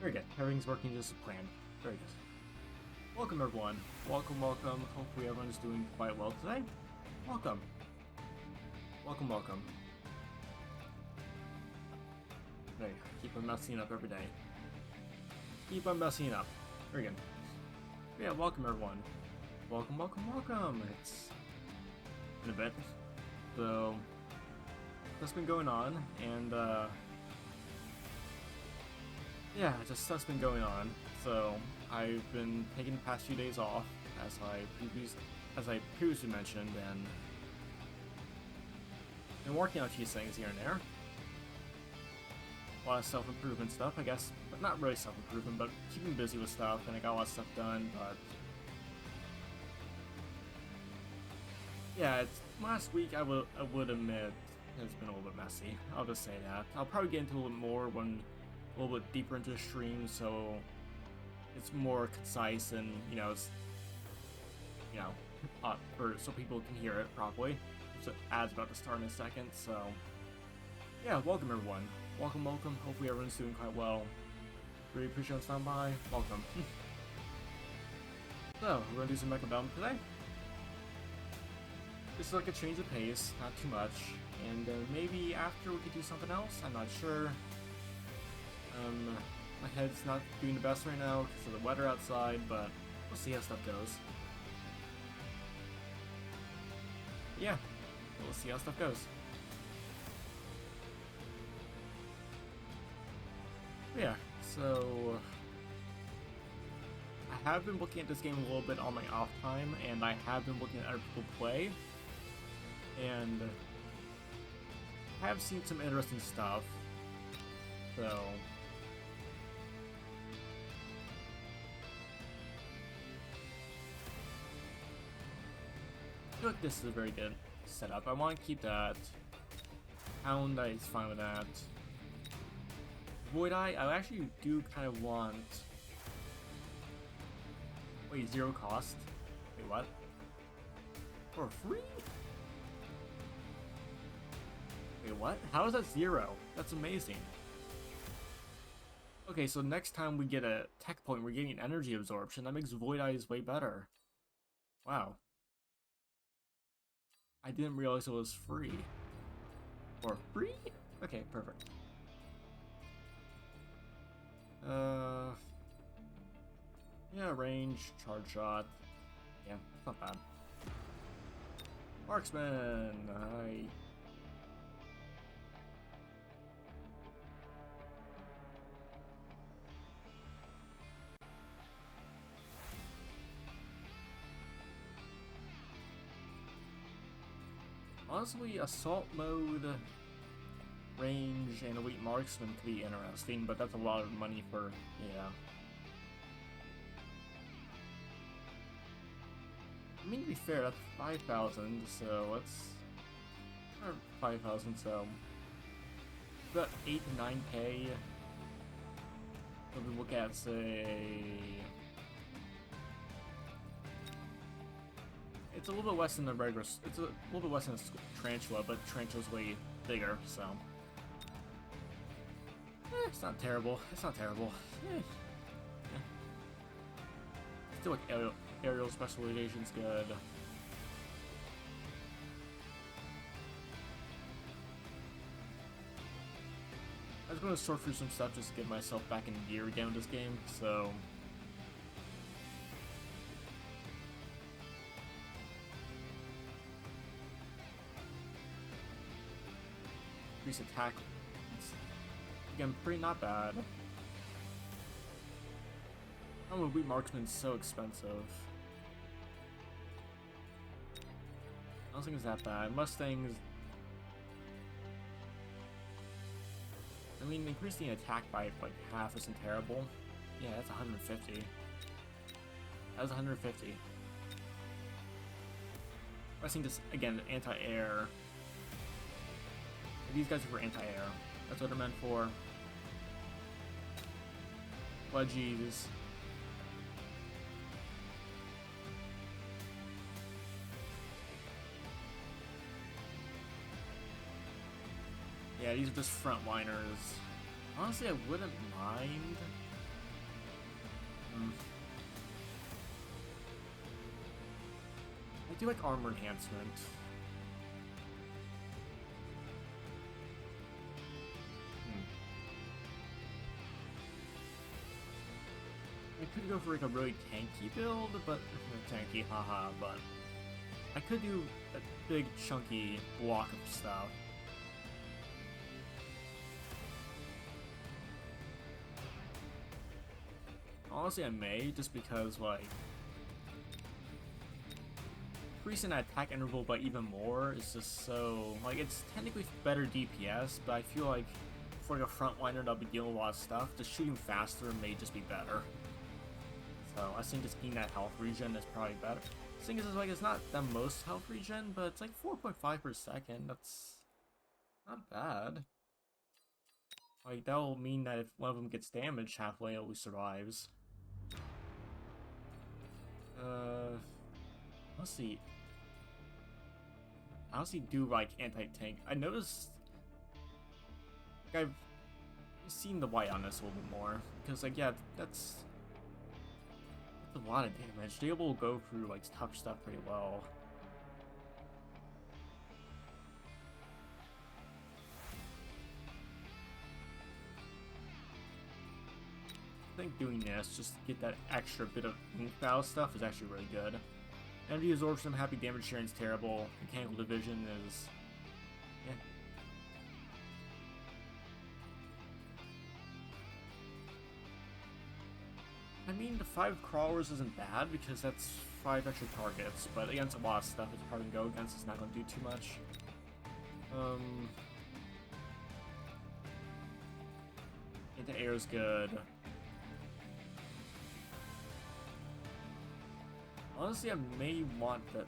Very good. Everything's working just as planned. Very good. Welcome, everyone. Welcome, welcome. Hopefully everyone's doing quite well today. Welcome. Welcome, welcome. Hey, keep on messing up every day. Keep on messing up. Very good. Yeah, welcome, everyone. Welcome, welcome, welcome. It's been a bit. So, that's been going on, and, yeah, just stuff's been going on. So I've been taking the past few days off, as I previously mentioned, and been working on a few things here and there. A lot of self-improvement stuff, I guess, but not really self-improvement, but keeping busy with stuff, and I got a lot of stuff done. But yeah, last week I would admit it's been a little bit messy. I'll just say that. I'll probably get into a little bit more when a little bit deeper into the stream, so it's more concise and it's so people can hear it properly. So ad's about to start in a second, so yeah, welcome everyone. Welcome, welcome. Hopefully everyone's doing quite well. Really appreciate you stopping by. Welcome. So we're gonna do some Mechabellum today. This is like a change of pace, not too much, and maybe after we could do something else. I'm not sure. My head's not doing the best right now because of the weather outside, but we'll see how stuff goes. Yeah, we'll see how stuff goes. Yeah, so I have been looking at this game a little bit on my off time, and I have been looking at other people play, and I have seen some interesting stuff, so I feel like this is a very good setup. I want to keep that. Hound Eye is fine with that. Void Eye, I actually do kind of want... Wait, 0 cost? Wait, what? For free? Wait, what? How is that 0? That's amazing. Okay, so next time we get a tech point, we're getting energy absorption. That makes Void Eyes way better. Wow. I didn't realize it was free. For free? Okay, perfect. Yeah, range, charge shot. Yeah, it's not bad. Marksman! Hi. Honestly, assault mode, range, and elite marksman could be interesting, but that's a lot of money for, yeah. I mean, to be fair, that's 5,000, so let's... Or 5,000, so... About 8 to 9k. If we look at, say... It's a little bit less than the regular... It's a little bit less than a Tarantula, but Tarantula's way bigger, so... it's not terrible. It's not terrible. Still like aerial specialization's good. I was going to sort through some stuff just to get myself back in gear again with this game, so... Increase attack. It's, again, pretty not bad. Oh, a Wheat Marksman's so expensive. I don't think it's that bad. Mustangs... I mean, increasing attack by like half isn't terrible. Yeah, that's 150. That was 150. I think this, again, anti-air. These guys are for anti-air. That's what they're meant for. Wedgies. Yeah, these are just frontliners. Honestly, I wouldn't mind Mm. I do like armor enhancement. I could go for like a really tanky build, but tanky, haha, but I could do a big chunky block of stuff. Honestly, I may, just because, like, increasing that attack interval by even more is just so, like, it's technically better DPS, but I feel like for like a frontliner that'll be dealing with a lot of stuff, just shooting faster may just be better. So I think just getting that health regen is probably better. The thing is, like, it's not the most health regen, but it's like 4.5 per second. That's not bad. Like, that'll mean that if one of them gets damaged halfway, it always survives. Let's see. I honestly do like anti-tank. I noticed, like, I've seen the white on this a little bit more, because, like, yeah, that's a lot of damage. They're able to go through, like, tough stuff pretty well. I think doing this, just to get that extra bit of ink battle stuff, is actually really good. Energy absorption, happy damage sharing is terrible. Mechanical division is... yeah. I mean, the 5 crawlers isn't bad, because that's 5 extra targets, but against a lot of stuff it's probably going to go against, it's not going to do too much. The air is good. Honestly, I may want that.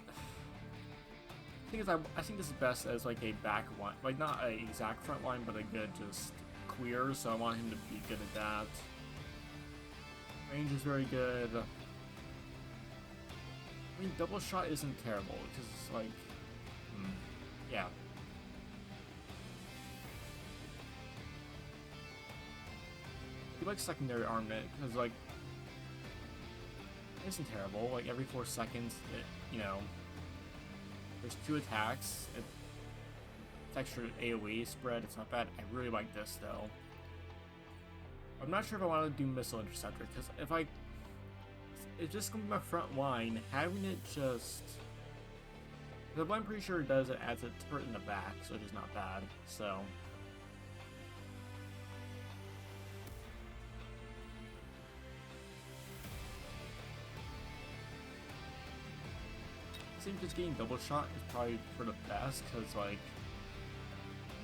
The thing is, I think this is best as like a back line, like not a exact front line, but a good just queer. So I want him to be good at that. Range is very good. I mean, double shot isn't terrible because it's like, yeah. I like secondary armament because, like, it isn't terrible. Like, every 4 seconds, you know, there's 2 attacks. It's extra AoE spread. It's not bad. I really like this though. I'm not sure if I want to do missile interceptor because it's just gonna be my front line. Having it just, because I'm pretty sure it does, it adds a turret in the back, so it's not bad. So. I think just getting double shot is probably for the best, because, like,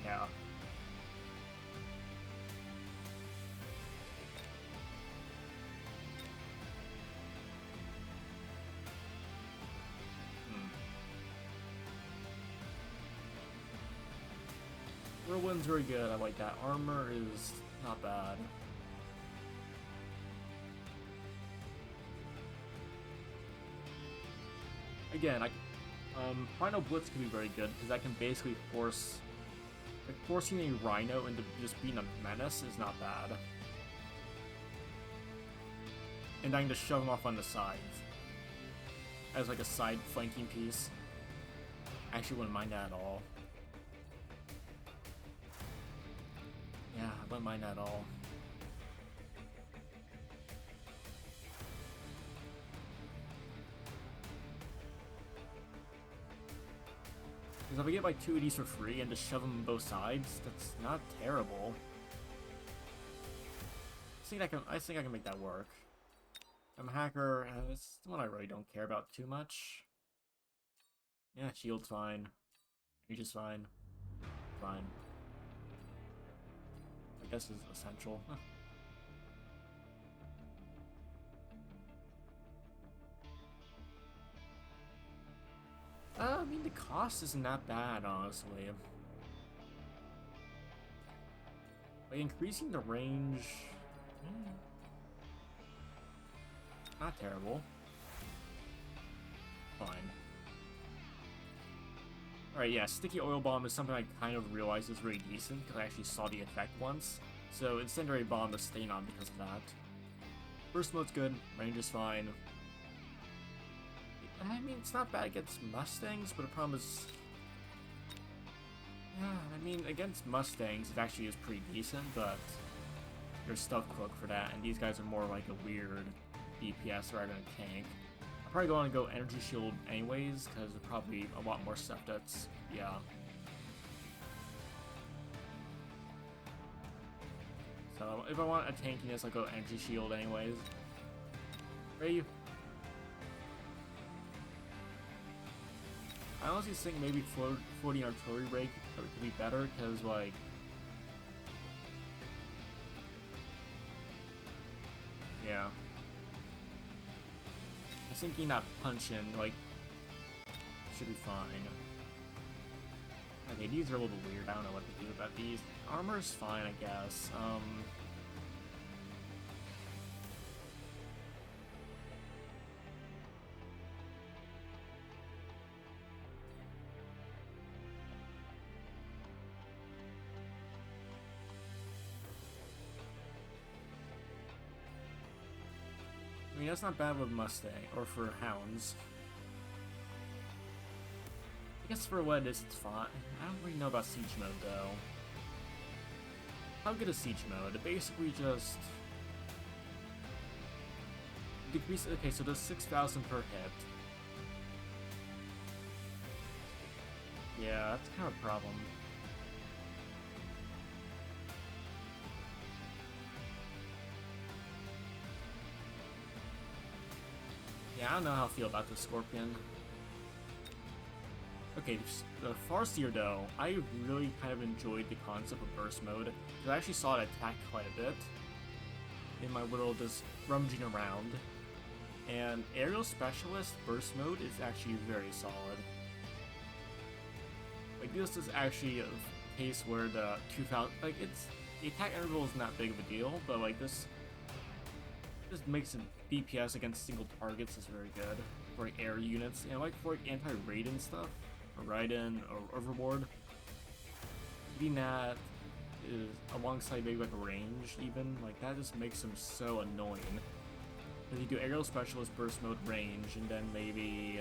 yeah. Whirlwind's very good, I like that. Armor is not bad. Again, Rhino Blitz can be very good because that can basically force, like, forcing a Rhino into just being a menace is not bad. And I can just shove him off on the sides as like a side flanking piece. I actually wouldn't mind that at all. Yeah, I wouldn't mind that at all. Because if I get like 2 of these for free and just shove them on both sides, that's not terrible. I think I can make that work. I'm a hacker, and it's one I really don't care about too much. Yeah, shield's fine. Reach is fine. Fine. I guess is essential. I mean, the cost isn't that bad, honestly. Like, increasing the range... not terrible. Fine. Alright, yeah, Sticky Oil Bomb is something I kind of realized is really decent, because I actually saw the effect once. So, Incendiary Bomb is staying on because of that. Burst mode's good, range is fine. I mean, it's not bad against Mustangs, but the problem is... Yeah, I mean, against Mustangs, it actually is pretty decent, but you're Stuff Cloak for that, and these guys are more like a weird DPS rather than a tank. I'm probably going to go Energy Shield anyways, because there's probably a lot more stuff that's... yeah. So, if I want a tankiness, I'll go Energy Shield anyways. Ready? I honestly think maybe floating artillery rake could be better, because, like... yeah. I was thinking that punch-in, like, should be fine. Okay, these are a little weird. I don't know what to do about these. Armor's fine, I guess. I mean, that's not bad with Mustang, or for Hounds. I guess for what it is, it's fine. I don't really know about Siege Mode, though. How good is Siege Mode? It basically just... decrease... okay, so does 6,000 per hit. Yeah, that's kind of a problem. Yeah, I don't know how I feel about the Scorpion. Okay, the Farseer though, I really kind of enjoyed the concept of Burst Mode, because I actually saw it attack quite a bit in my little just rummaging around. And Aerial Specialist Burst Mode is actually very solid. Like, this is actually a case where the 2000, like, it's, the attack interval is not big of a deal, but like this makes it DPS against single targets is very good for like, air units, and like for like anti-raid and stuff, or Raiden or Overboard. Getting that is alongside maybe like a range even, like that just makes them so annoying. If you do Aerial Specialist, Burst Mode, range, and then maybe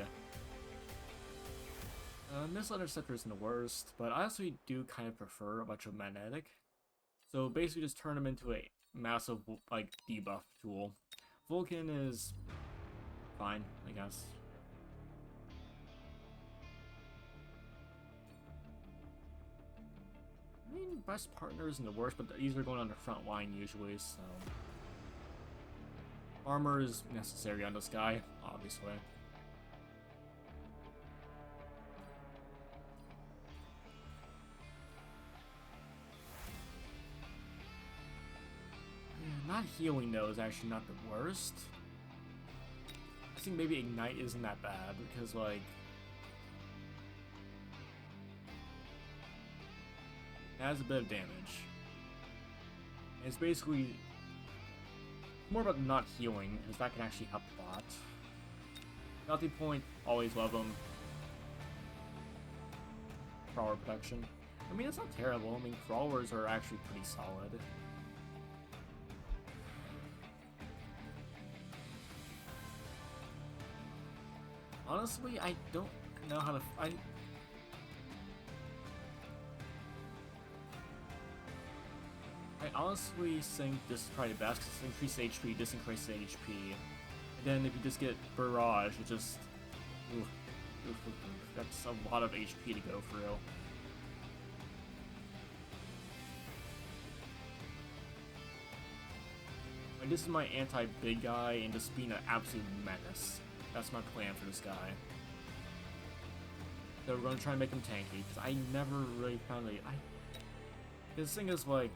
Missile Interceptor isn't the worst, but I also do kind of prefer Electromagnetic. So basically just turn them into a massive like debuff tool. Vulcan is fine, I guess. I mean, best partner isn't the worst, but these are going on the front line usually, so... Armor is necessary on this guy, obviously. Not healing though is actually not the worst. I think maybe Ignite isn't that bad, because like... it has a bit of damage. And it's basically more about not healing, because that can actually help a lot. Melting Point, always love them. Crawler protection. I mean, it's not terrible. I mean, crawlers are actually pretty solid. Honestly, I don't know how to... I honestly think this is probably the best, because it's increased HP, disincreased HP. And then if you just get Barrage, it just... oof, oof, oof, oof. That's a lot of HP to go through. And this is my anti-big guy, and just being an absolute menace. That's my plan for this guy. So we're going to try and make him tanky, because I never really found it. This thing is like...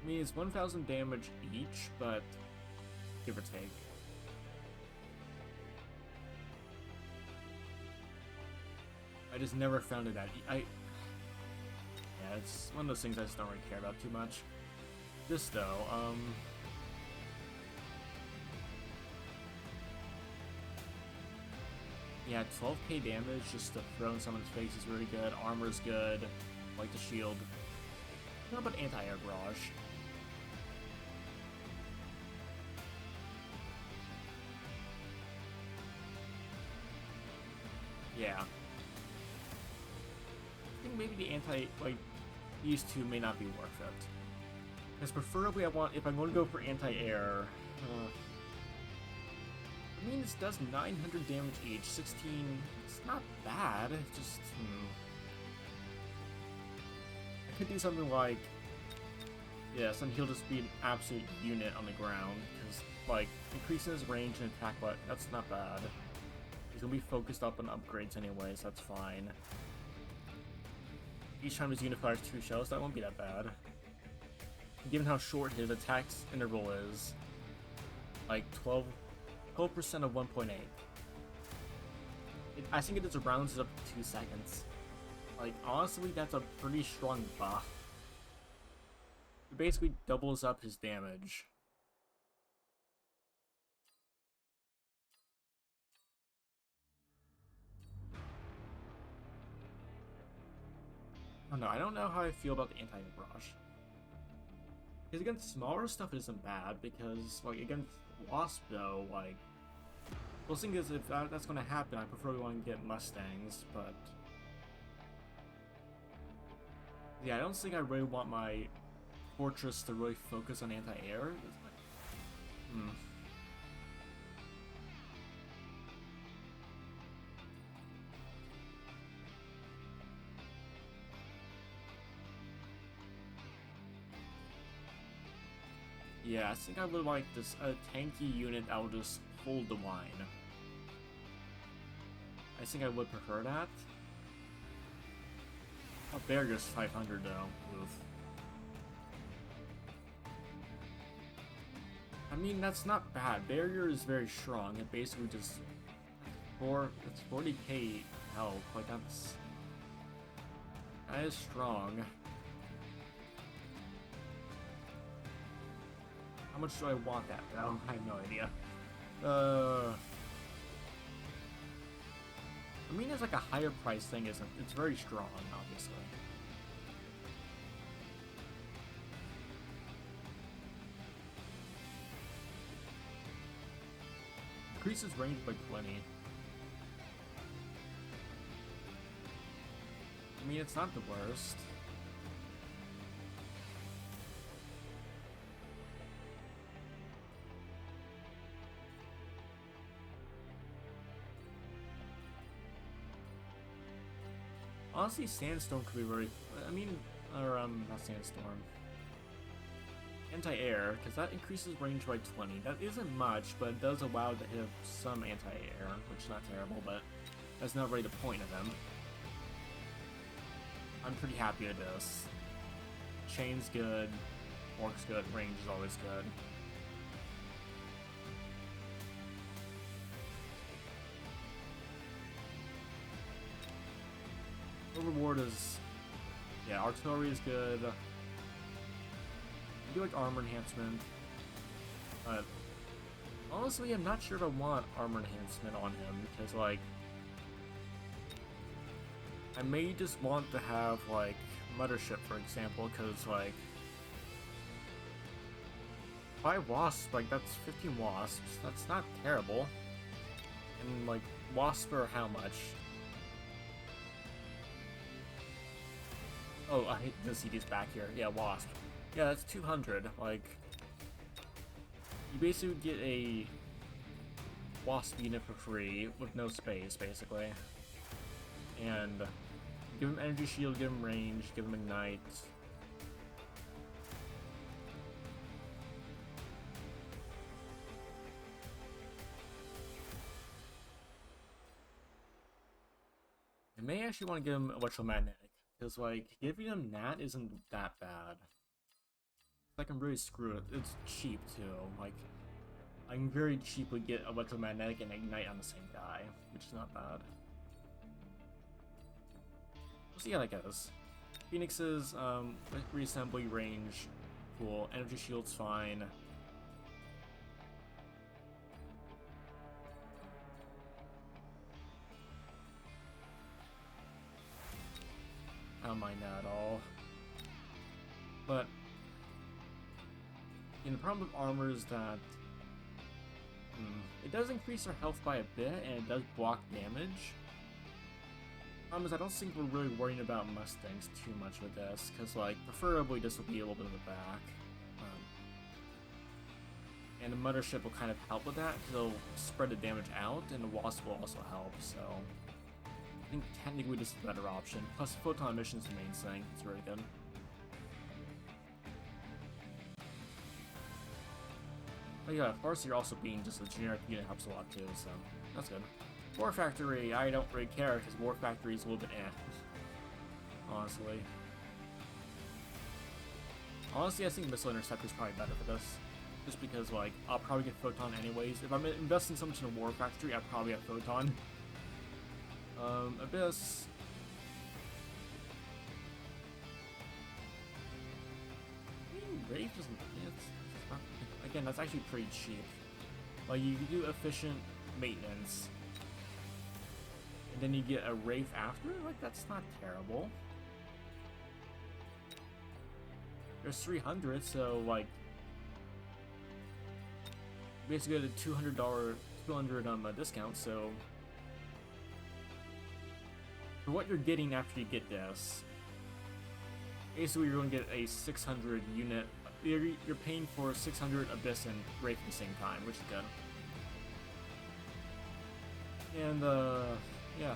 I mean, it's 1,000 damage each, but give or take. I just never found it that... yeah, it's one of those things I just don't really care about too much. This though, yeah, 12k damage just to throw in someone's face is really good. Armor's good. I like the shield. How about anti-air barrage? Yeah. I think maybe the these two may not be worth it. Because preferably if I'm going to go for anti-air, I mean, this does 900 damage each, 16, it's not bad, just, I could do something like, yes, and he'll just be an absolute unit on the ground, because, like, increasing his range and attack, but that's not bad. He's gonna be focused up on upgrades anyway, so that's fine. Each time his unit fires 2 shells, that won't be that bad. Given how short his attack interval is, like 12% of 1.8. I think it just rounds it up to 2 seconds. Like, honestly, that's a pretty strong buff. It basically doubles up his damage. Oh no, I don't know how I feel about the anti-air barrage. Because against smaller stuff it isn't bad, because, like, against Wasp, though, like, well, the thing is, if that's going to happen, I prefer going to get Mustangs, but yeah, I don't think I really want my Fortress to really focus on anti-air. Yeah, I think I would like this a tanky unit that will just hold the line. I think I would prefer that. Oh, barrier's 500 though. Oof. I mean, that's not bad. Barrier is very strong. It basically just it's 40k health. Like that is strong. How much do I want that? I have no idea. I mean, it's like a higher price thing, isn't it? It's very strong, obviously. Increases range by 20. I mean, it's not the worst. Honestly, Sandstorm could be very... I mean, not Sandstorm. Anti-air, because that increases range by 20. That isn't much, but it does allow to hit some anti-air, which is not terrible, but that's not really the point of him. I'm pretty happy with this. Chain's good, Orc's good, range is always good. Reward is, yeah, artillery is good. I do like armor enhancement, but honestly, I'm not sure if I want armor enhancement on him because, like, I may just want to have like Mothership, for example, because like 5 wasps, like that's 15 wasps. That's not terrible. And like wasps are how much? Oh, I hate to see these back here. Yeah, Wasp. Yeah, that's 200. Like, you basically get a Wasp unit for free with no space, basically. And give him energy shield, give him range, give him ignite. I may actually want to give him electromagnetic. Because, like, giving him Nat isn't that bad. I can really screw it. It's cheap, too. Like, I can very cheaply get electromagnetic and ignite on the same guy, which is not bad. We'll see how that goes. Phoenix's, reassembly range, cool. Energy shield's fine. I don't mind that at all. But the problem with armor is that it does increase our health by a bit, and it does block damage. Problem is, I don't think we're really worrying about Mustangs too much with this, because, like, preferably this will be a little bit of the back. And the Mothership will kind of help with that, because it'll spread the damage out, and the Wasp will also help, so I think technically this is a better option. Plus, Photon Emission is the main thing. It's really good. But yeah, Farseer also being just a generic unit helps a lot too, so that's good. War Factory, I don't really care, because War Factory is a little bit honestly. Honestly, I think Missile Interceptor is probably better for this. Just because, like, I'll probably get Photon anyways. If I'm investing so much in a War Factory, I'll probably have Photon. Abyss. I mean, Wraith doesn't... Again, that's actually pretty cheap. Like, you do efficient maintenance, and then you get a Wraith after? Like, that's not terrible. There's 300, so, like, basically get a $200 discount, so for what you're getting after you get this, basically you're going to get a 600 unit. You're paying for 600 Abyss and Wraith at the same time, which is good. And yeah.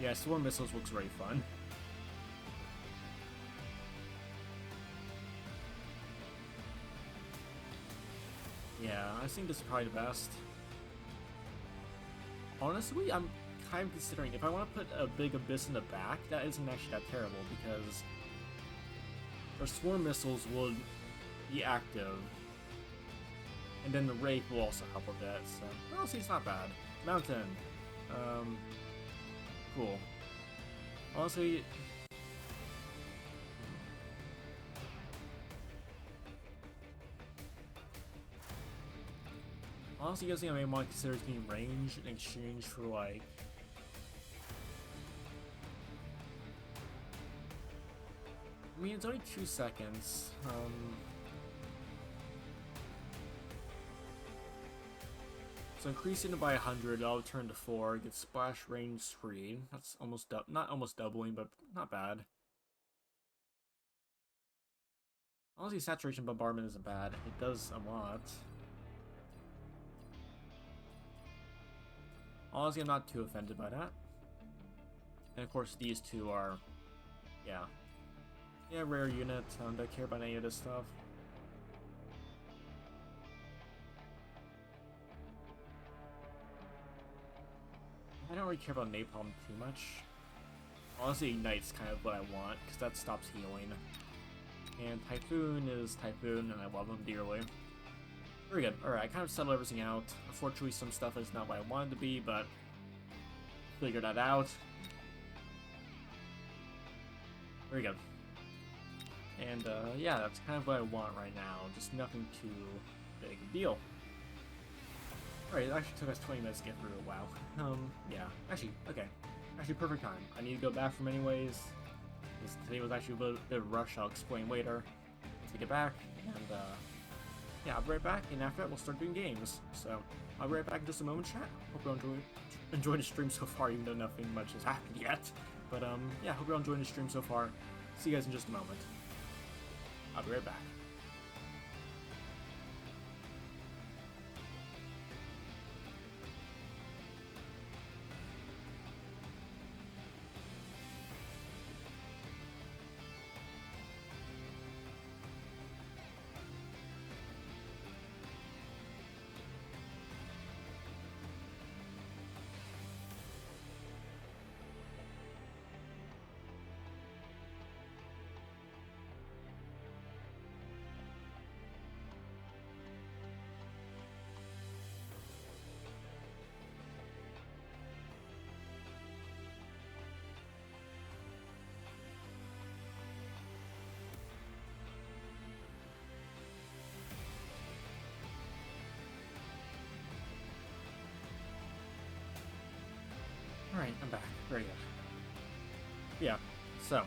Yeah, Swarm Missiles looks very fun. Yeah, I think this is probably the best. Honestly, I'm kind of considering if I want to put a big Abyss in the back, that isn't actually that terrible because our Swarm Missiles will be active, and then the Wraith will also help a bit, so honestly, it's not bad. Mountain. Cool. Honestly, you guys think I may want to consider being range in exchange for, like, I mean, it's only 2 seconds. So increasing it by 100, I'll turn to 4, get splash range 3. That's almost not almost doubling, but not bad. Honestly, saturation bombardment isn't bad. It does a lot. Honestly, I'm not too offended by that. And of course, these two are, yeah, rare unit. Don't care about any of this stuff. I don't really care about Napalm too much. Honestly, Ignite's kind of what I want, because that stops healing. And Typhoon is Typhoon, and I love him dearly. Very good. Alright, I kind of settled everything out. Unfortunately, some stuff is not what I wanted to be, but figured that out. Very good. And, yeah, that's kind of what I want right now. Just nothing too big a deal. Alright, it actually took us 20 minutes to get through. Wow. Yeah. Actually, okay. Actually, perfect time. I need to go back from anyways. Today was actually a little bit of a rush. I'll explain later. Let's get back, and, yeah, I'll be right back, and after that, we'll start doing games. So, I'll be right back in just a moment, chat. Hope you're enjoying the stream so far, even though nothing much has happened yet. But, yeah, hope you're enjoying the stream so far. See you guys in just a moment. I'll be right back. Alright, I'm back. Very good. Yeah, so.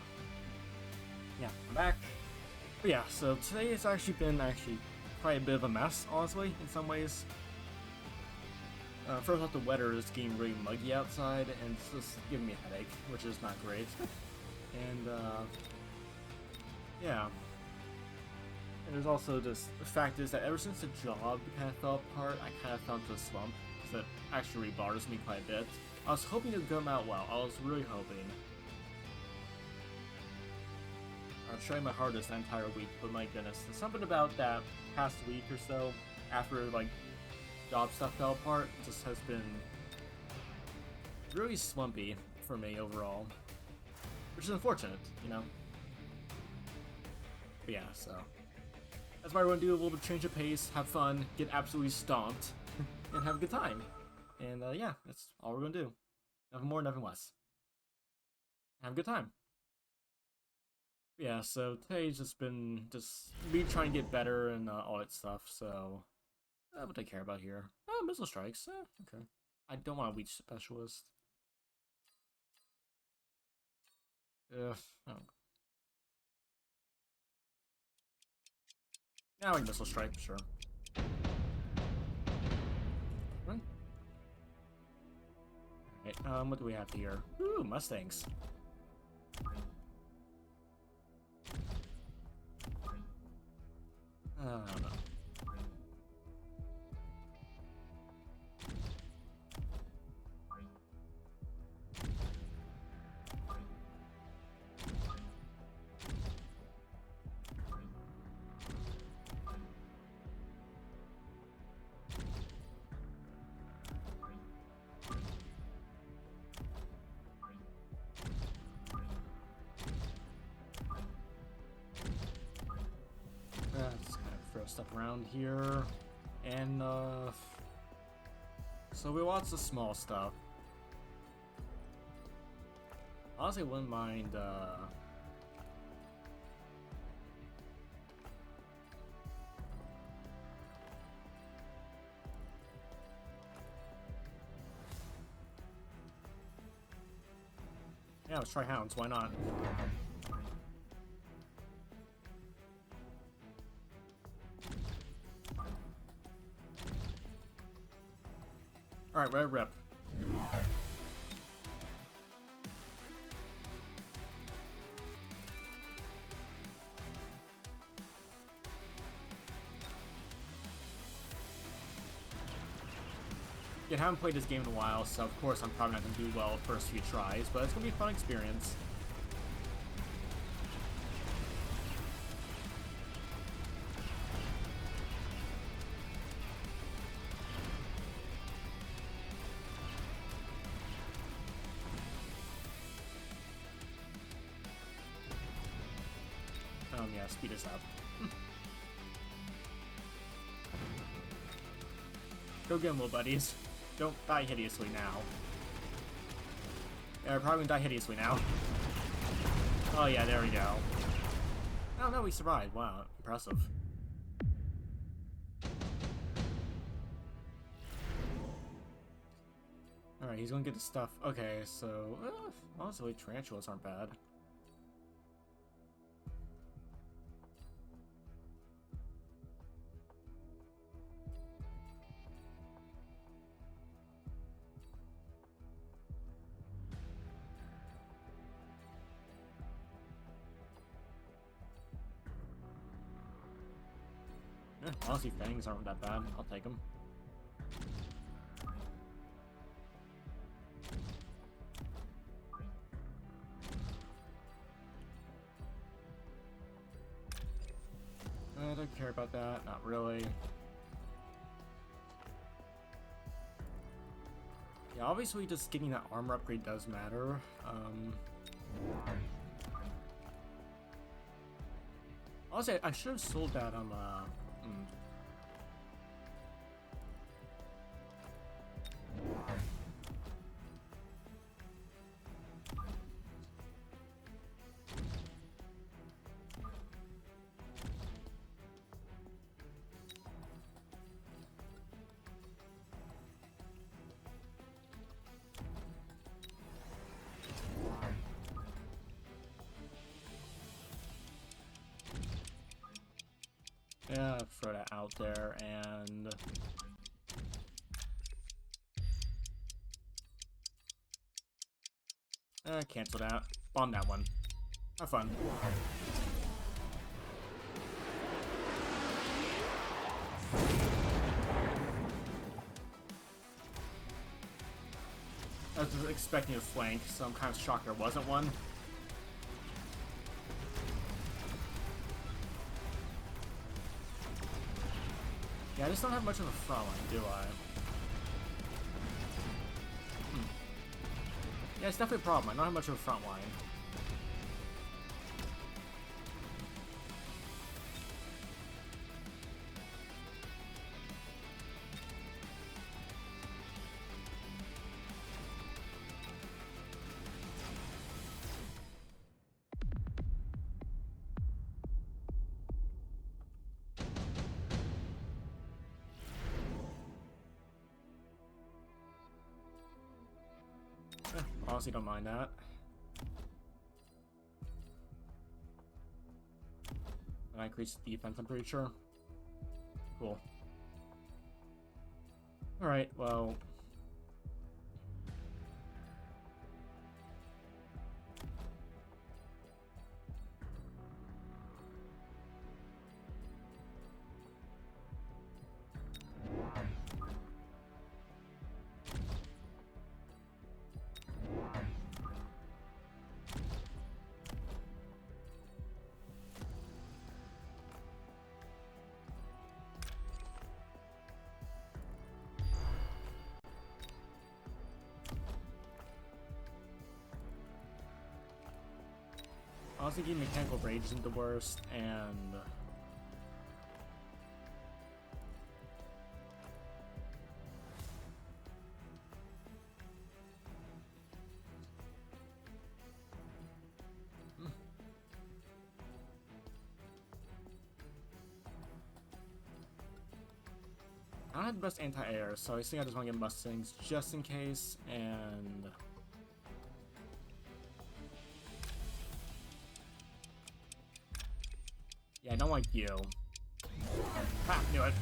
Yeah, I'm back. But yeah, so today has actually been quite a bit of a mess, honestly, in some ways. First off, the weather is getting really muggy outside, and it's just giving me a headache, which is not great. And, yeah. And there's also just the fact is that ever since the job kind of fell apart, I kind of fell into a slump, because it actually really bothers me quite a bit. I was hoping it would come out well. I was really hoping. I was trying my hardest the entire week, but my goodness, there's something about that past week or so, after, like, job stuff fell apart, just has been really slumpy for me overall. Which is unfortunate, you know? But yeah, so. That's why we're gonna do a little bit of change of pace, have fun, get absolutely stomped, and have a good time. And yeah, that's all we're gonna do. Nothing more, nothing less. Have a good time. Yeah, so today's just been me trying to get better and all that stuff, so what do I care about here? Oh, missile strikes, okay. I don't want a leech specialist. Ugh, oh. Now we missile strike, sure. Alright, what do we have here? Ooh, Mustangs. I don't know. Just kind of throw stuff around here, and so we lots of small stuff. Honestly, wouldn't mind yeah, let's try hounds, why not? Alright, red rep. I haven't played this game in a while, so of course I'm probably not going to do well the first few tries, but it's going to be a fun experience. Yeah, speed us up. Go get him, little buddies. Don't die hideously now. Yeah, we're probably gonna die hideously now. Oh yeah, there we go. Oh no, we survived. Wow, impressive. Alright, he's gonna get the stuff. Okay, so honestly, tarantulas aren't bad. Yeah, honestly, fangs aren't that bad. I'll take them. I don't care about that. Not really. Yeah, obviously, just getting that armor upgrade does matter. Honestly, I should have sold that on Yeah, throw that out there and... cancel that. Bomb that one. Have fun. I was expecting a flank, so I'm kind of shocked there wasn't one. Yeah, I just don't have much of a front line, do I? Yeah, it's definitely a problem. I don't have much of a front line. Honestly, don't mind that. And I increase defense, I'm pretty sure. Cool. Alright, well... honestly, getting Mechanical Rage isn't the worst, and... I don't have the best anti-air, so I think I just want to get Mustangs just in case, and... Yeah, I don't like you. Ha! Knew it.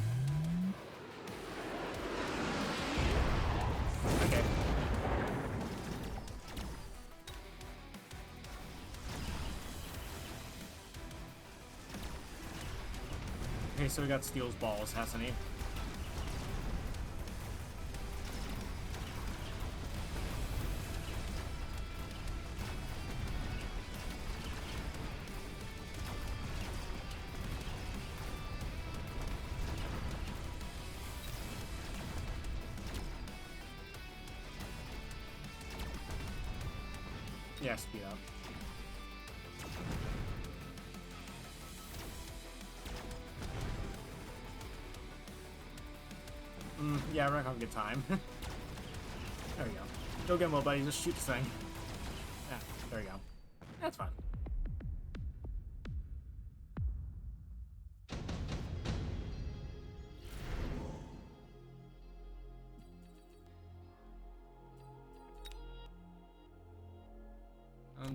Okay. Okay, so we got Steel's balls, hasn't he? Yeah, speed up. Yeah, we're not gonna have a good time. There we go. Go get him, little buddy. Just shoot this thing. Yeah, there we go. That's fine.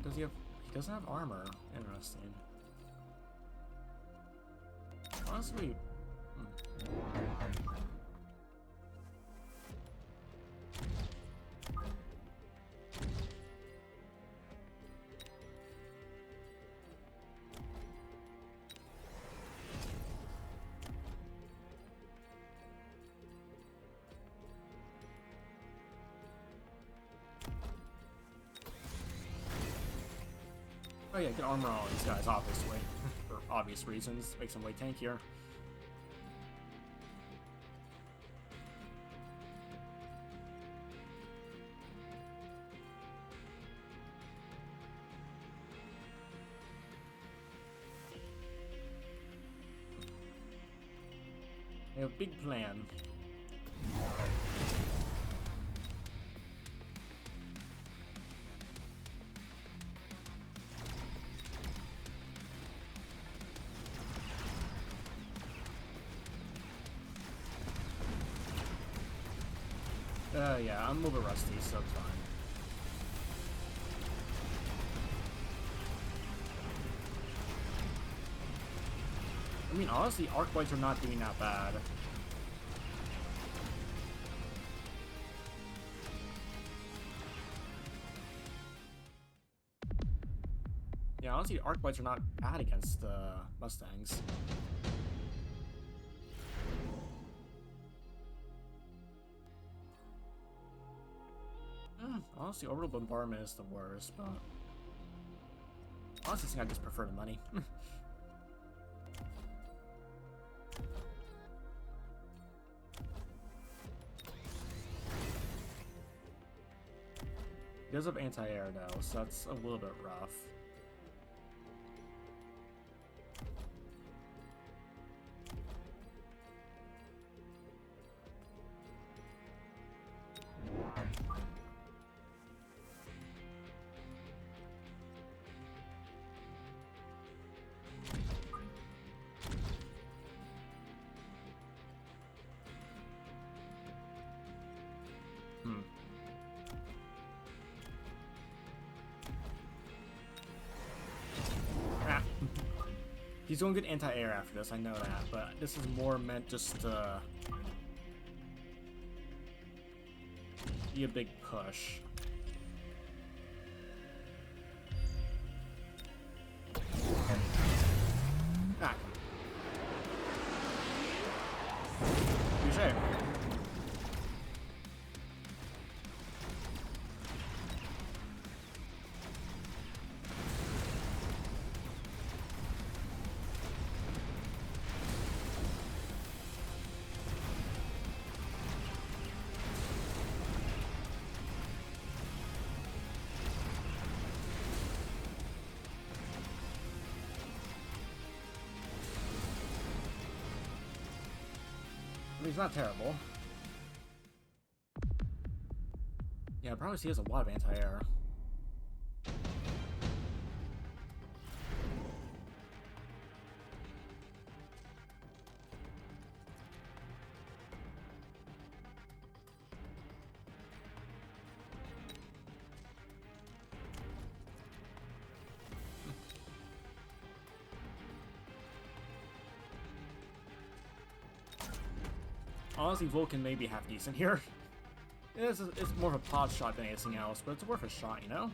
Does he have... He doesn't have armor. Interesting. Honestly... Oh yeah, get armor on these guys, obviously. For obvious reasons. Makes them way tankier. They have a big plan. Yeah, I'm a little bit rusty, so it's fine. I mean, honestly, arc bites are not doing that bad. Yeah, honestly, arc bites are not bad against Mustangs. Honestly, orbital bombardment is the worst, but honestly, I think I just prefer the money. He does have anti-air though, so that's a little bit rough. He's going to get anti-air after this, I know that, but this is more meant just to be a big push. Ah. Touché. He's not terrible. Yeah, probably he has a lot of anti-air. Honestly, Vulcan may be half decent here. It's more of a pod shot than anything else, but it's worth a shot, you know?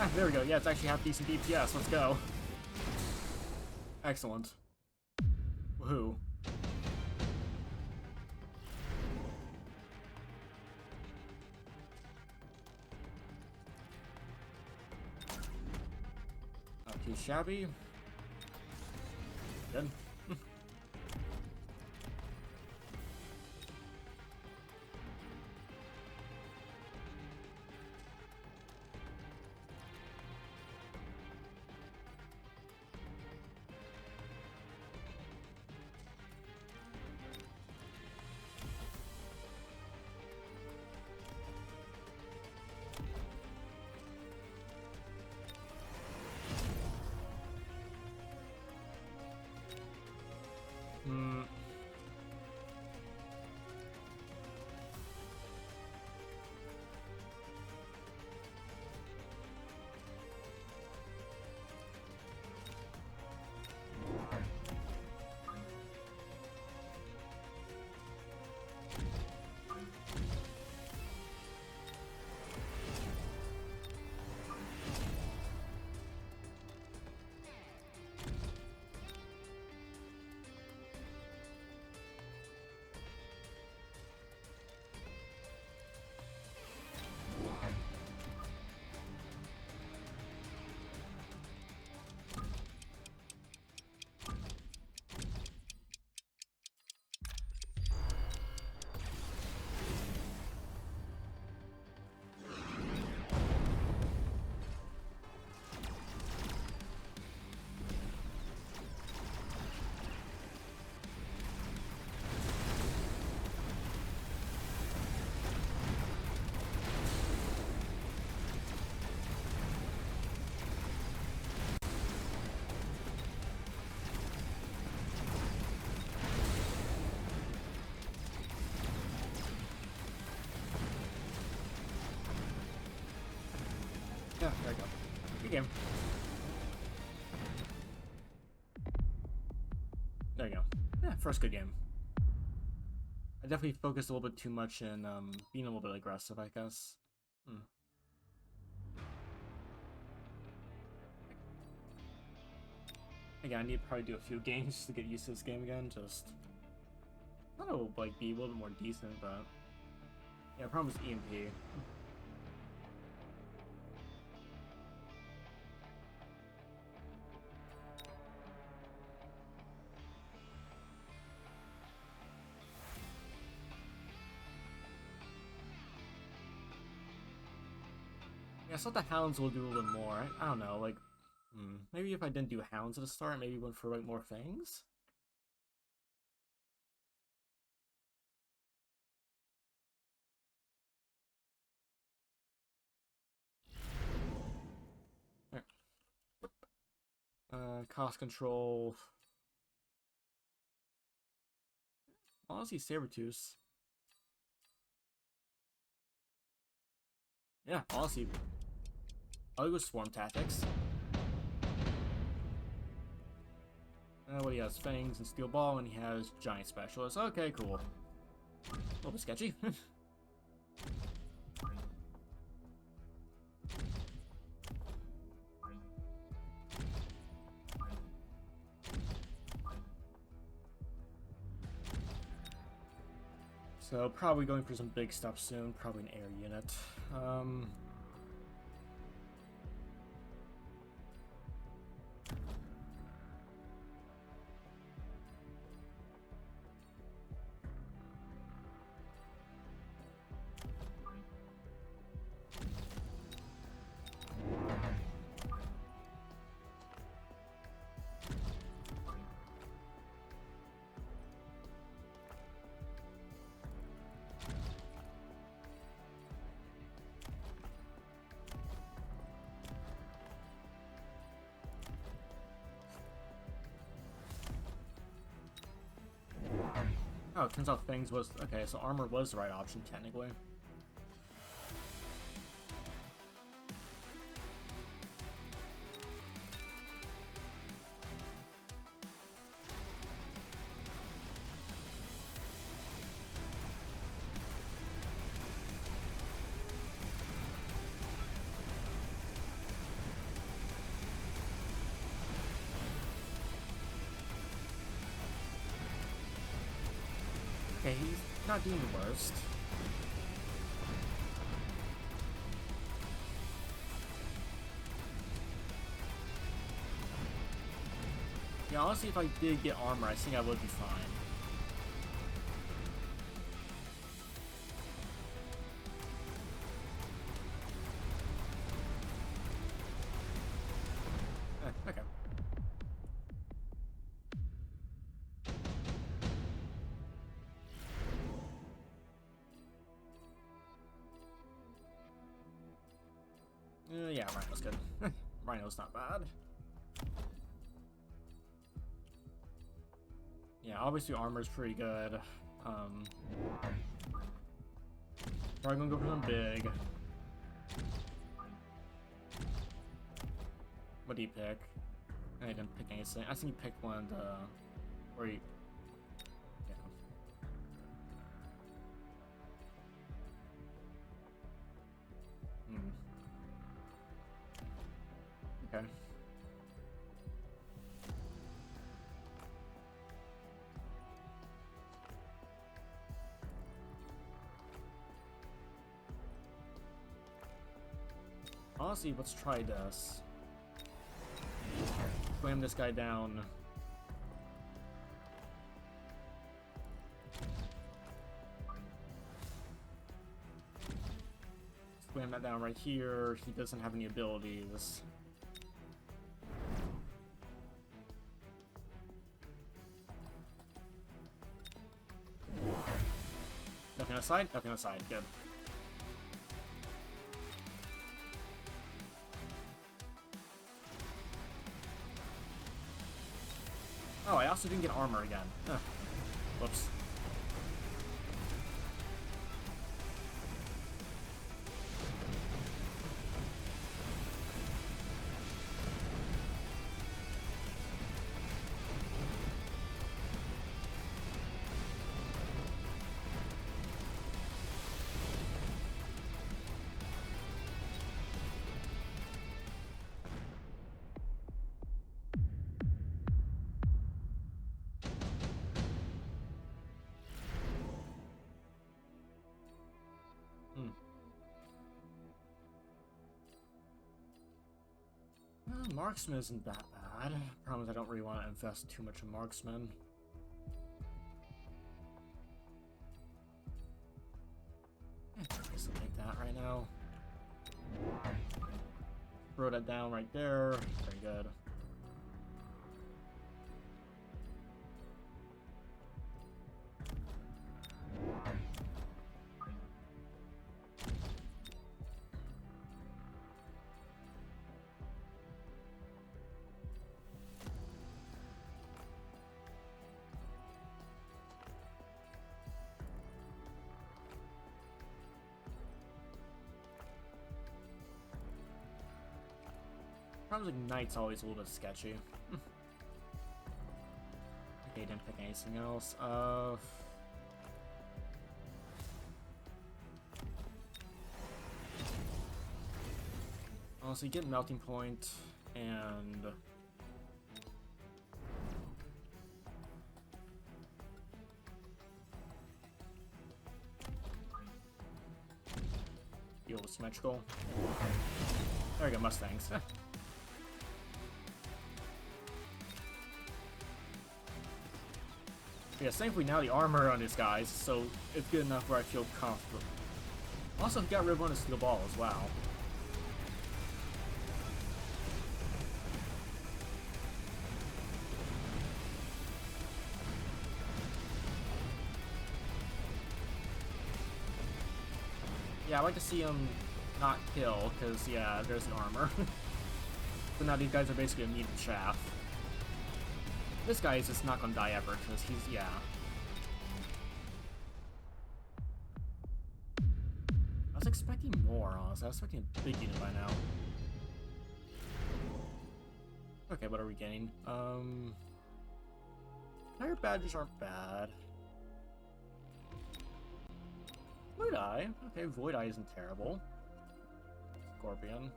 Ah, there we go. Yeah, it's actually half decent DPS. Let's go. Excellent. Woohoo. Not too shabby. Good. game. There you go. Yeah, first good game. I definitely focused a little bit too much in being a little bit aggressive, I guess. Again, I need to probably do a few games just to get used to this game again. Just I thought it would like be a little bit more decent, but yeah, the problem is EMP. Yeah, I thought the Hounds will do a little more. I don't know, like, maybe if I didn't do Hounds at the start, maybe went for like more things. Cost control. Honestly, Sabertooth. Yeah, honestly, I'll go Swarm Tactics. What he has? Fangs and Steel Ball, and he has Giant Specialist. Okay, cool. A little bit sketchy. So, probably going for some big stuff soon. Probably an air unit. Oh, it turns out Fangs was... Okay, so armor was the right option, technically. Okay, he's not doing the worst. Yeah, honestly, if I did get armor, I think I would be fine. Okay. Yeah, Rhino's good. Rhino's not bad. Yeah, obviously armor's pretty good. Probably gonna go for something big. What do you pick? I didn't pick anything. I think he picked one of the... Or he... Yeah. Okay. Honestly, let's try this. Slam this guy down. Slam that down right here. He doesn't have any abilities. Nothing aside? Nothing aside. Good. Oh, I also didn't get armor again. Ugh. Whoops. Marksman isn't that bad. Problem is I don't really want to invest too much in Marksman. Just take that right now. Throw that down right there. Very good. Probably Knight's always a little bit sketchy. Okay, didn't pick anything else. So you get Melting Point and deal with symmetrical. There we go, Mustangs. Yeah, thankfully now the armor on these guys, so it's good enough where I feel comfortable. Also, got rid of one of Steel Ball as well. Yeah, I like to see him not kill, because, yeah, there's the armor. So now these guys are basically immune to chaff. This guy is just not gonna die ever, because he's, yeah. I was expecting more, honestly. I was expecting a big unit by now. Okay, what are we getting? Fire badges aren't bad. Void Eye. Okay, Void Eye isn't terrible. Scorpion.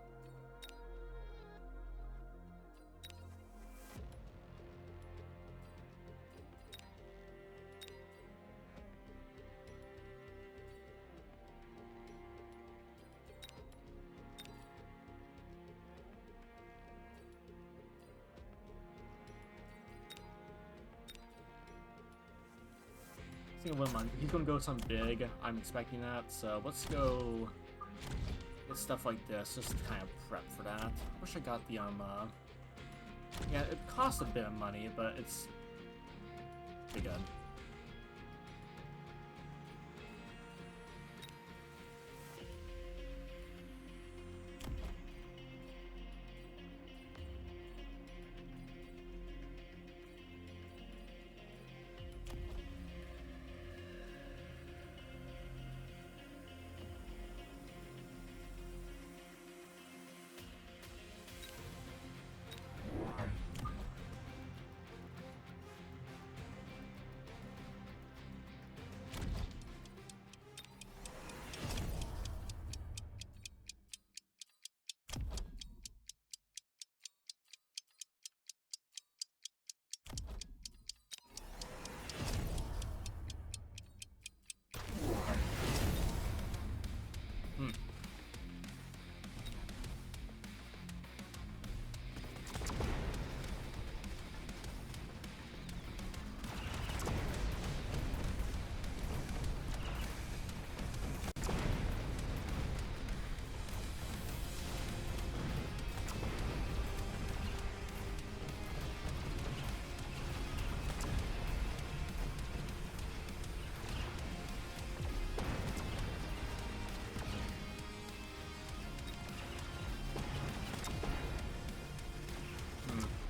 He's gonna go something big. I'm expecting that, so let's go get stuff like this, just to kind of prep for that. I wish I got the yeah, it costs a bit of money, but it's pretty good.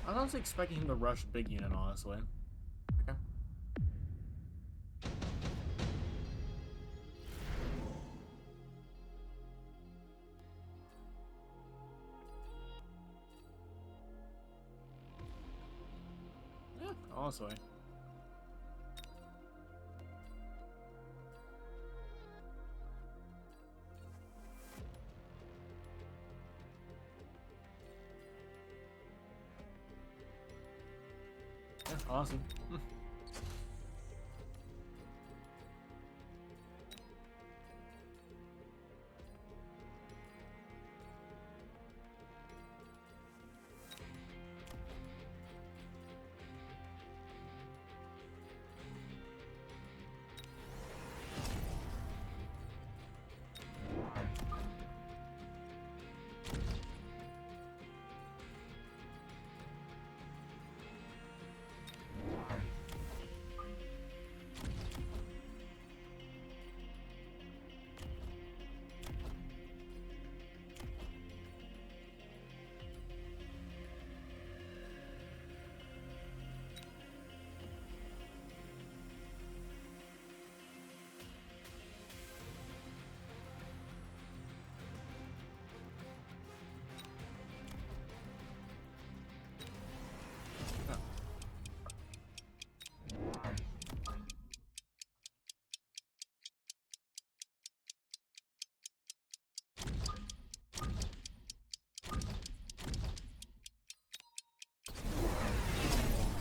I was honestly expecting him to rush big unit, honestly. Okay. Yeah, honestly. Yeah, awesome.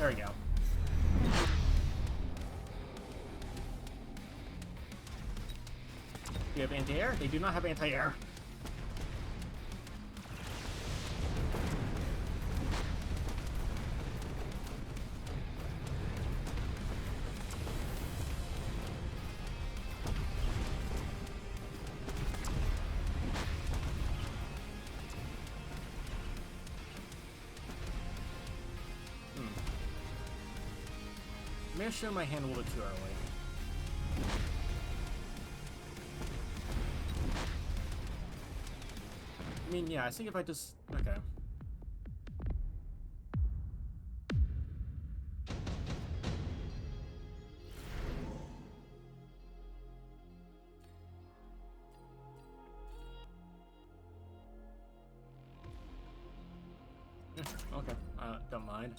There we go. Do you have anti-air? They do not have anti-air. I may have shown my hand a little bit too early. I mean, yeah, I think if I just... Okay. Okay, don't mind.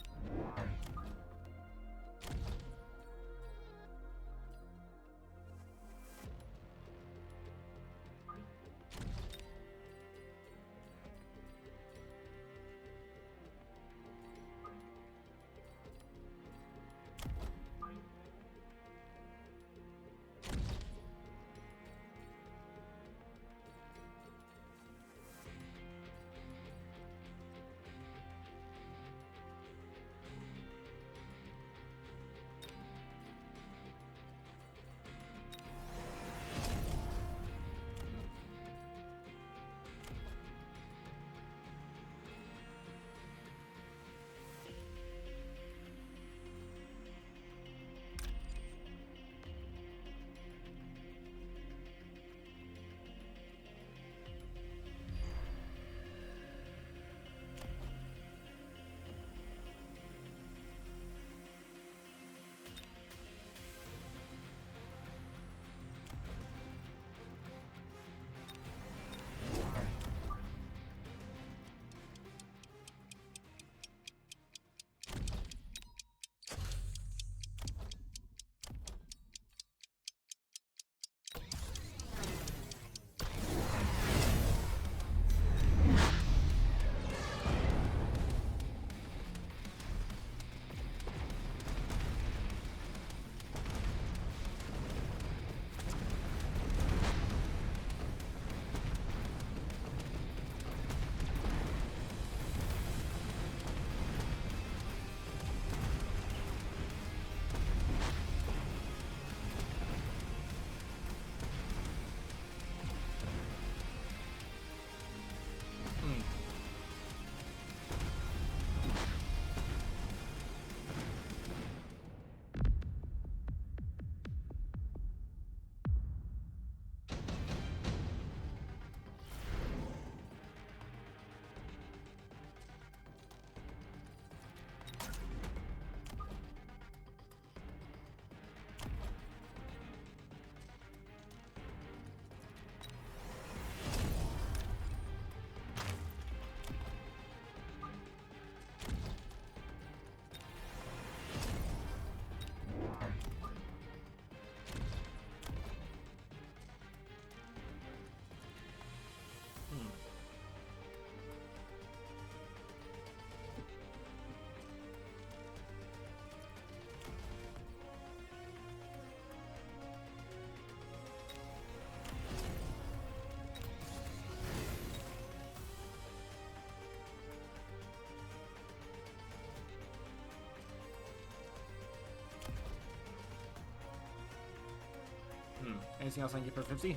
Anything else I can get for 50?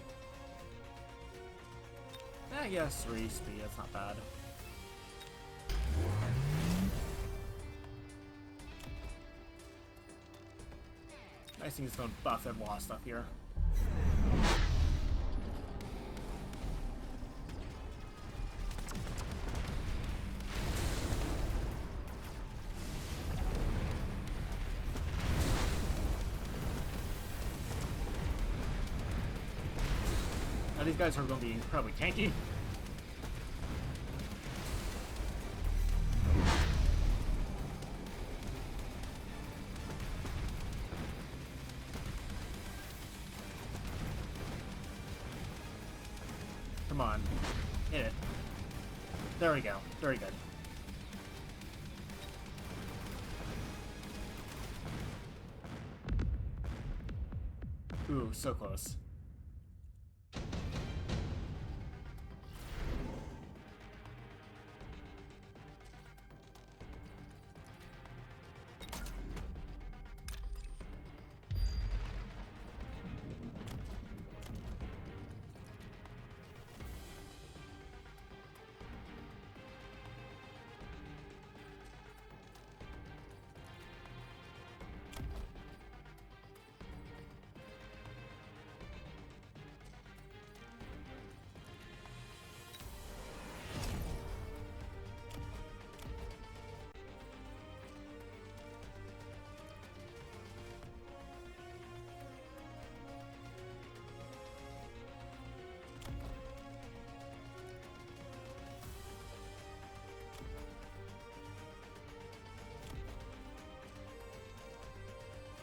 I guess 3 speed, that's not bad. Nice thing is don't buff and lost stuff here. Now these guys are going to be probably tanky. Come on. Hit it. There we go. Very good. Ooh, so close.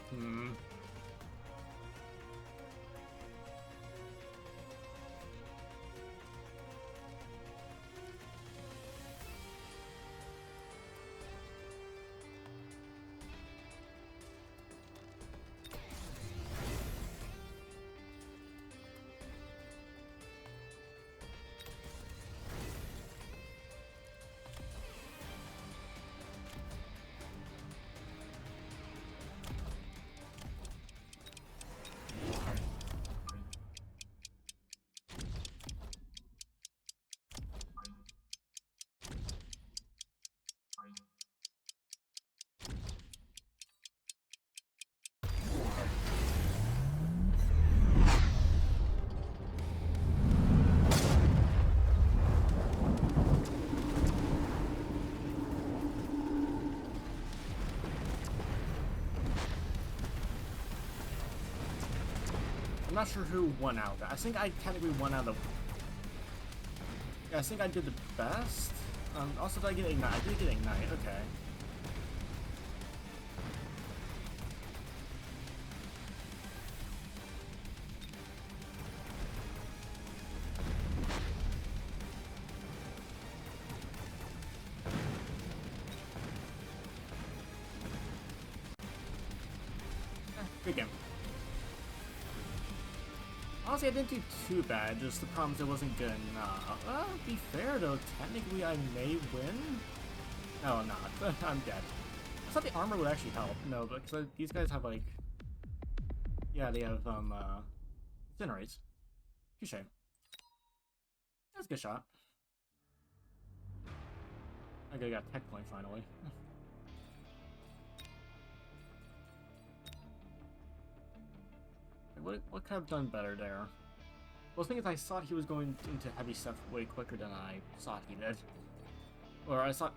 Hmm. I'm not sure who won out. I think I technically won out of... Yeah, I think I did the best. Also, did I get Ignite? I did get Ignite, okay. Good game. Honestly, I didn't do too bad, just the problem is it wasn't good enough. To be fair though, technically I may win? No, I'm not. I'm dead. I thought the armor would actually help. No, because these guys have like... Yeah, they have, Incinerates. Touche. That's a good shot. Okay, I got tech point finally. What could I have done better there? Well, the thing is, I thought he was going into heavy stuff way quicker than I thought he did. Or I thought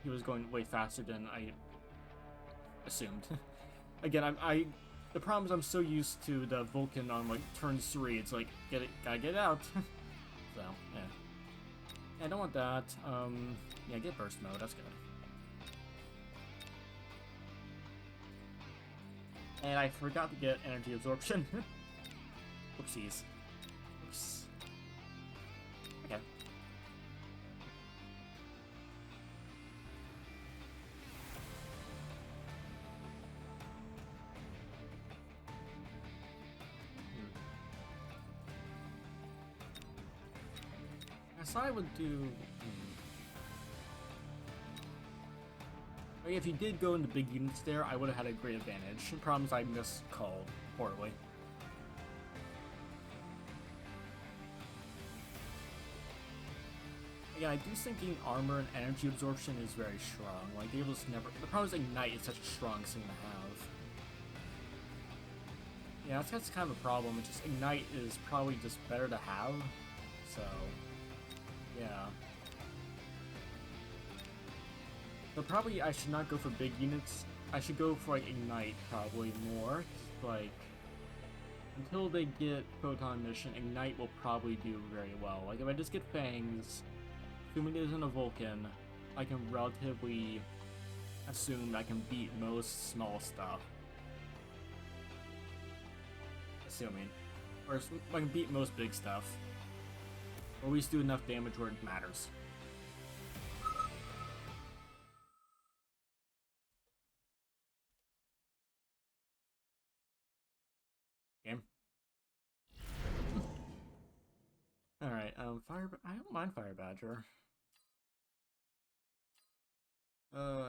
he was going way faster than I assumed. Again, the problem is I'm so used to the Vulcan on like turn 3. It's like gotta get out. So yeah. Yeah, I don't want that. Yeah, get burst mode. That's good. And I forgot to get energy absorption. Whoopsies. Oops. Okay. I thought I would do... If you did go into big units there, I would have had a great advantage. The problem is I miscalled horribly. Again, I do think getting armor and energy absorption is very strong. Like, they just never... The problem is Ignite is such a strong thing to have. Yeah, that's kind of a problem. It's just Ignite is probably just better to have. So, yeah. So probably I should not go for big units. I should go for like Ignite probably more. Like, until they get Photon Mission, Ignite will probably do very well. Like if I just get Fangs, assuming it isn't a Vulcan, I can relatively assume I can beat most small stuff. Assuming. Or I can beat most big stuff. Or at least do enough damage where it matters. Game. I don't mind Fire Badger.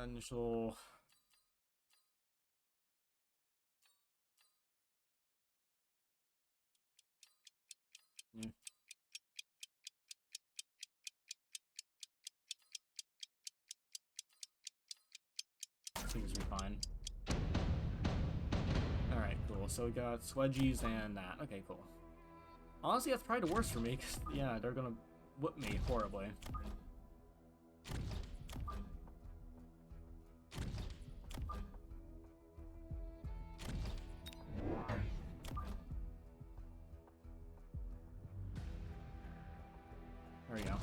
Initial. Yeah. Seems to be fine. Alright, cool. So we got Swedgies and that. Okay, cool. Honestly, that's probably the worst for me, because, yeah, they're gonna whip me horribly. There we go.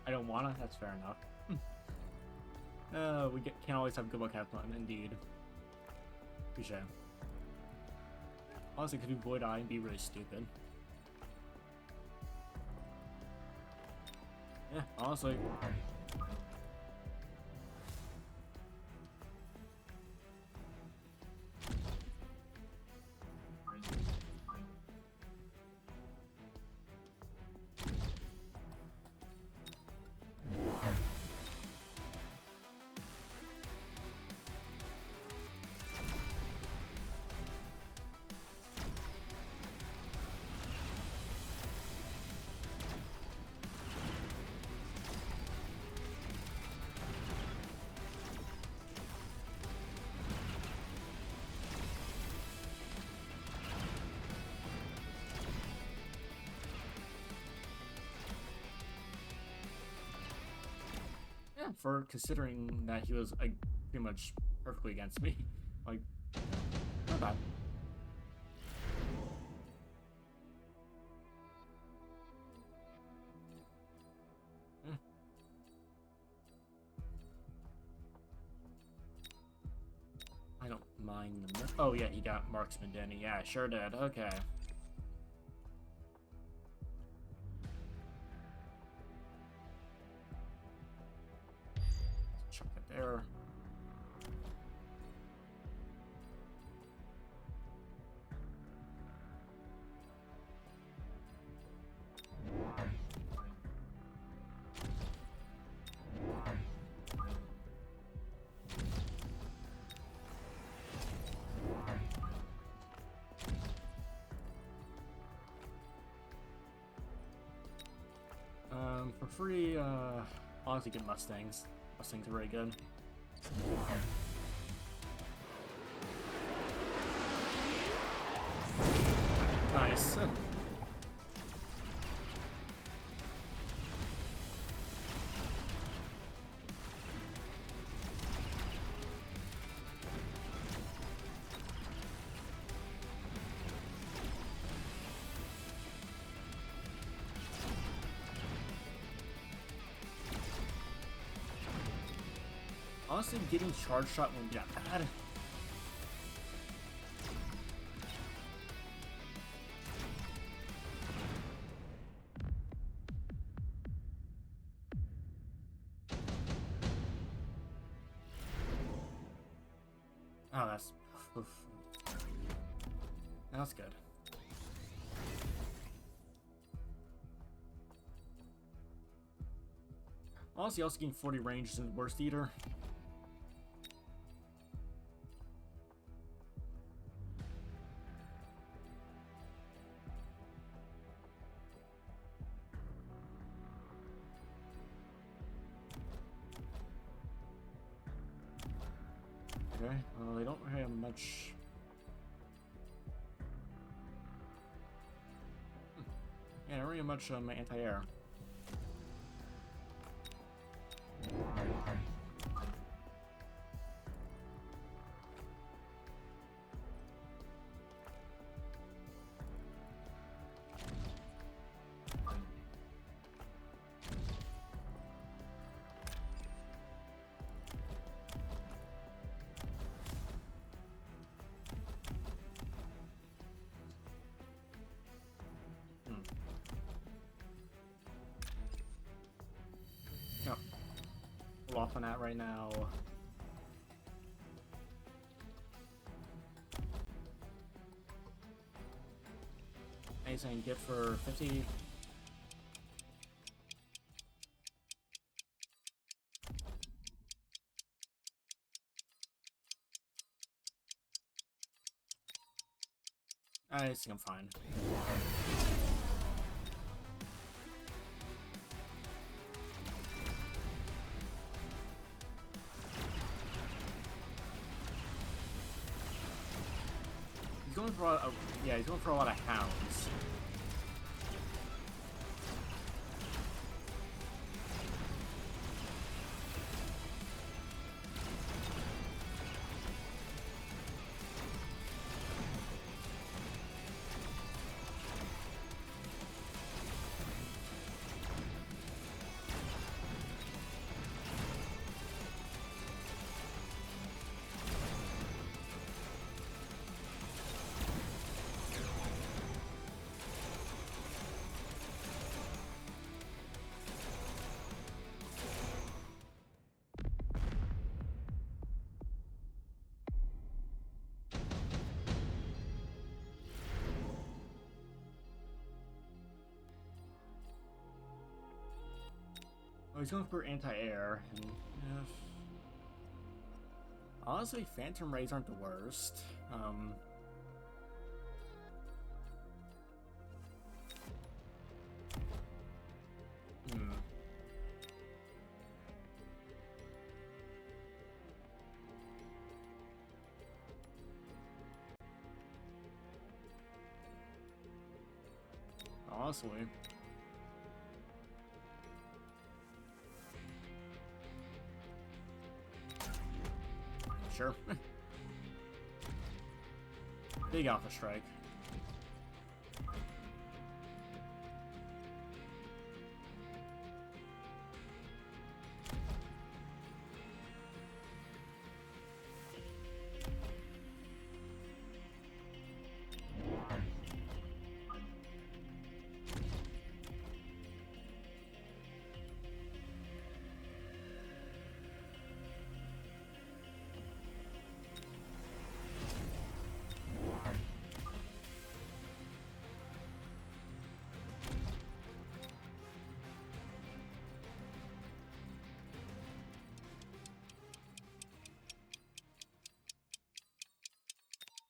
I don't wanna, that's fair enough. Can't always have good luck half time, indeed. Touche. Honestly, could do Void Eye and be really stupid. Yeah, honestly. Yeah, for considering that he was like pretty much perfectly against me, like not bad. Yeah. I don't mind the. Oh yeah, he got marksman, didn't he? Yeah, sure did. Okay. Chuck it there. For free, honestly, good Mustangs. Mustangs are very good. Nice. Honestly, getting charge shot wouldn't be that bad. Oh, that's... Oof. That's good. Honestly, also getting 40 range isn't the worst either. Okay, well, they don't really have much. Yeah, not really much anti-air. off on that right now. Anything I can get for 50. I think I'm fine. He's going for yeah, he's going for a lot of hounds. Oh, he's going for anti-air, and honestly, Phantom Rays aren't the worst. Honestly. Sure. Big Alpha Strike.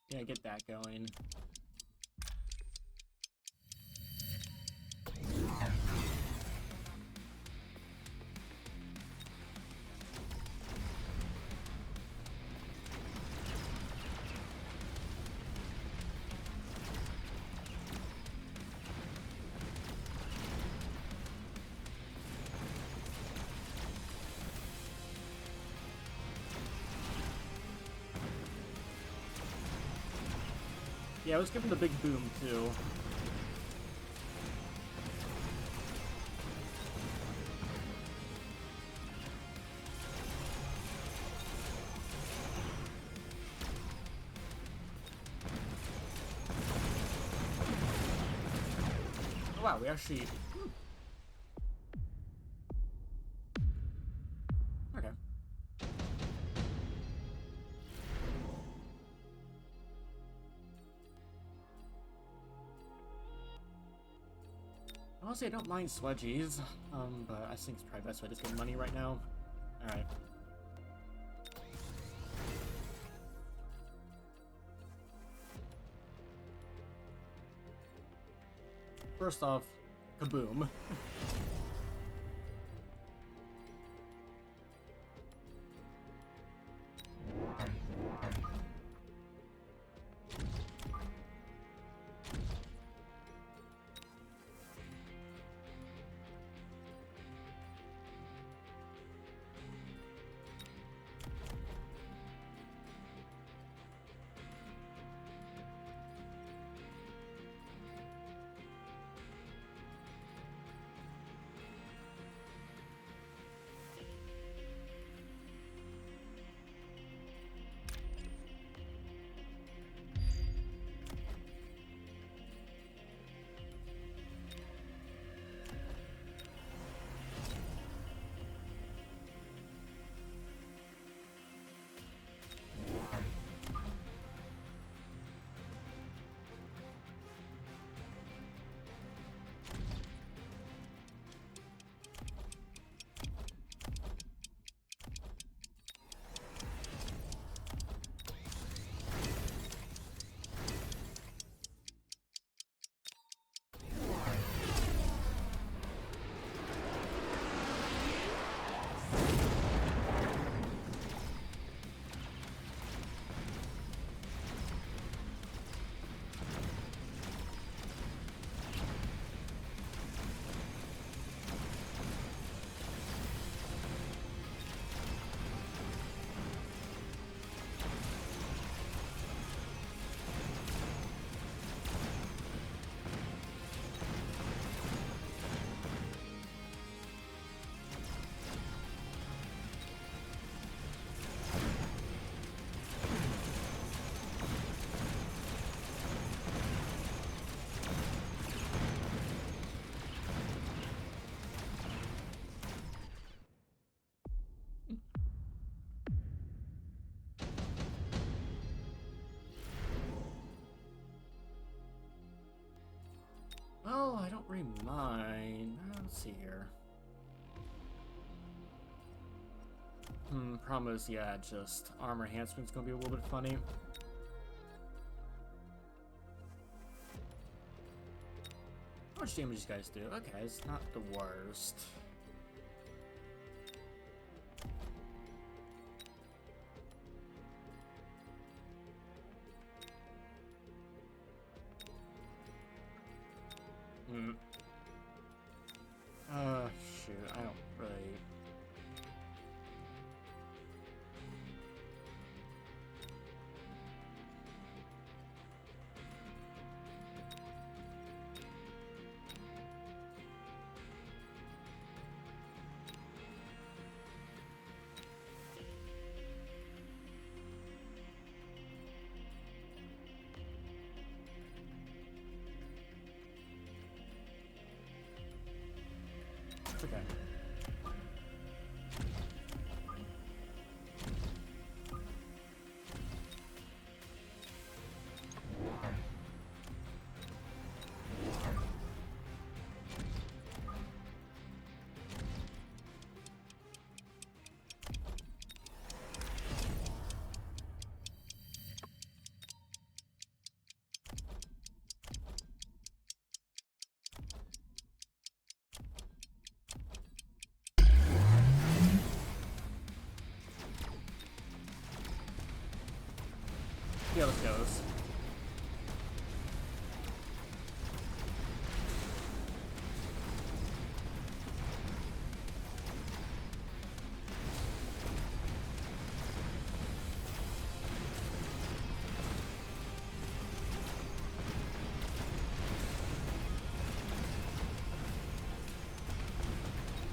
Yeah, get that going. Yeah, I was giving the big boom too. Oh, wow, we actually... Okay. Honestly, I don't mind sludgies, but I think it's probably best way to get money right now. Alright. First off, kaboom. don't really mind. Let's see here. Problem is, yeah, just armor enhancement's gonna be a little bit funny. How much damage these guys do? Okay, it's not the worst. Shoot, I don't really... It's okay. Yeah, let's go.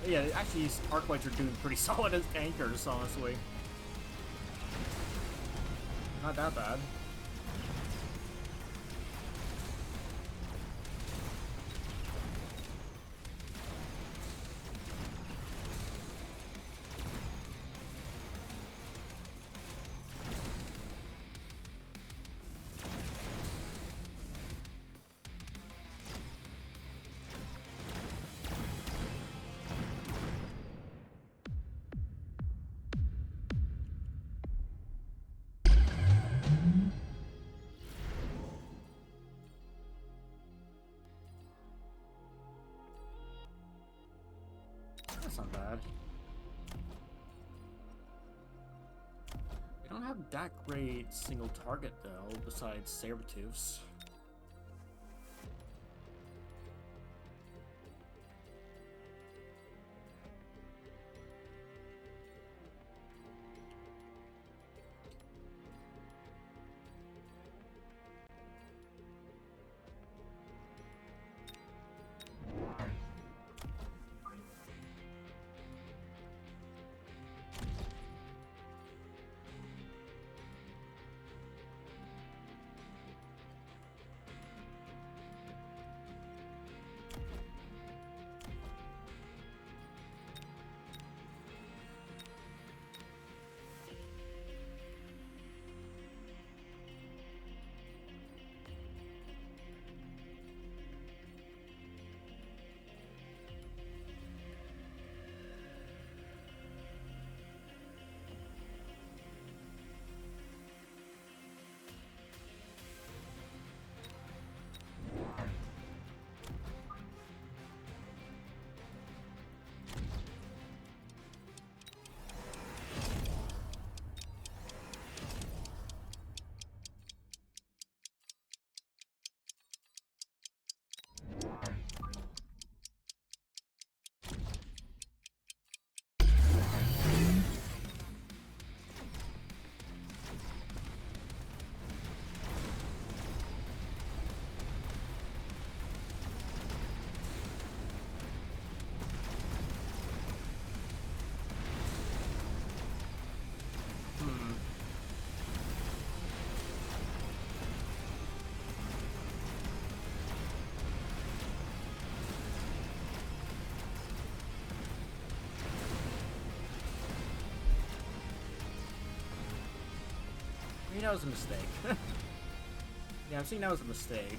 Yeah, actually, these Arclights are doing pretty solid as anchors, honestly. Not that bad. That's not bad. We don't have that great single target, though, besides Sabertooths. I mean, that was a mistake. Yeah, I'm seeing that was a mistake.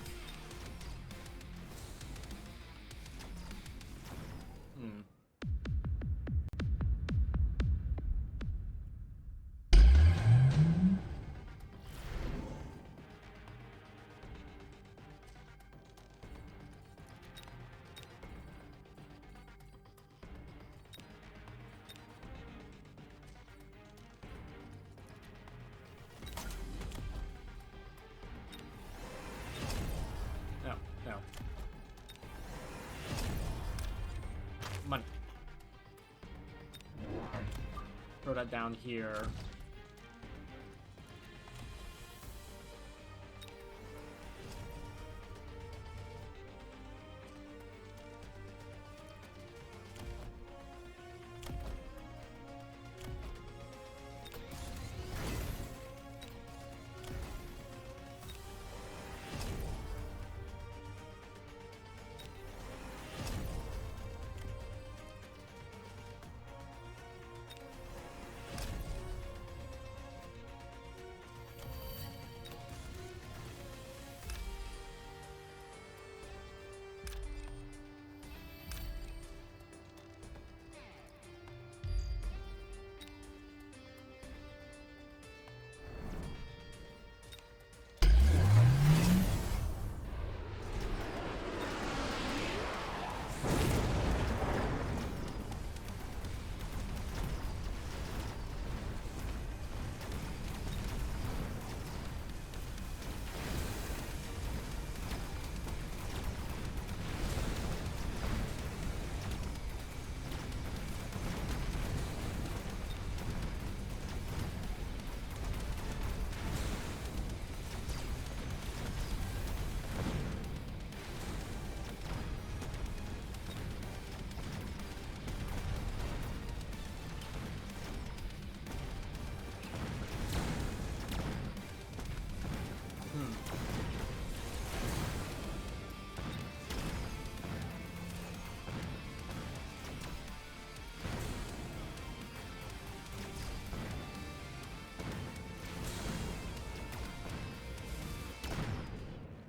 that down here.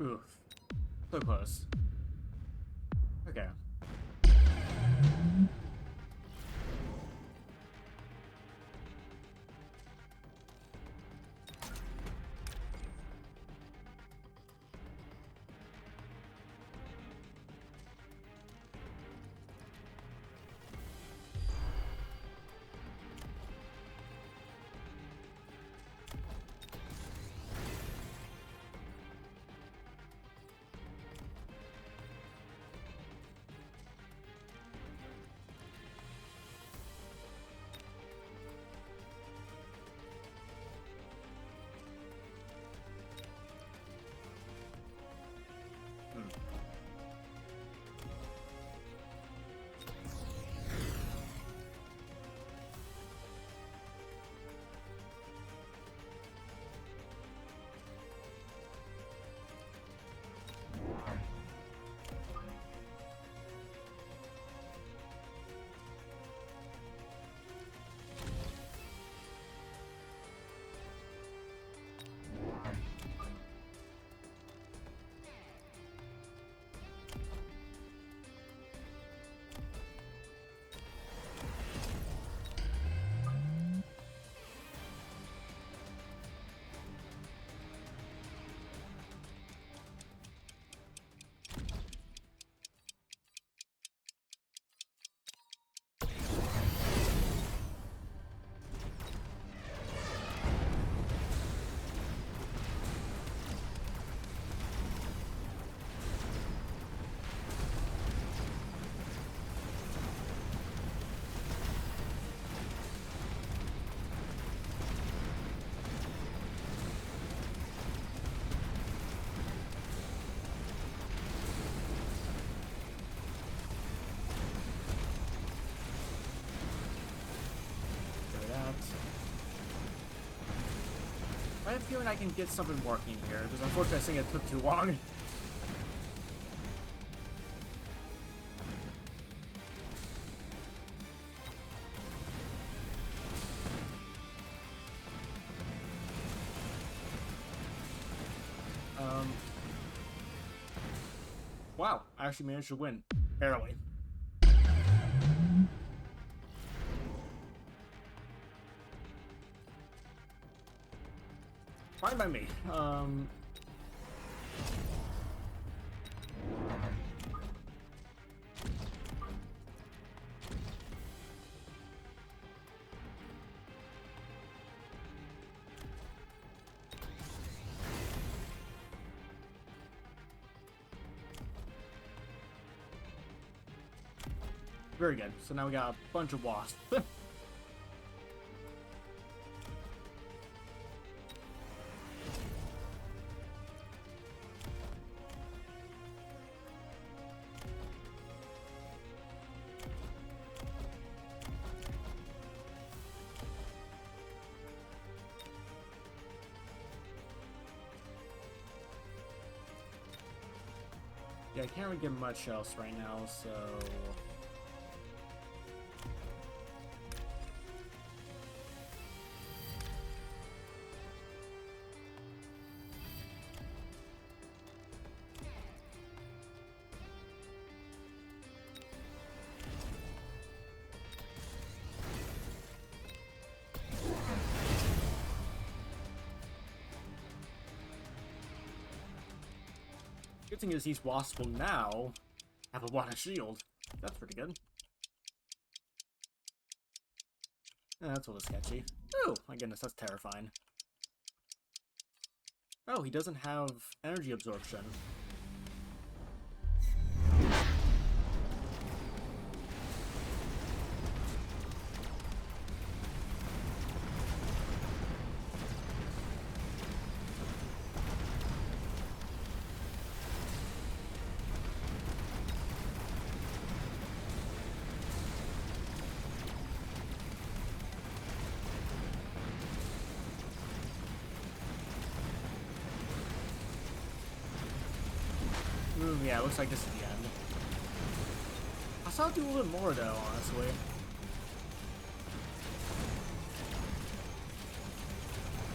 Oof. So close. Okay. I have a feeling I can get something working here, because unfortunately I think it took too long. Wow, I actually managed to win. Barely. Fine by me. Very good. So now we got a bunch of wasps. Yeah, I can't really get much else right now, so... Good thing is these wasps will now have a water shield. That's pretty good. That's a little sketchy. Oh, my goodness, that's terrifying. Oh, he doesn't have energy absorption. Yeah, it looks like this is the end. I saw it do a little more though, honestly.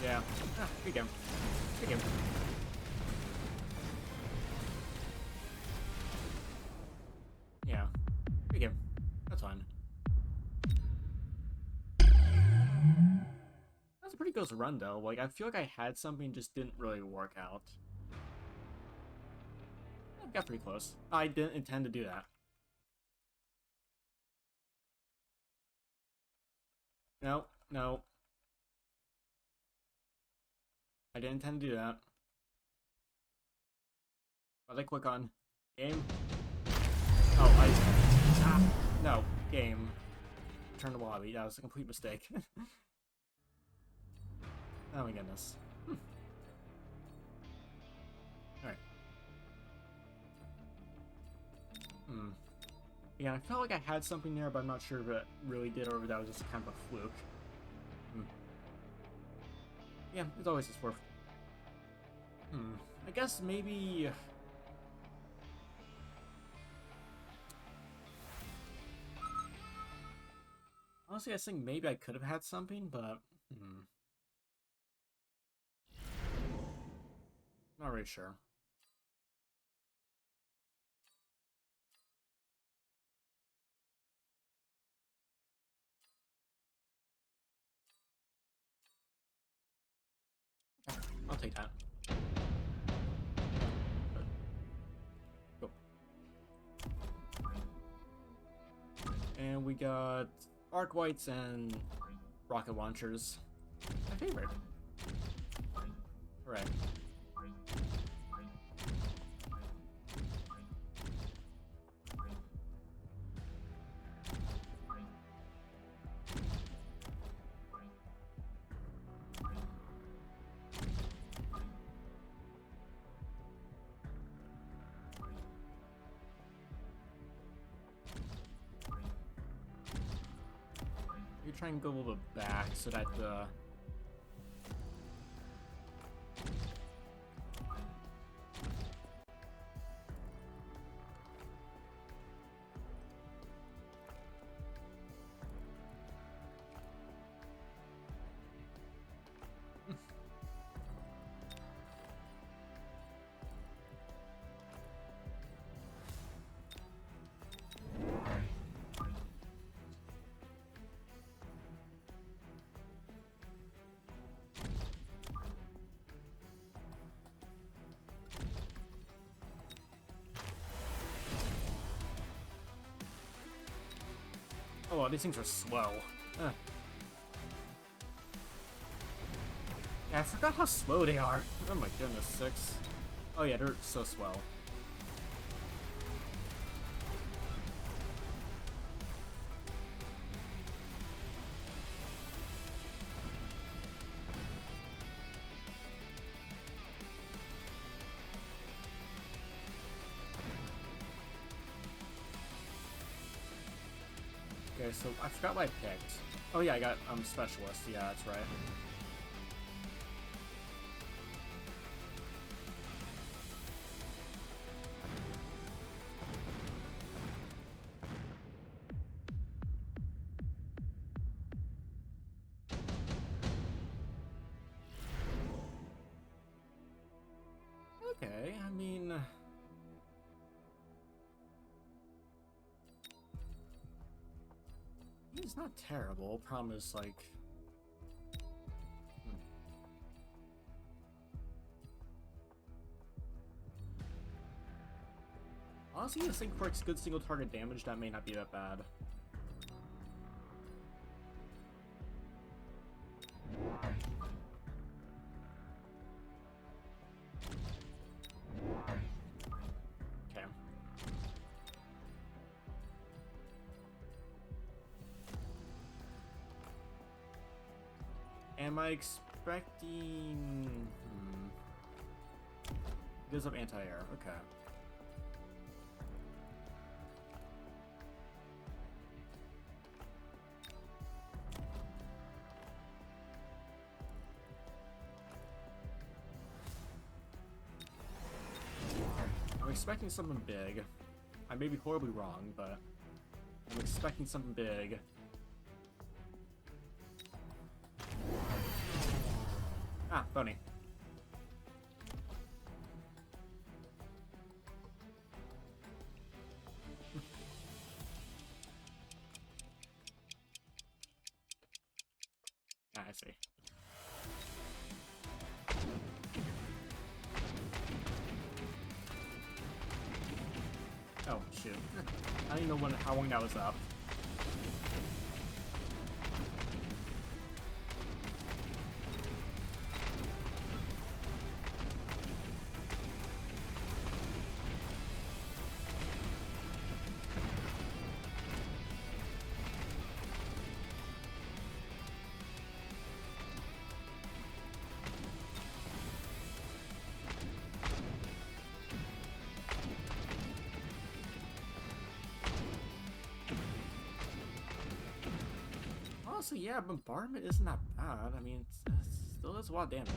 Yeah. Ah, good game. Good game. Yeah. Good game. That's fine. That's a pretty close run though. Like, I feel like I had something, just didn't really work out. I got pretty close. I didn't intend to do that. No, no. I didn't intend to do that. But I click on game. Oh, no, game. Turn to lobby. That was a complete mistake. Oh my goodness. Alright. Yeah, I felt like I had something there, but I'm not sure if it really did or if that was just kind of a fluke. Yeah, it's always just worth. I guess maybe... Honestly, I think maybe I could have had something, but... Not really sure. I'll take that. Go. And we got arc whites and rocket launchers. My favorite. Alright. You try and go a little bit back so that the... Oh, well, these things are slow. Yeah, I forgot how slow they are. Oh my goodness, 6. Oh yeah, they're so slow. Okay, so I forgot what I picked. Oh yeah, I got specialist. Yeah, that's right. okay. I mean, he's not terrible. Problem is, like, honestly, this thing quirks good single target damage. That may not be that bad. Okay. Am I expecting... Gives up anti-air. Okay. I'm expecting something big. I may be horribly wrong, but I'm expecting something big. Ah, funny. Ah, I see. Oh, shoot. I don't even know how long that was up. Honestly, yeah, bombardment isn't that bad. I mean, it still does a lot of damage.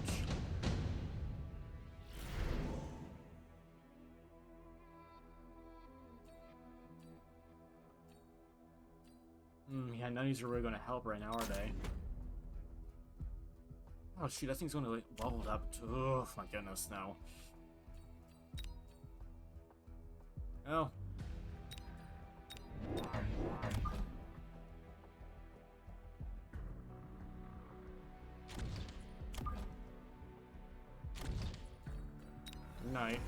Yeah, none of these are really going to help right now, are they? Oh, shoot, that thing's going to, like, level up. Oh, my goodness, no. Oh. Good night.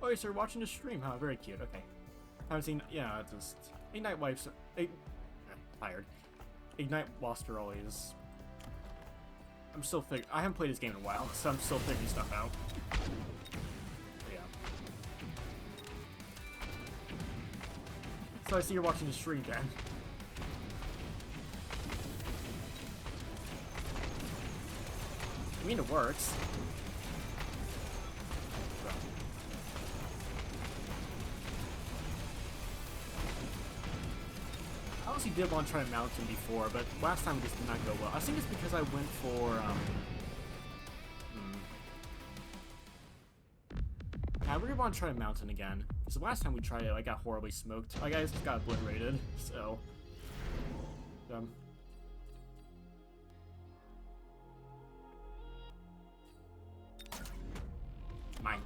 Oh, you started watching the stream, huh? Very cute, okay. Haven't seen, yeah, just... Ignite wipes... tired. Ignite whilst you're always... I'm still I haven't played this game in a while, so I'm still figuring stuff out. But yeah. So I see you're watching the stream, Dan. I mean, it works. I honestly did want to try to mount him before, but last time it just did not go well. I think it's because I went for, I really want to try to mount him again. Because the last time we tried it, I got horribly smoked. Like, I just got obliterated, so... Mine.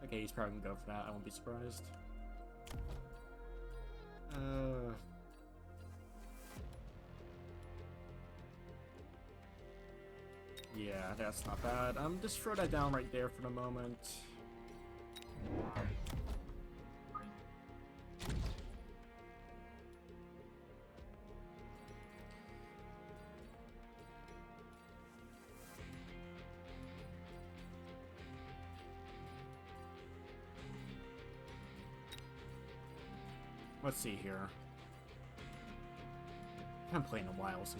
Okay, he's probably gonna go for that. I won't be surprised. Yeah, that's not bad. Just throw that down right there for the moment. Let's see here. I haven't played in a while, so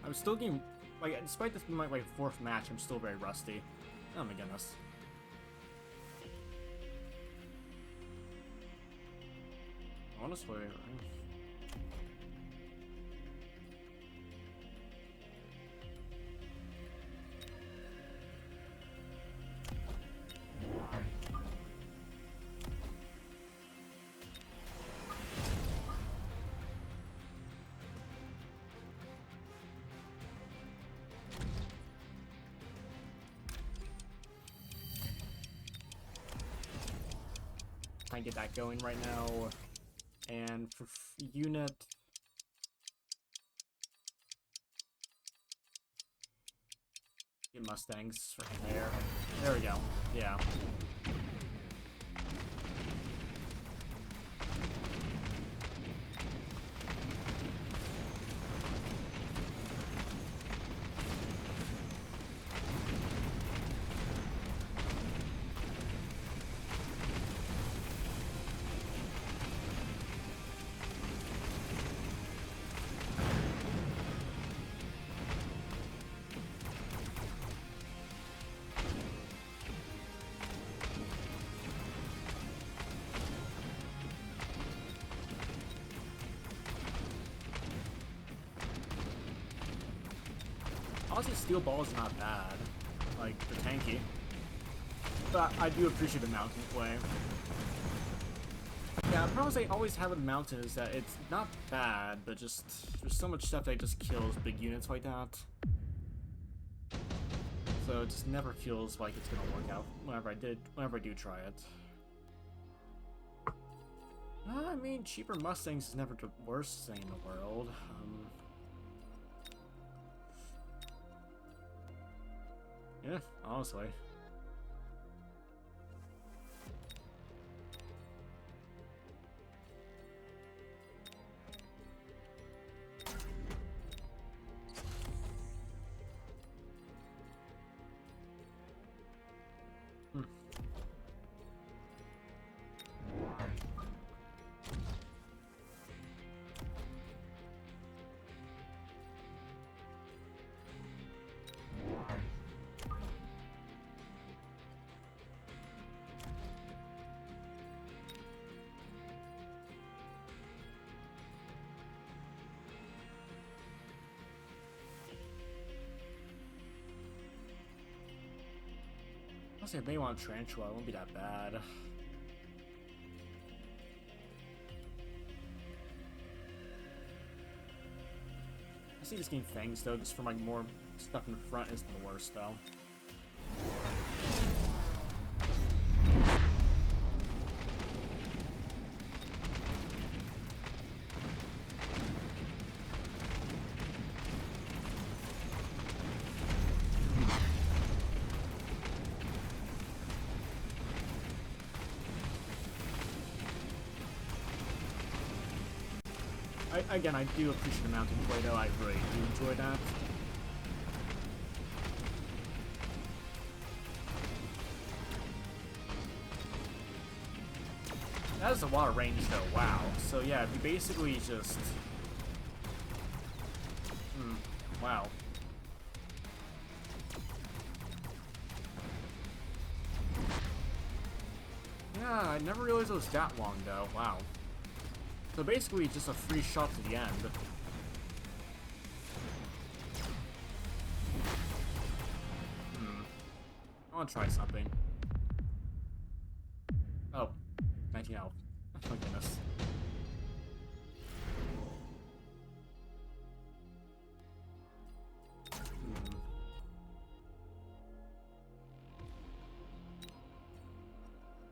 I'm still getting... Like, despite this being my, like, 4th match, I'm still very rusty. Oh my goodness. Honestly... try and get that going right now. And for unit... Get Mustangs right there. There we go. Yeah. Honestly, Steel Ball is not bad. Like, they're tanky. But I do appreciate the mountain play. Yeah, the problem I always have with mountain is that it's not bad, but just there's so much stuff that just kills big units like that. So it just never feels like it's gonna work out whenever I do try it. I mean, cheaper Mustangs is never the worst thing in the world. Yeah, honestly. Honestly, if they want Tarantula, it won't be that bad. I see this game Fangs though, just from like more stuff in the front isn't the worst though. Again, I do appreciate the mountain play though, I really do enjoy that. That is a lot of range though, wow. So yeah, if you basically just... wow. Yeah, I never realized it was that long though, wow. So basically, just a free shot to the end. I want to try something. Oh, 19 health. Oh my goodness.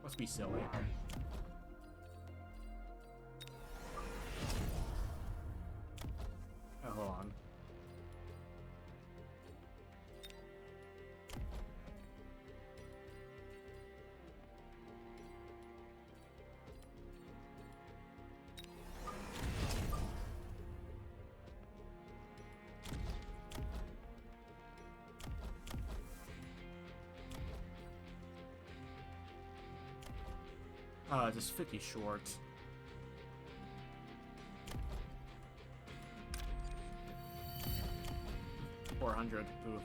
Must be silly. Oh, hold on. Just 50 short. $400. Oof.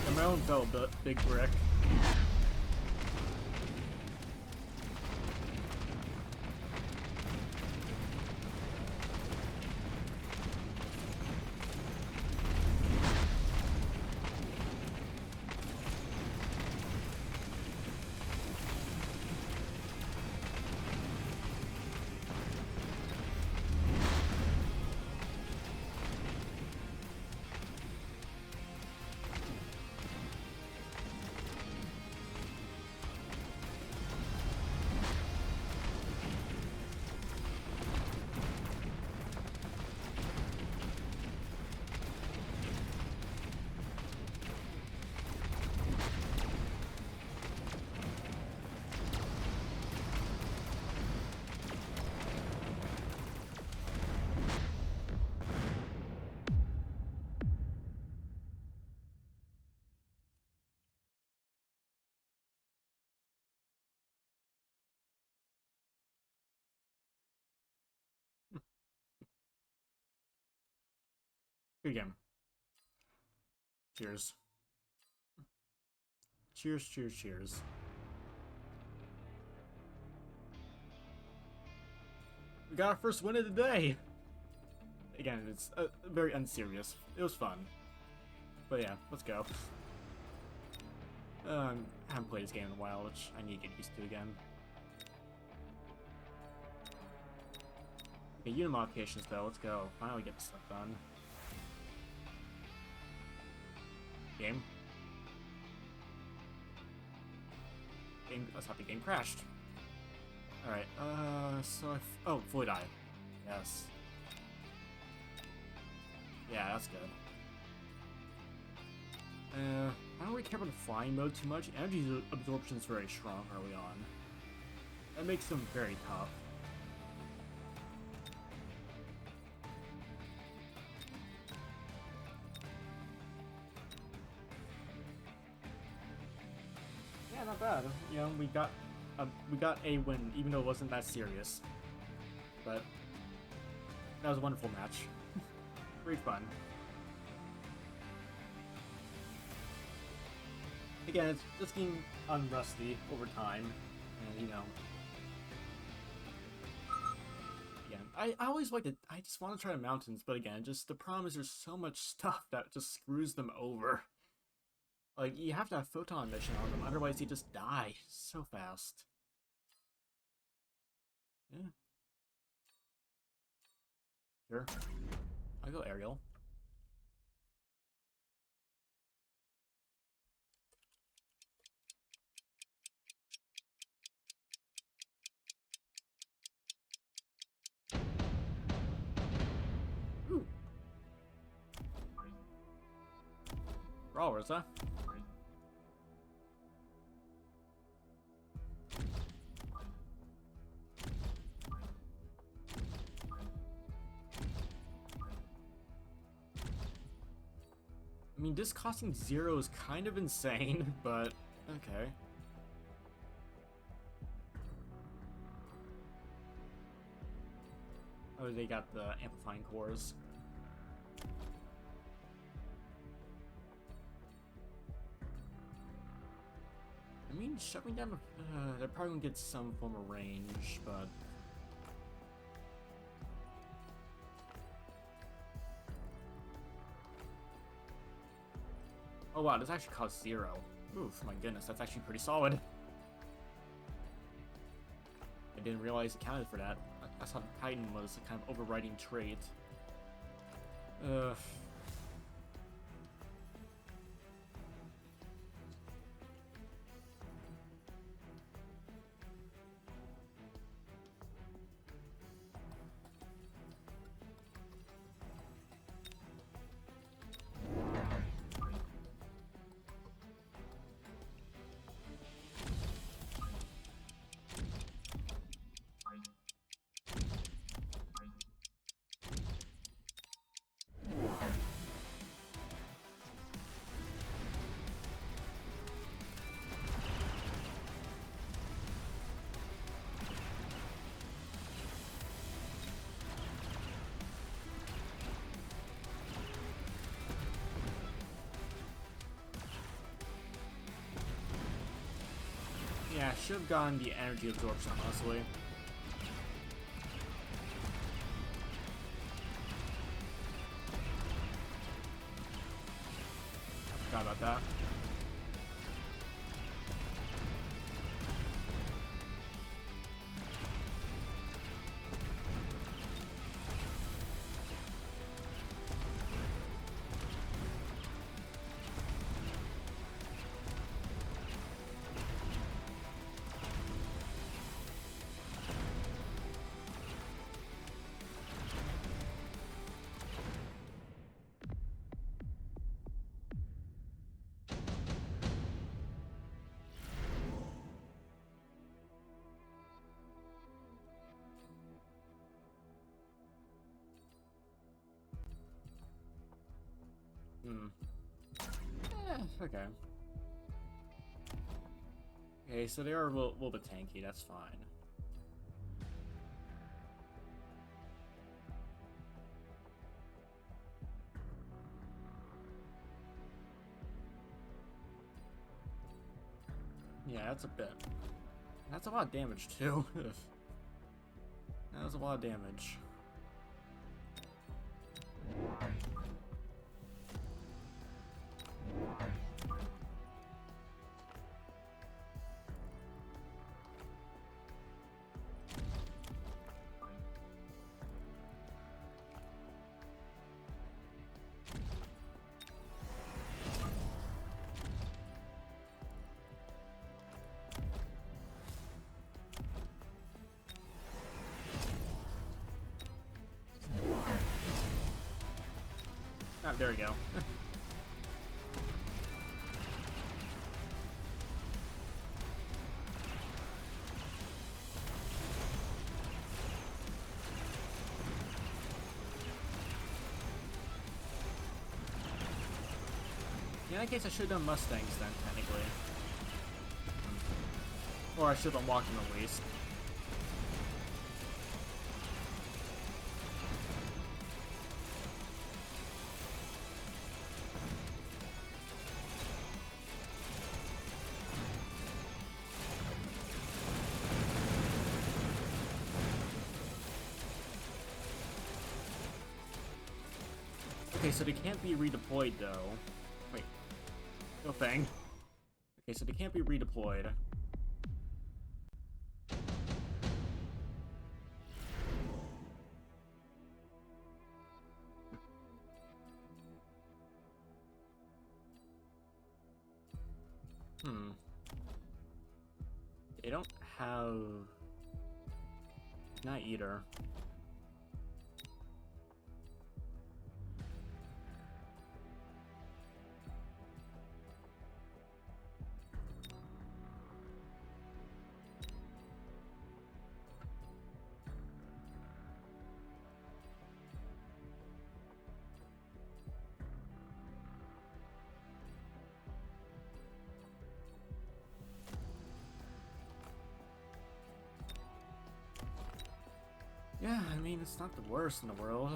The melon fell a big brick. Good game. Cheers. Cheers, cheers, cheers. We got our first win of the day! Again, it's very unserious. It was fun. But yeah, let's go. I haven't played this game in a while, which I need to get used to again. Okay, unit modifications though, let's go. Finally get this stuff done. Game. Let's hope the game crashed. Alright, so oh, fully die. Yes. Yeah, that's good. I don't really care about the flying mode too much. Energy absorption is very strong early on. That makes them very tough. Yeah, not bad. You know, we got a win, even though it wasn't that serious. But that was a wonderful match. Very fun. Again, it's just getting unrusty over time, and you know. Again, I always like to. I just want to try the mountains, but again, just the problem is there's so much stuff that just screws them over. Like, you have to have photon emission on them, otherwise you just die so fast. Yeah. Sure. I'll go aerial. Ooh. Brawlers, huh? I mean, this costing 0 is kind of insane, but okay. Oh, they got the amplifying cores. I mean, shoving down they're probably gonna get some form of range, but oh wow, this actually costs 0. Oof, my goodness, that's actually pretty solid. I didn't realize it counted for that. I thought Titan was a kind of overriding trait. Yeah, I should have gotten the energy absorption, honestly. I forgot about that. Okay. Okay, so they are a little bit tanky, that's fine. Yeah, that's a bit. That's a lot of damage, too. That was a lot of damage. Ah, there we go. In that case, I should have done Mustangs then, technically. Or I should have walked them at least. Okay, so they can't be redeployed, though. Wait. No thing. Okay, so they can't be redeployed. They don't have... Not Eater. Yeah, I mean, it's not the worst in the world.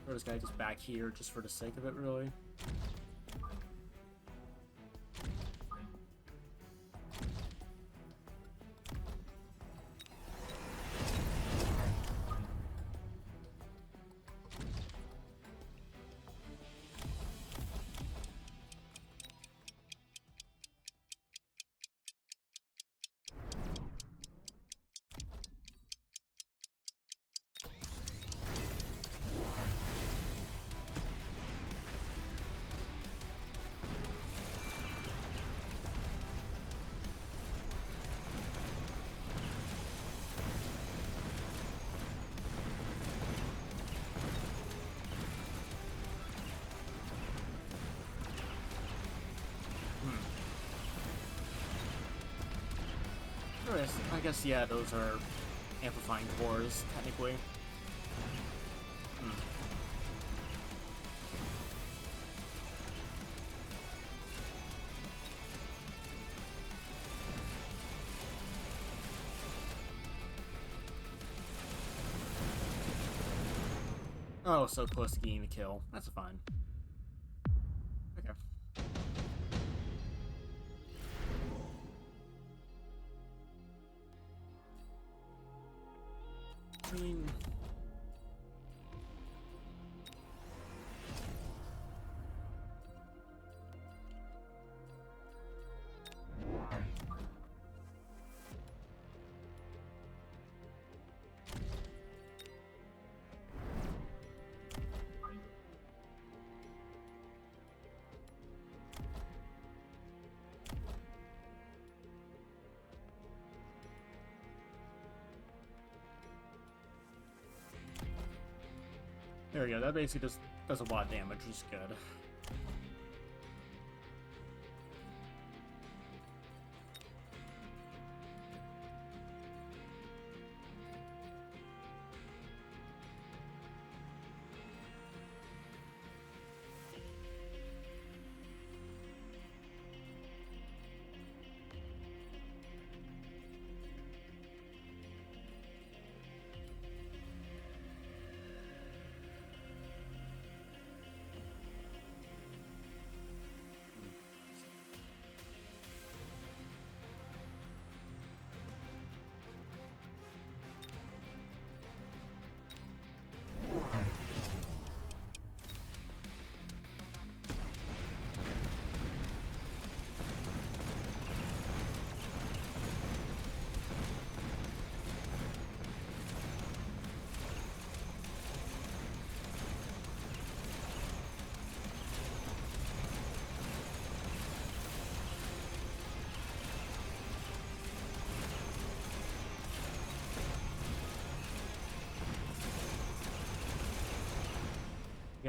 Throw this guy just back here just for the sake of it, really. I guess, yeah, those are amplifying cores, technically. Oh, so close to getting the kill. That's fine. Okay. I mean... There we go, that basically just does a lot of damage, which is good.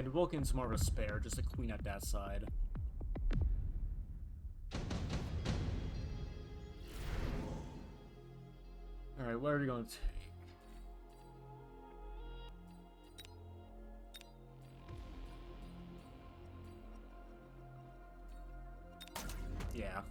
the Vulcan's more of a spare, just a queen at that side. Alright, what are we going to take? Yeah.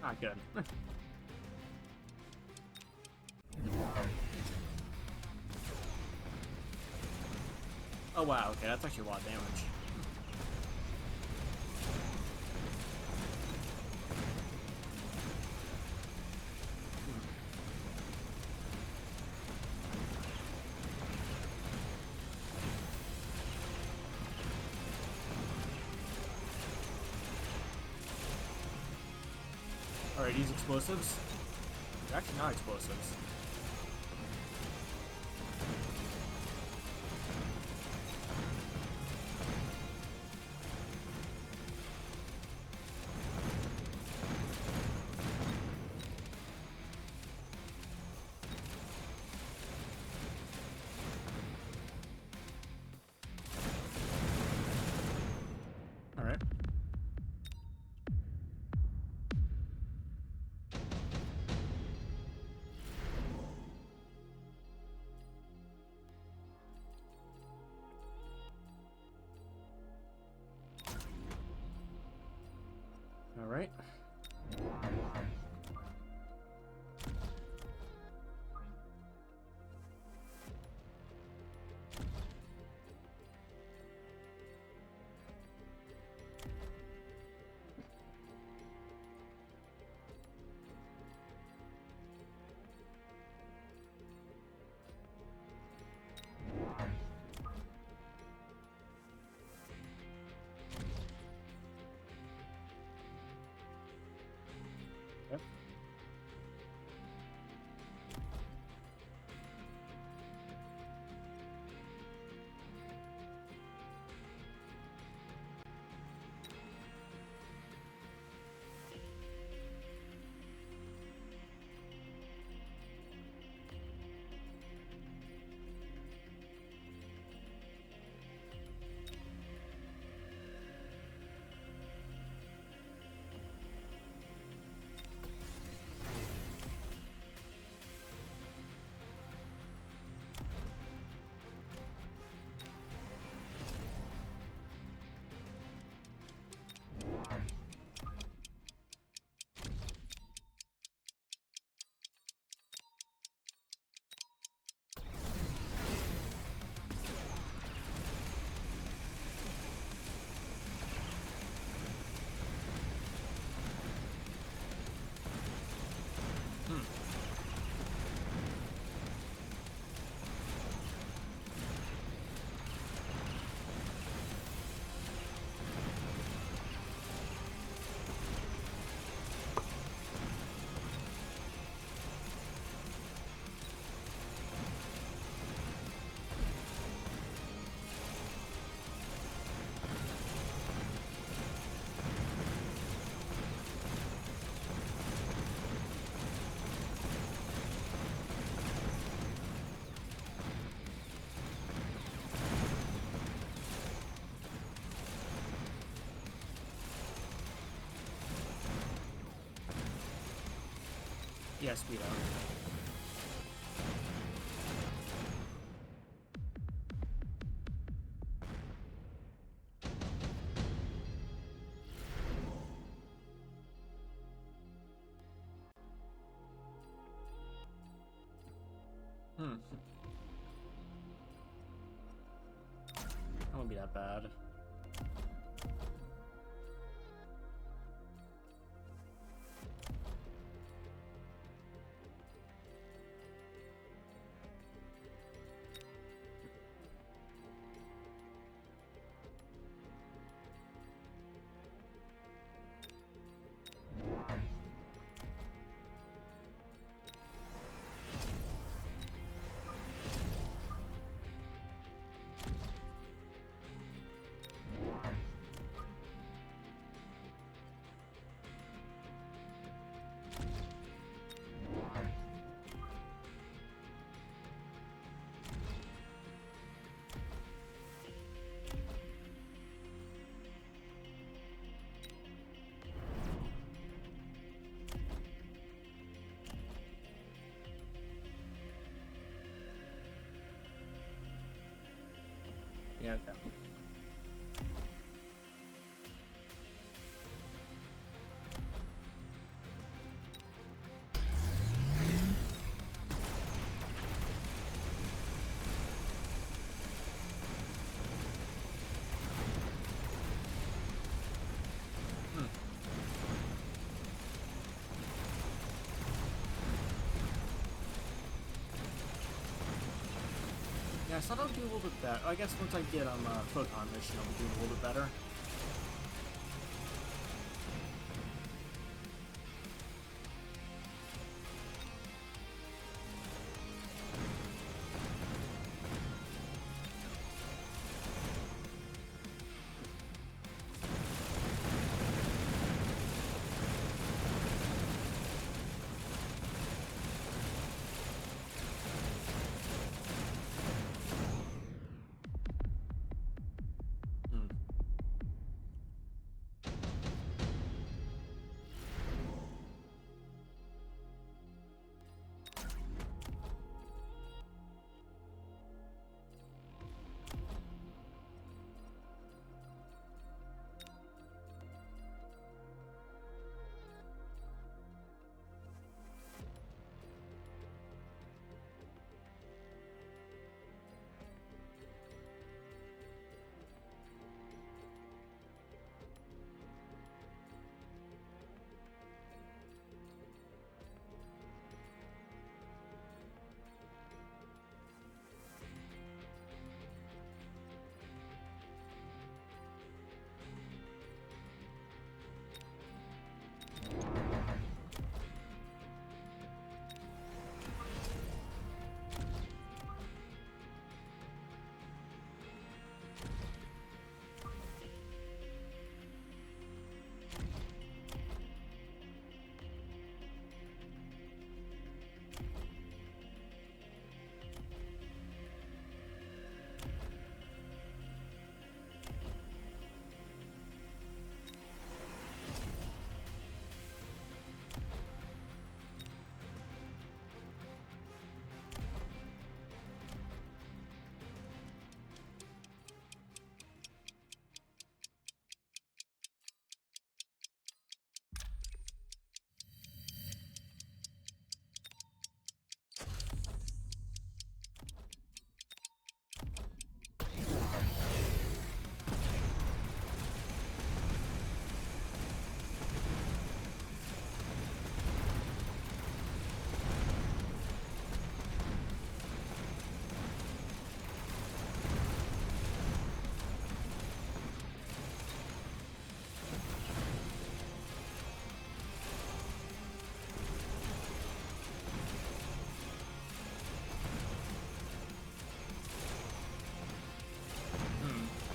Not good. Oh wow, okay, that's actually a lot of damage. Alright, these explosives. They're actually not explosives. Alright. Alright. Yeah, speed up. That won't be that bad. Yeah, okay. Yeah, so that'll do a little bit better. I guess once I get Photon Mission, I'll do a little bit better.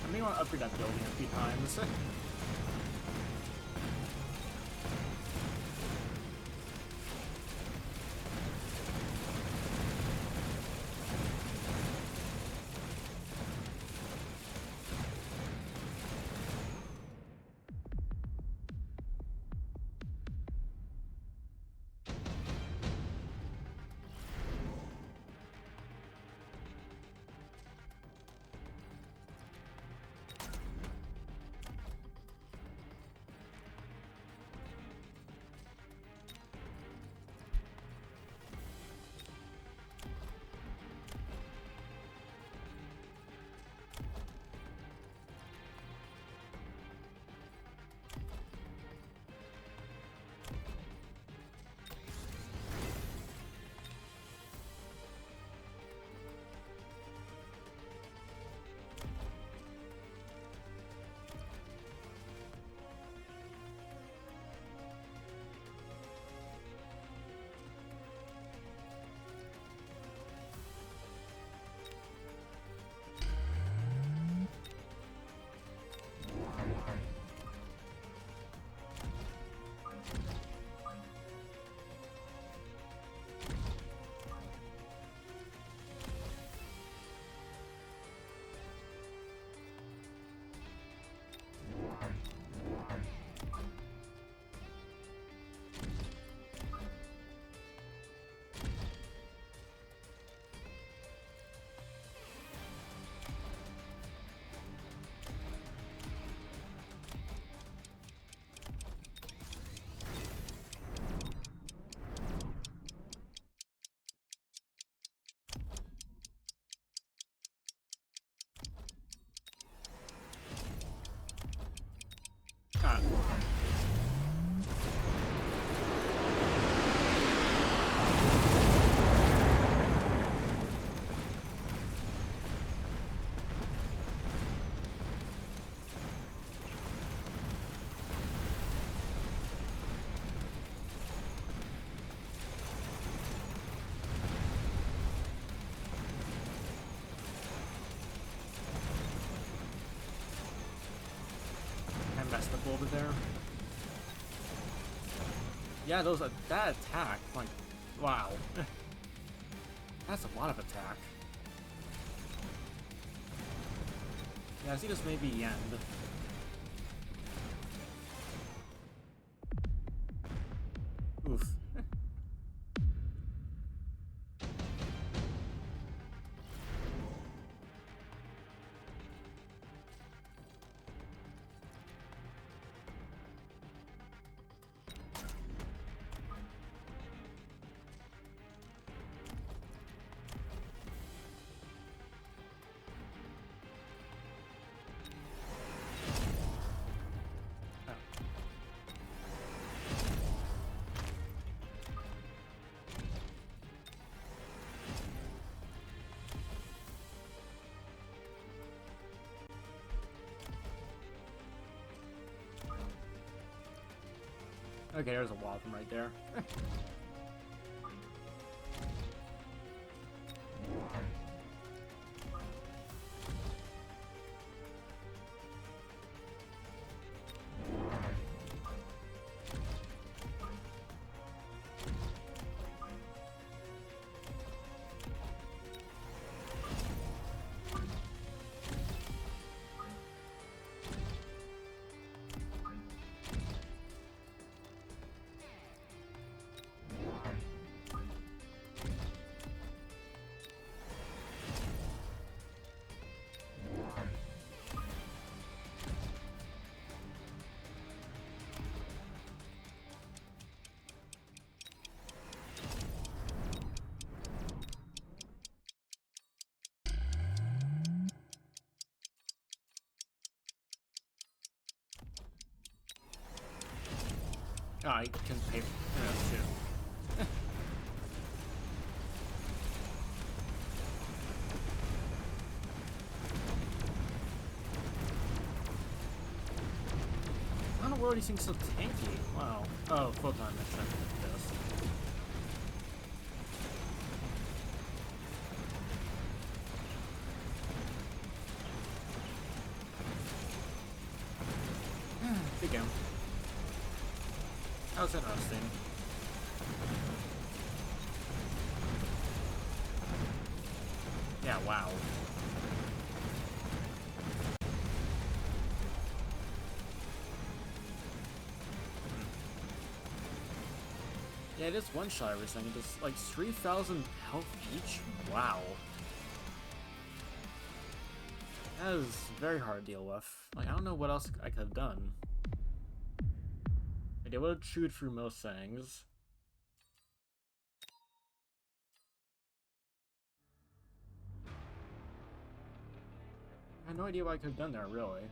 I may want to upgrade that building a few times. over there. Yeah, that attack, like, wow. That's a lot of attack. Yeah, I see this may be the end. Oof. Okay, there's a wall from right there. Oh, I can pay. Shoot. I don't know why these things so tanky. Wow. Oh, photon mission. Yes. Big game. That was interesting. Yeah, wow. Yeah, it is one shot every second. Just like 3,000 health each? Wow. That is very hard to deal with. Like, I don't know what else I could have done. Like, they would have chewed through most things. I have no idea what I could have done there, really.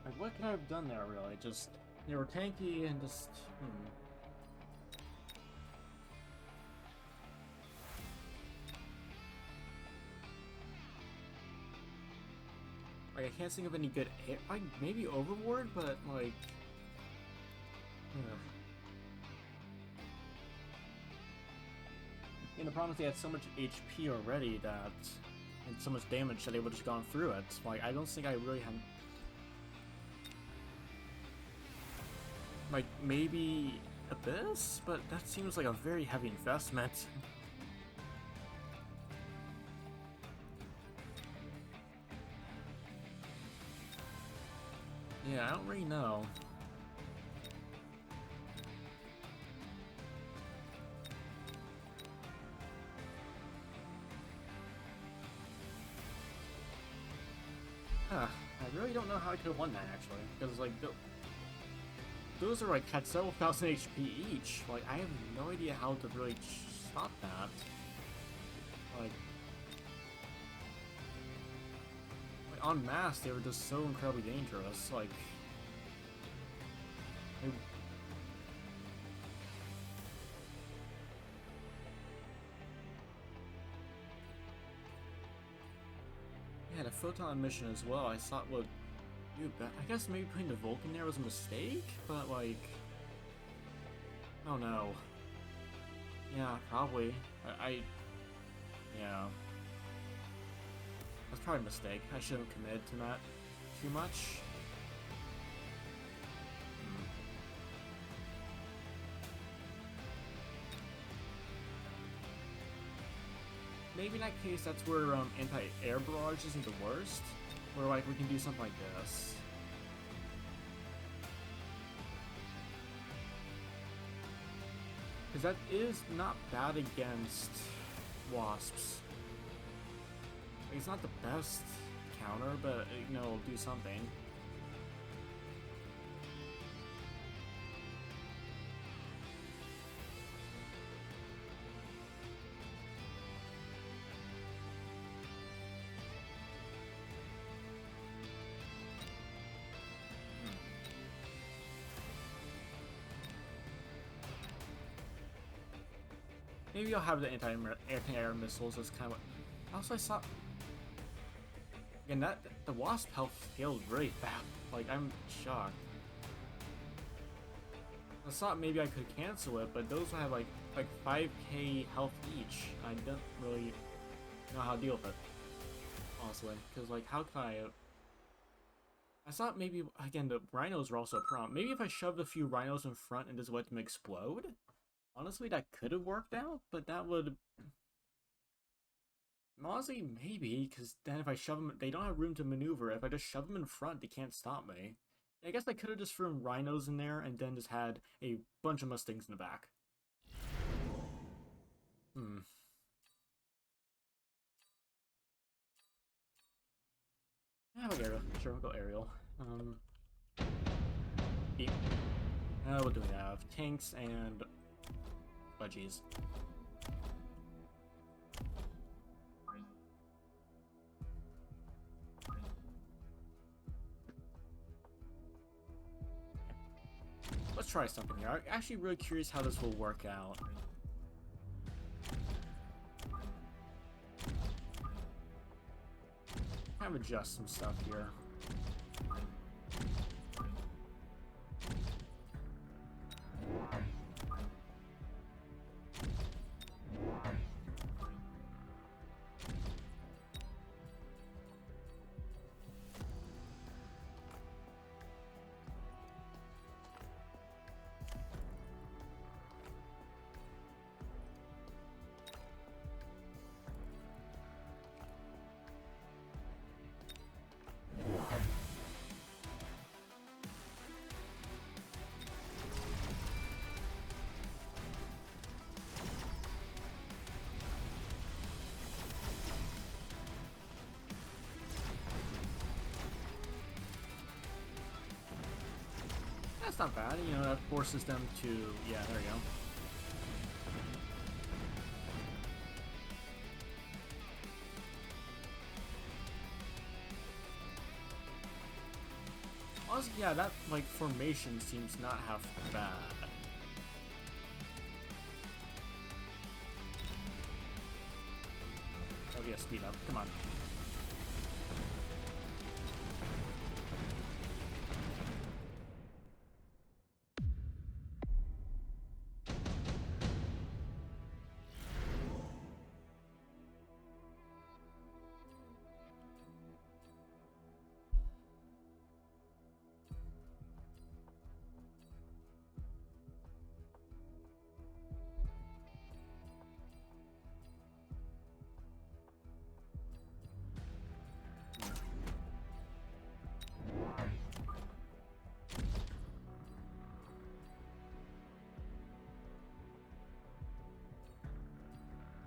Like, what could I have done there, really? Just, they were tanky and just, Like, I can't think of any good like, maybe Overboard, but, like... And the problem is they had so much HP already that... And so much damage that they would have just gone through it. Like, I don't think I really had... Like, maybe Abyss? But that seems like a very heavy investment. Yeah, I don't really know. I really don't know how I could have won that, actually. Because, like, those are, like, had several thousand HP each. Like, I have no idea how to really stop that. Like en masse, they were just so incredibly dangerous. Like, yeah, the photon mission as well. I thought, well, I guess maybe putting the Vulcan there was a mistake, but like, oh no. Yeah, probably. Yeah. That's probably a mistake. I shouldn't commit to that too much. Maybe in that case, that's where anti-air barrage isn't the worst. Where like we can do something like this. Because that is not bad against wasps. Like, it's not the best counter, but you know, it'll do something. Maybe I'll have the anti-air missiles as kind of. Also, I saw. Again, that the wasp health healed really fast. Like, I'm shocked. I thought maybe I could cancel it, but those have like 5k health each. I don't really know how to deal with it, honestly. Because like, how can I thought maybe again the rhinos were also a problem. Maybe if I shoved a few rhinos in front and just let them explode. Honestly, that could have worked out, but that would... Honestly, maybe, because then if I shove them... They don't have room to maneuver. If I just shove them in front, they can't stop me. I guess I could have just thrown rhinos in there and then just had a bunch of mustangs in the back. Yeah, we'll aerial. Sure, we'll go aerial. What do we have? Tanks and... budgies. Let's try something here. I'm actually really curious how this will work out. Kind of adjust some stuff here. That's not bad, you know, that forces them to... Yeah, there you go. Also, yeah, that, like, formation seems not half bad. Oh yeah, speed up, come on.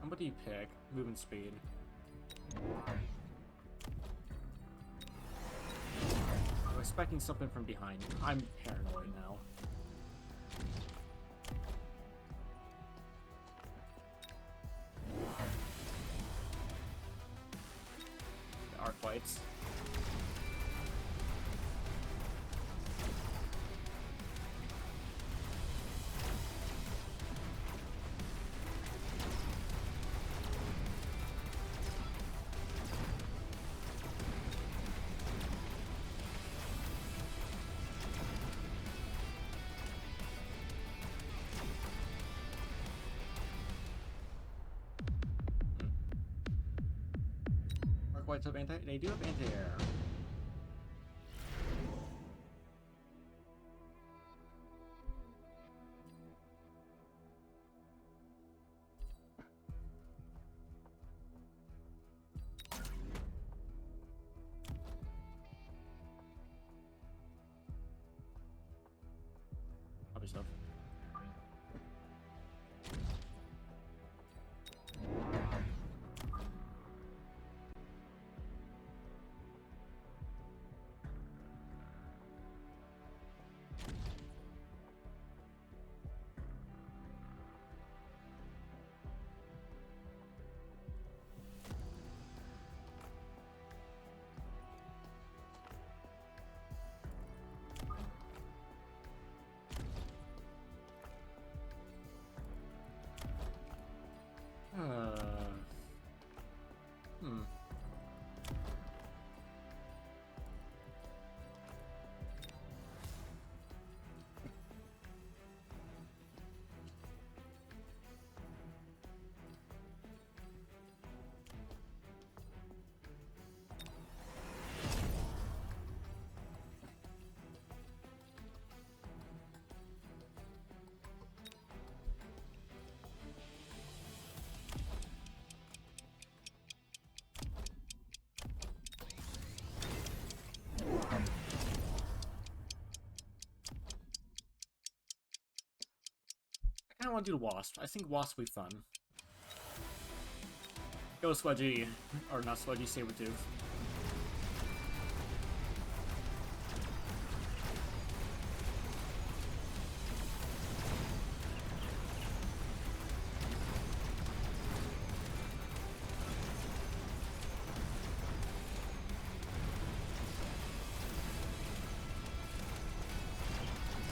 What do you pick? Movement speed. I'm expecting something from behind. I'm paranoid now. The arc lights. quite so anti. They do have anti-air. Probably stuff. Hmm. I kind of want to do the Wasp. I think Wasp will be fun. Go Sludgy. Or not Sludgy, Sabretooth.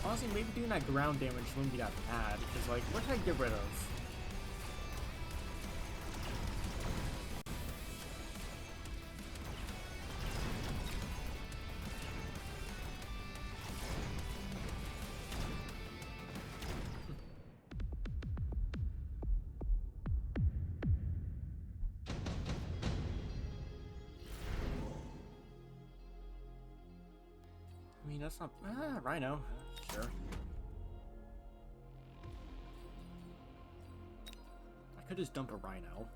Honestly, maybe doing that ground damage wouldn't be that bad, because, like, what can I get rid of? I mean, that's not... Rhino. Sure. I could just dump a Rhino.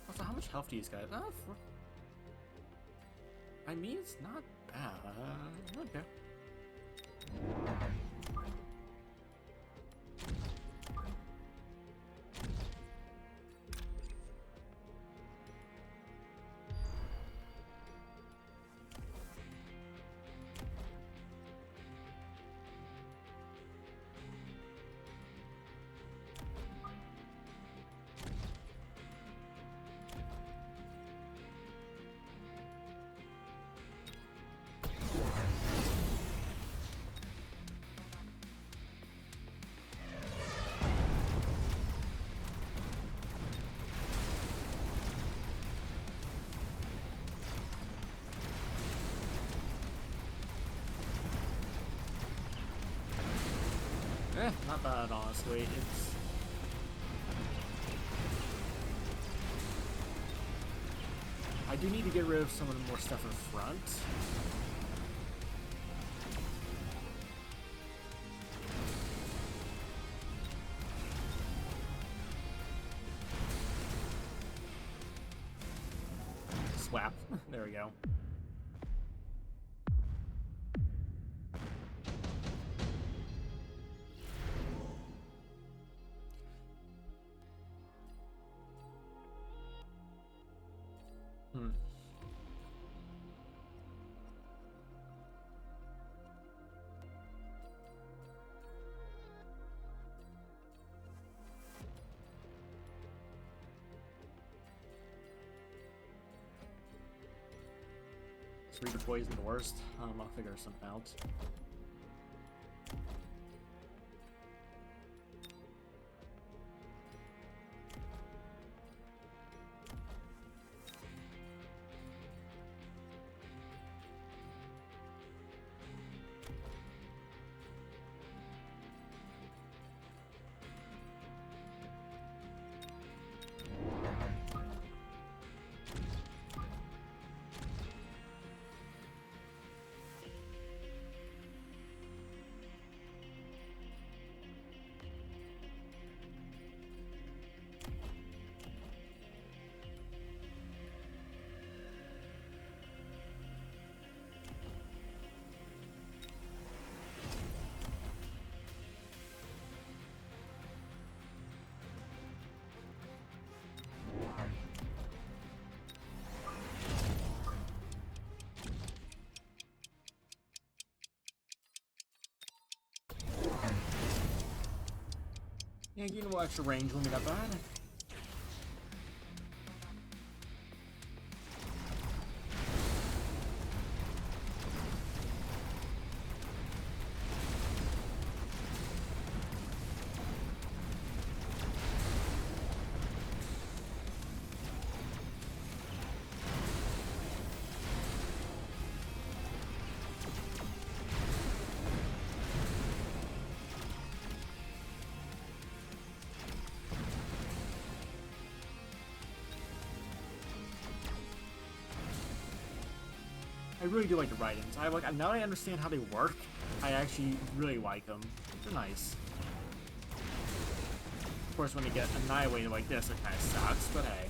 Also, how much health do these guys have? I mean, it's not bad. Okay. Not bad, honestly. It's... I do need to get rid of some of the more stuff in front. Swap. There we go. Redeploy isn't the worst. I'll figure something out. Yeah, getting a little extra range wouldn't be that bad. I really do like the write-ins. Now that I understand how they work, I actually really like them. They're nice. Of course, when you get annihilated like this, it kind of sucks, but hey.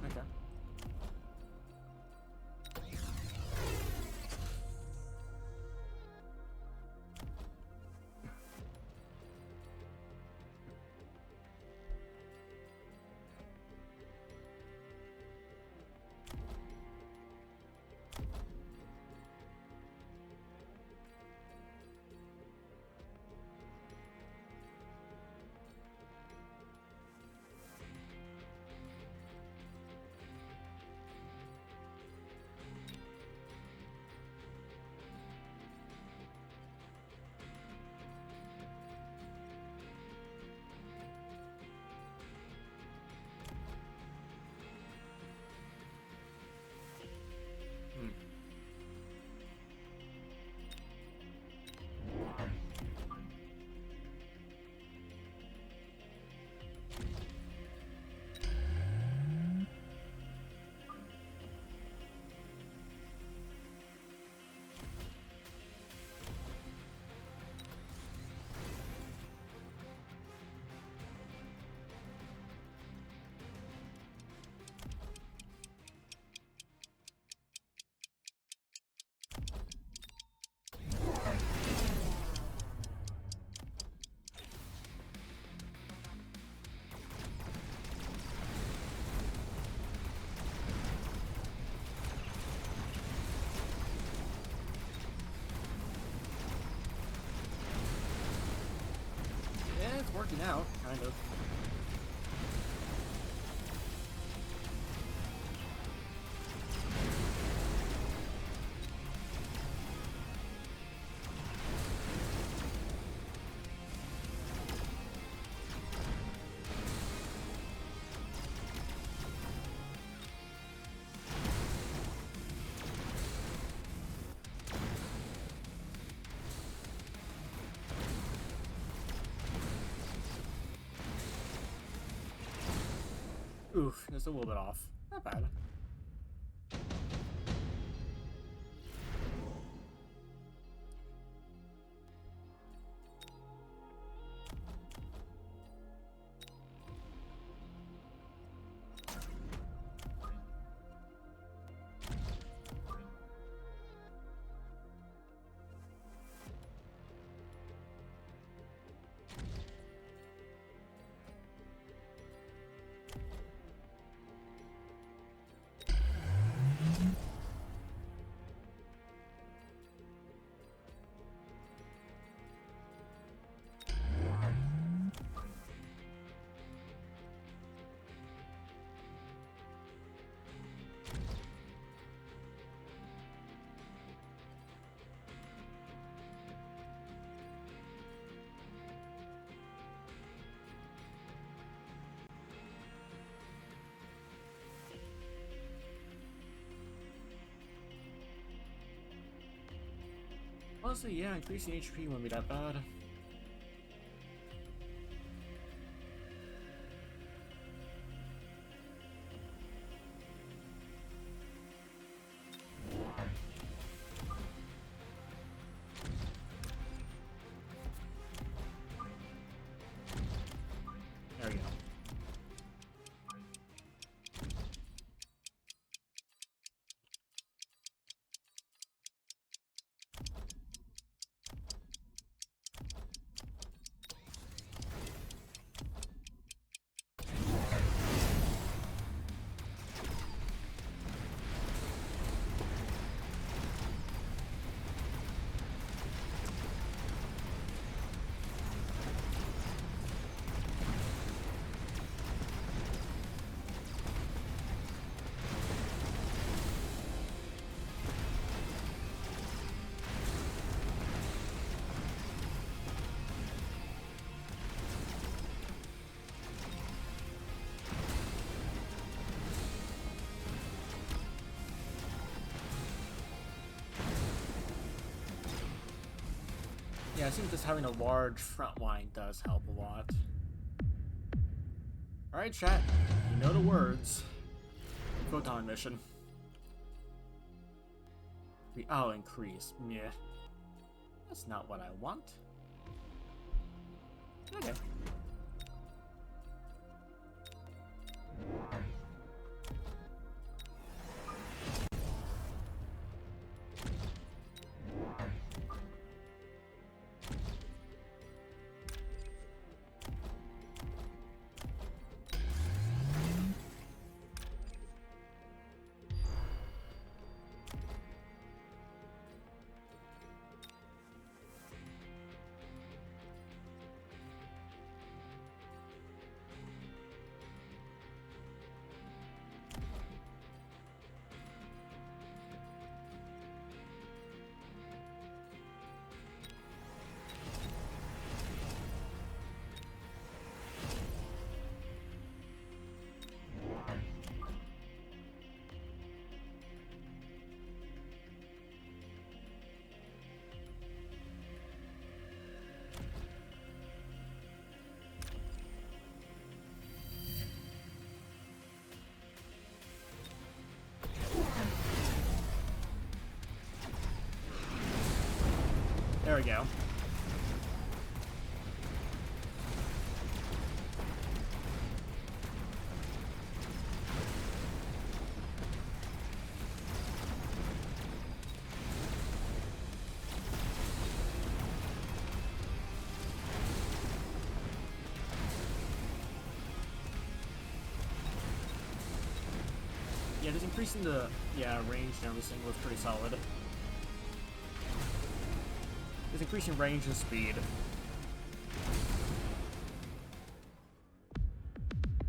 Okay. It's working out, kind of. Oof, just a little bit off. Not bad. Honestly, yeah, increasing HP wouldn't be that bad. There we go. Yeah, I think just having a large front line does help a lot. Alright, chat. You know the words. Photon mission. I'll increase. Meh. That's not what I want. Okay. There we go. Yeah, just increasing the range and everything was pretty solid. Just increasing range and speed.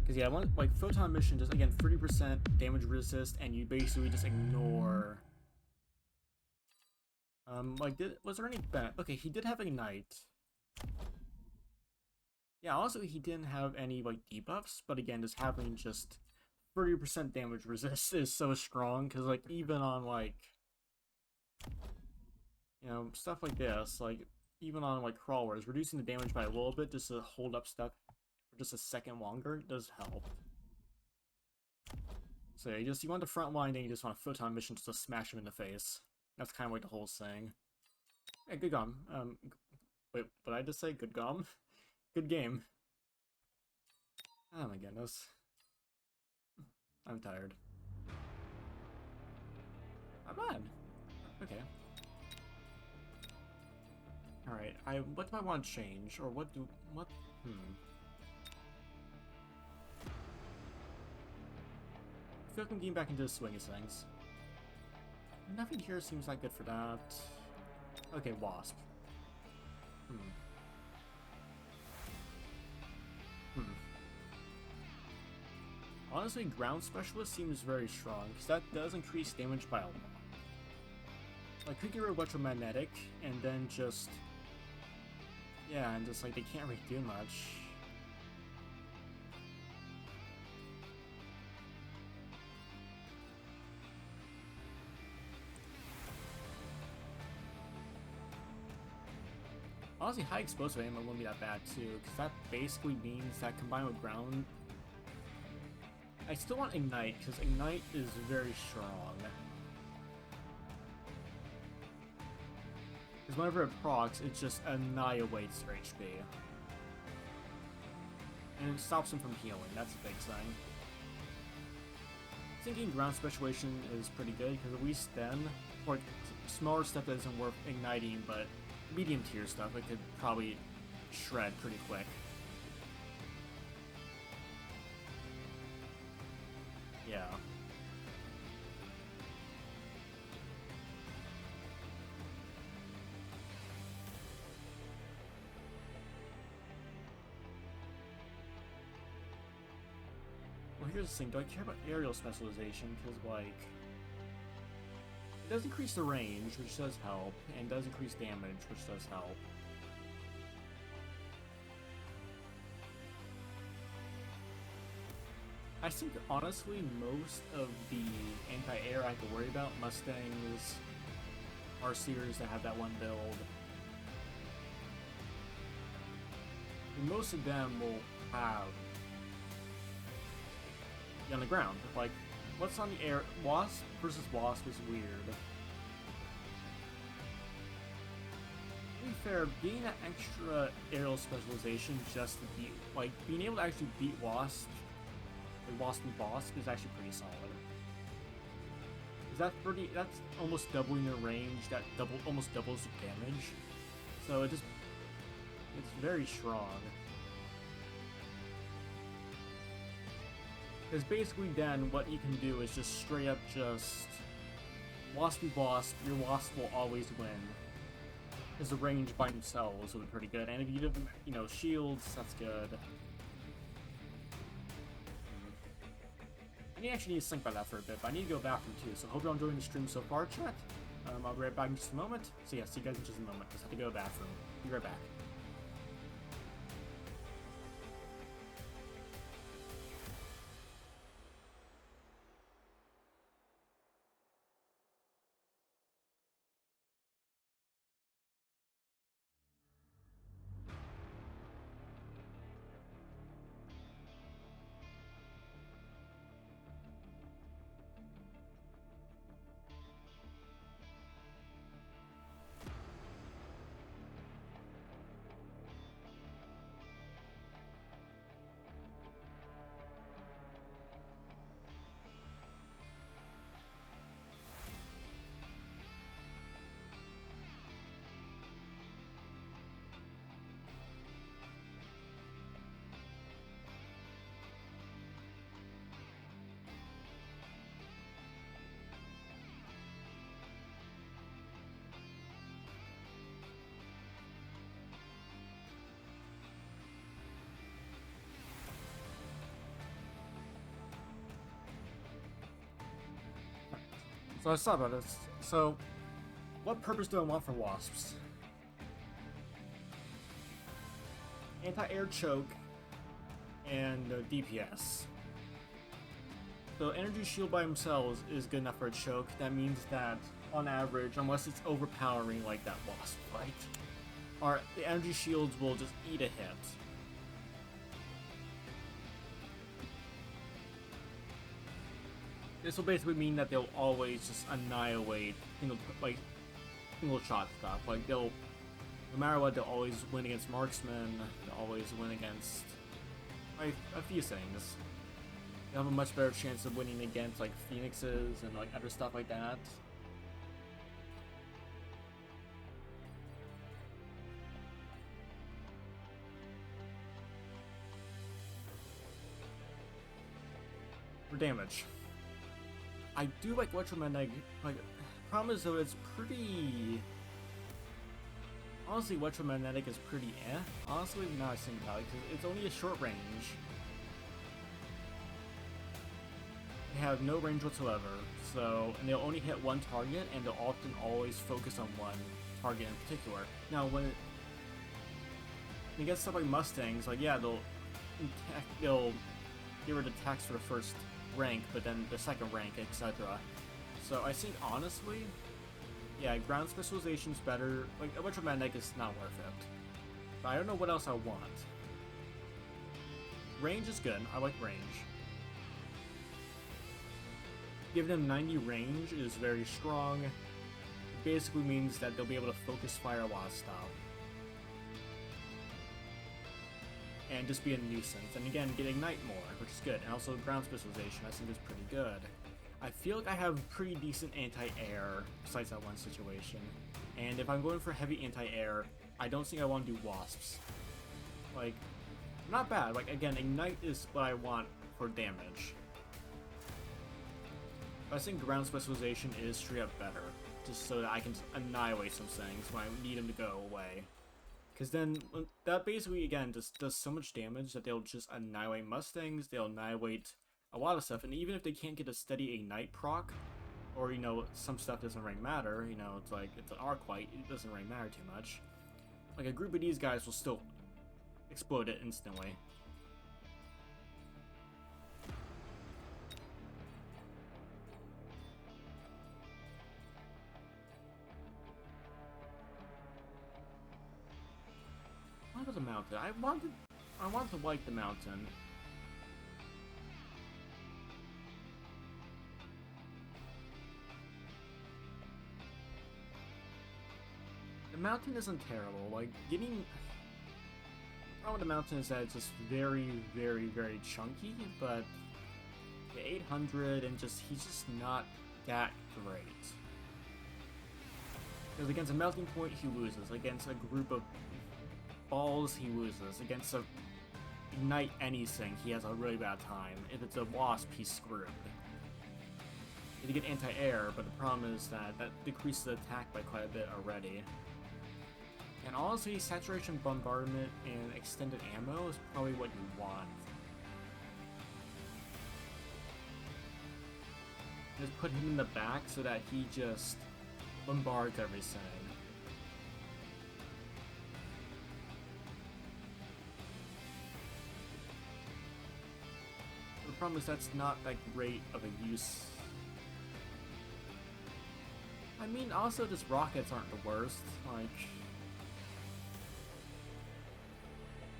Because yeah, one like photon mission just again 30% damage resist, and you basically just ignore. Was there any benefit? Okay, he did have ignite. Yeah, also he didn't have any like debuffs, but again, just having just 30% damage resist is so strong, because like even on like, you know, stuff like this, like even on like crawlers, reducing the damage by a little bit just to hold up stuff for just a second longer does help. So yeah, you want the front line, and you just want a photon mission just to smash him in the face. That's kind of like the whole thing. Hey, good gum. Wait, what did I just say? Good gum? Good game. Oh my goodness. I'm tired. Not bad. Okay. Alright, what do I want to change? Or what? I feel like I'm getting back into the swing of things. Nothing here seems like good for that. Okay, Wasp. Honestly, Ground Specialist seems very strong, because that does increase damage by a lot. Like, could get rid of Electromagnetic, and then just... yeah, and just, like, they can't really do much. Honestly, high explosive aim wouldn't be that bad, too, because that basically means that combined with Ground... I still want Ignite, because Ignite is very strong. Because whenever it procs, it just annihilates their HP. And it stops them from healing, that's a big thing. Thinking Ground Specialization is pretty good, because at least then, for like, smaller stuff that isn't worth igniting, but medium tier stuff, it could probably shred pretty quick. Yeah. Well, here's the thing. Do I care about aerial specialization? Because, like, it does increase the range, which does help, and does increase damage, which does help. I think, honestly, most of the anti-air I have to worry about, Mustangs, are series that have that one build. And most of them will have on the ground. Like, what's on the air? Wasp versus Wasp is weird. To be fair, getting that extra aerial specialization just to beat, like, being able to actually beat Wasp, like Wasp and Boss, is actually pretty solid. Is that pretty? That's almost doubling their range. That almost doubles the damage. So it's very strong. Because basically then what you can do is just straight up just Waspy Wasp, your Wasp will always win. Because the range by themselves will be pretty good. And if you give them, you know, shields, that's good. I actually need to think about that for a bit, but I need to go to the bathroom too, so hope you're enjoying the stream so far, chat. I'll be right back in just a moment. So yeah, see you guys in just a moment. Just have to go to the bathroom. Be right back. So let's talk about this. So, what purpose do I want for Wasps? Anti-air choke and DPS. So energy shield by themselves is good enough for a choke. That means that, on average, unless it's overpowering like that Wasp fight, the energy shields will just eat a hit. This will basically mean that they'll always just annihilate single shot stuff. Like no matter what, they'll always win against marksmen. They'll always win against a few things. They'll have a much better chance of winning against like phoenixes and like other stuff like that. For damage, I do like electromagnetic. Like, problem is though, it's pretty. Honestly, electromagnetic is pretty honestly, now I think about it, because it's only a short range. They have no range whatsoever, and they'll only hit one target, and they'll often always focus on one target in particular. Now, when you get stuff like Mustangs, like yeah, they'll get rid of attacks for the first rank, but then the second rank, etc. So I think honestly, yeah, ground specialization's better. Like electromagnetic is not worth it. But I don't know what else I want. Range is good. I like range. Giving them 90 range is very strong. It basically means that they'll be able to focus fire a lot of stuff. And just be a nuisance. And again, get ignite more, which is good. And also ground specialization I think is pretty good. I feel like I have pretty decent anti-air besides that one situation. And if I'm going for heavy anti-air, I don't think I want to do wasps. Like, not bad. Like, again, ignite is what I want for damage. But I think ground specialization is straight up better. Just so that I can annihilate some things when I need them to go away. Because then, that basically, again, just does so much damage that they'll just annihilate Mustangs, they'll annihilate a lot of stuff, and even if they can't get a steady ignite proc, or, you know, some stuff doesn't really matter, you know, it's like, it's an arc light, it doesn't really matter too much. Like, a group of these guys will still explode it instantly. Why was it mounted? I wanted I want to like the mountain. The mountain isn't terrible. Like, getting... The problem with the mountain is that it's just very, very, very chunky, but the 800 and just... He's just not that great. Because against a melting point, he loses. Against a group of balls, he loses. Against a ignite anything, he has a really bad time. If it's a wasp, he's screwed. You get anti-air, but the problem is that decreases the attack by quite a bit already. And honestly, saturation bombardment and extended ammo is probably what you want. Just put him in the back so that he just bombards everything. The problem is that's not that great of a use. I mean, also just rockets aren't the worst, like...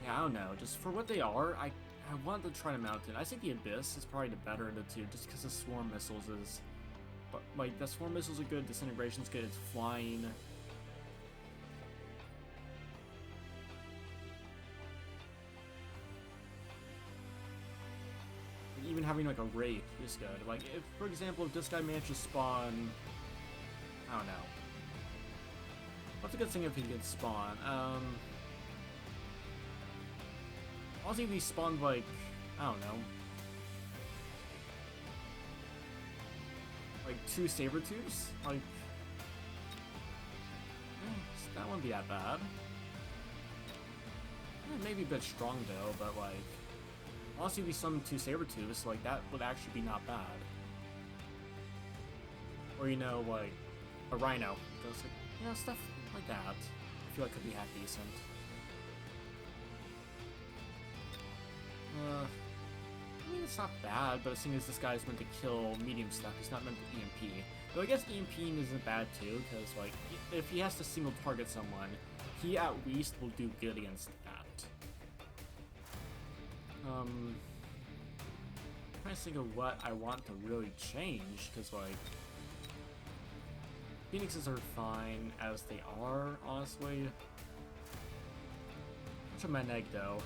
Yeah, I don't know, just for what they are, I wanted to try the mountain. I think the Abyss is probably the better of the two, just because the Swarm Missiles is... But, like, the Swarm Missiles are good, Disintegration's good, it's flying. Even having, like, a Wraith is good. Like, if, for example, if this guy managed to spawn... I don't know. What's a good thing if he could spawn? Also, if he spawned, like, I don't know. Like, 2 Sabertooths? Like... that wouldn't be that bad. Maybe a bit strong, though, but, like... Honestly, if we summoned 2 Sabertooths, like, that would actually be not bad. Or, you know, like... a Rhino. Just, like, you know, stuff like that. I feel like could be half decent. I mean, it's not bad, but the thing is, this guy's meant to kill medium stuff. He's not meant to EMP. Though I guess EMPing isn't bad too, because, like, if he has to single target someone, he at least will do good against that. I'm trying to think of what I want to really change, because, like, Phoenixes are fine as they are, honestly. What's a Meneg, though?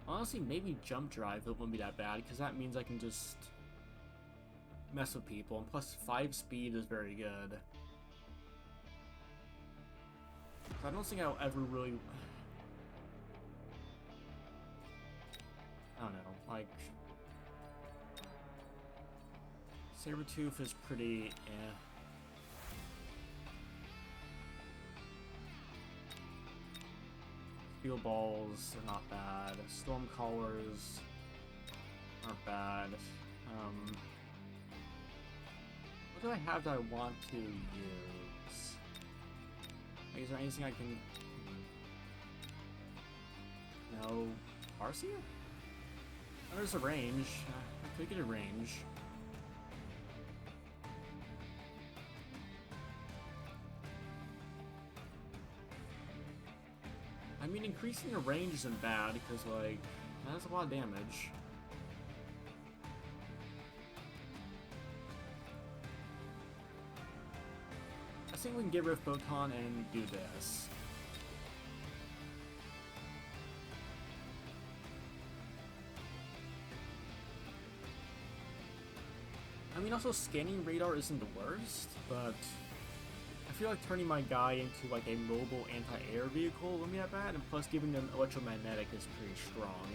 Honestly, maybe Jump Drive, it wouldn't be that bad, because that means I can just mess with people, and plus 5 speed is very good. So I don't think I'll ever really... I don't know, like... Sabertooth is pretty, eh. Steel Balls are not bad. Stormcallers aren't bad. What do I have that I want to use? Like, is there anything I can... No... Arcia? Oh, there's a range. I could get a range. I mean, increasing the range isn't bad, because, like, that's a lot of damage. I think we can get rid of Photon and do this. I mean, also, scanning radar isn't the worst, but... I feel like turning my guy into, like, a mobile anti-air vehicle wouldn't be that bad, and plus giving them electromagnetic is pretty strong.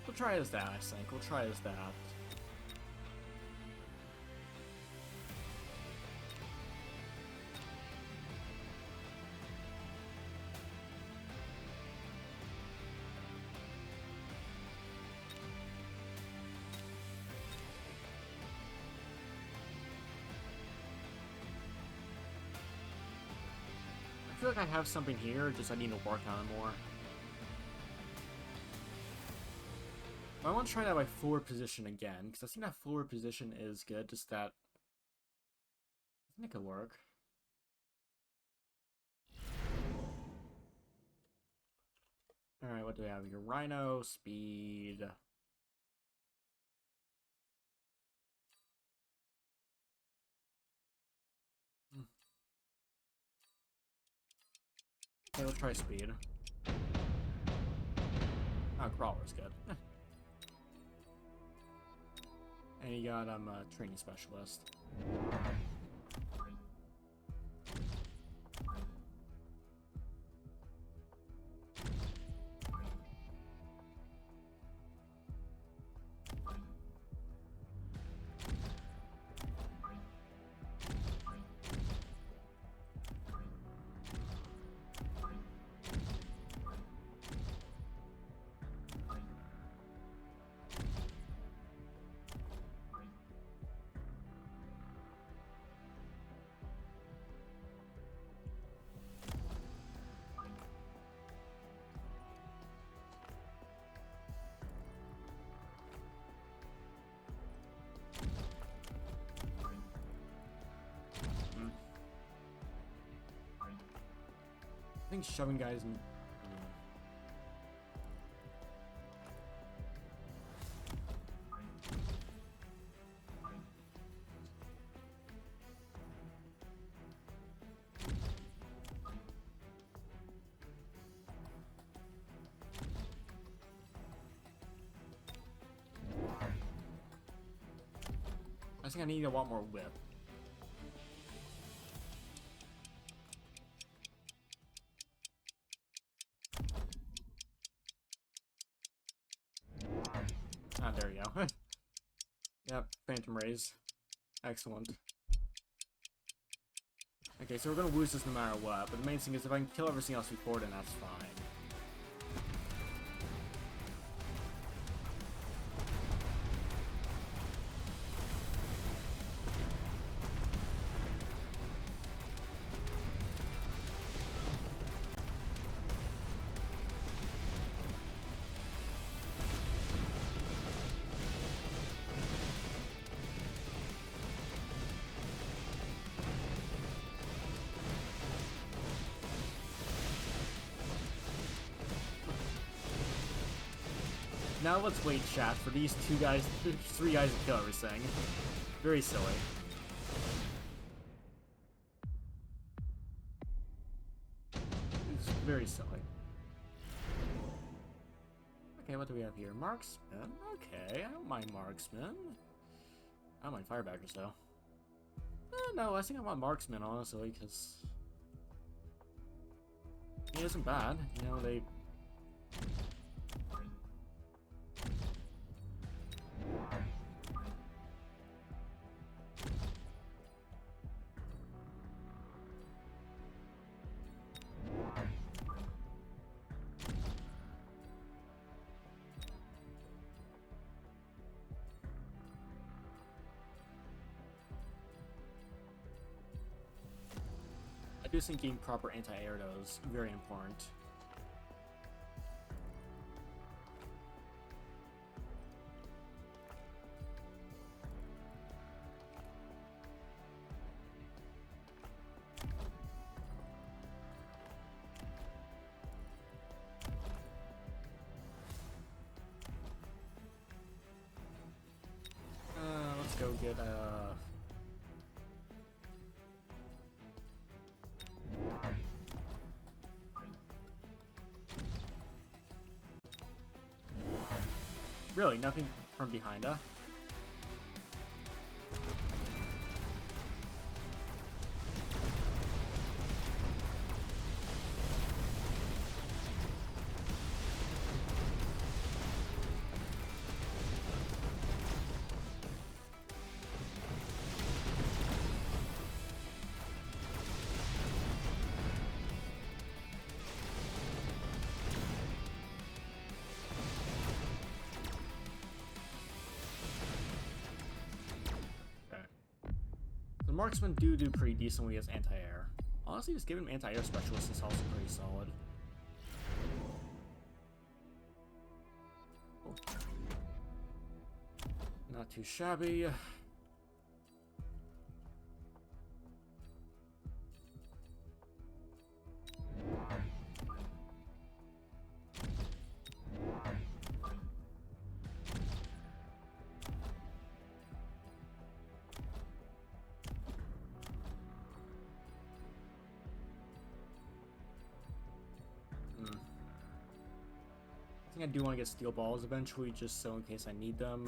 We'll try as that, I think. We'll try as that. feel like I have something here, just I need to work on it more. I want to try that by forward position again, because I think that forward position is good, just that I think it could work. Alright, what do we have here? Rhino, speed. Okay, let's try speed. Oh, crawler's good. And you got a training specialist. I think shoving guys in. I think I need a lot more whip. Ah, there you go. Yep, Phantom Rays. Excellent. Okay, so we're gonna lose this no matter what, but the main thing is if I can kill everything else before, then that's fine. Now let's wait, chat, for these three guys to kill everything. Very silly. It's very silly. Okay, what do we have here? Marksman? Okay, I don't mind Marksman. I don't mind Firebackers, though. No, I think I want Marksman, honestly, because he isn't bad. You know, they... I do think getting proper anti-air, though, is very important. Let's go get, Really, nothing from behind, huh? The marksmen do pretty decently as anti-air. Honestly, just giving him anti-air specialist is also pretty solid. Oh. Not too shabby. I think I do want to get steel balls eventually, just so in case I need them.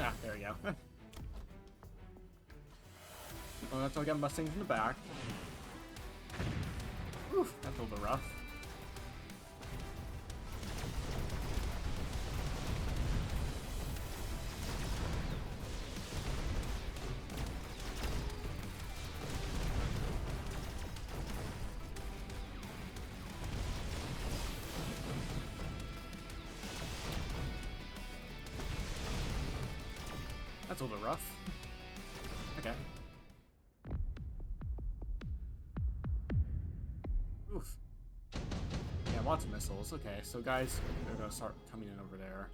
Ah, there we go. Well, that's all getting Mustangs in the back. Oof, that's a little bit rough. That's a little bit rough. Okay. Oof. Yeah, lots of missiles. Okay, so guys, they're gonna start coming in over there.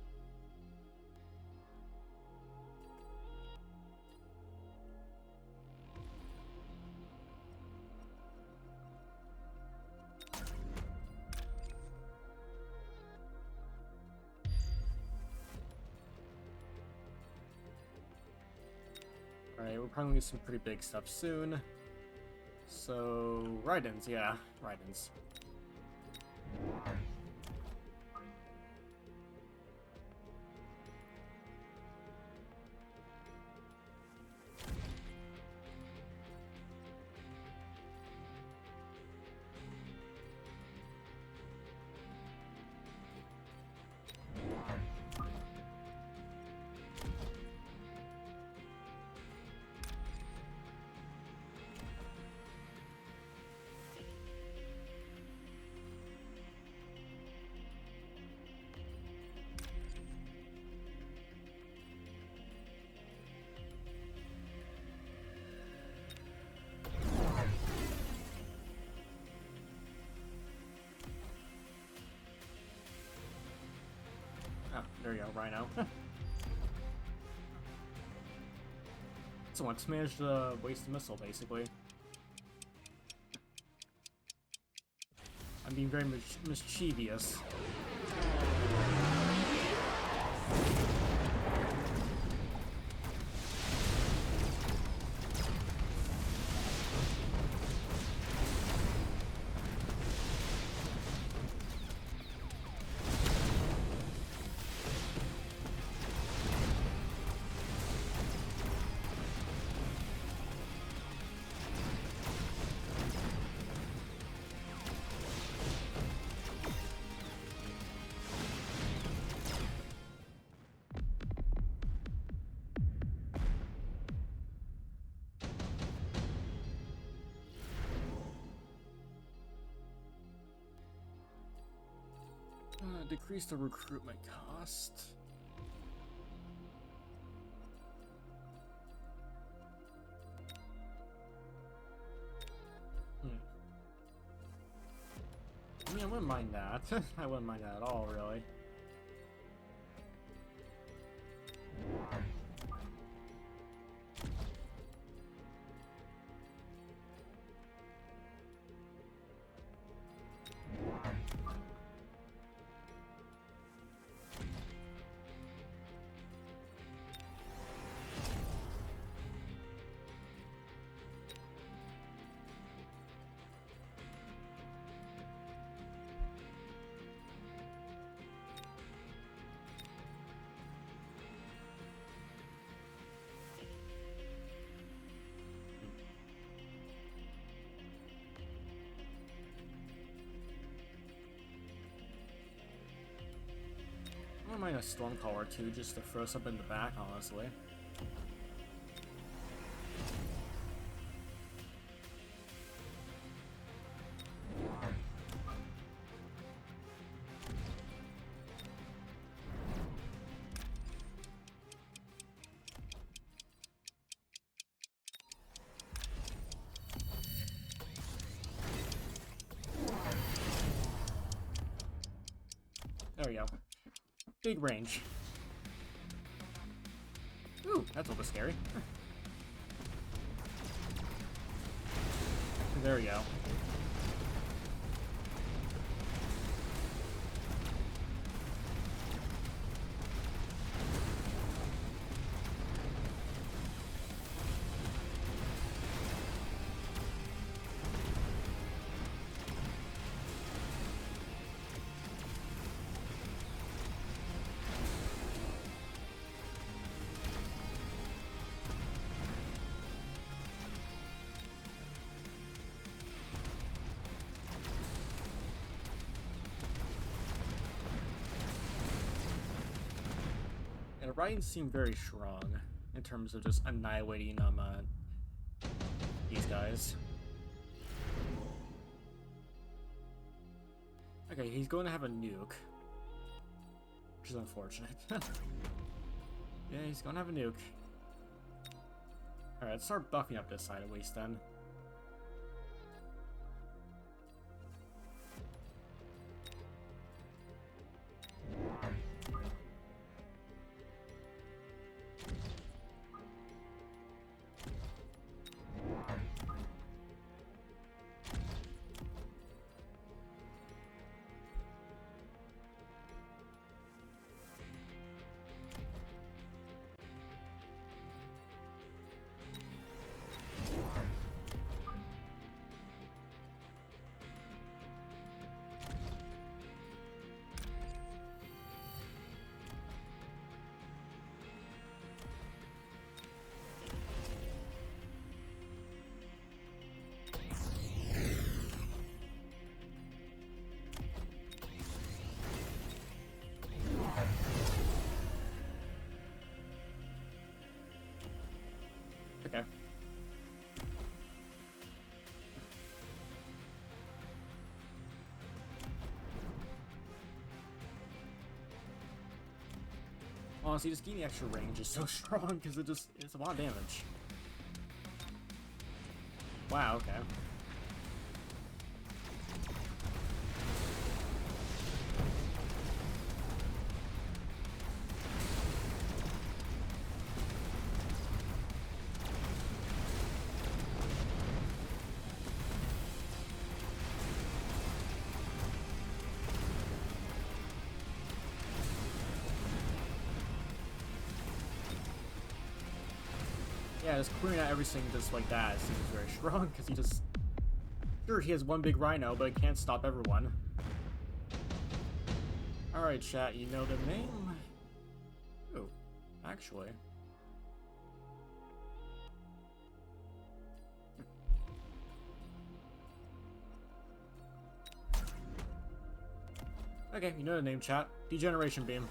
Alright, we're probably gonna get some pretty big stuff soon. So, Raidens, yeah, Raidens. Oh, there you go, Rhino. So let's manage to waste the missile, basically. I'm being very mischievous. Decrease the recruitment cost. I mean, I wouldn't mind that. I wouldn't mind that at all, really. wouldn't mind a Stormcall or two just to throw something in the back, honestly. There we go. Big range. Ooh, that's a little scary. There we go. And the writing seemed very strong in terms of just annihilating these guys. Okay, he's going to have a nuke, which is unfortunate. Yeah, he's going to have a nuke. Alright, let's start buffing up this side at least then. Okay. Honestly, just getting the extra range is so strong because it's a lot of damage. Wow, okay. Yeah, just clearing out everything just like that seems very strong, because he just... Sure, he has one big rhino, but it can't stop everyone. Alright, chat, you know the name? Ooh, actually... Okay, you know the name, chat. Degeneration Beam.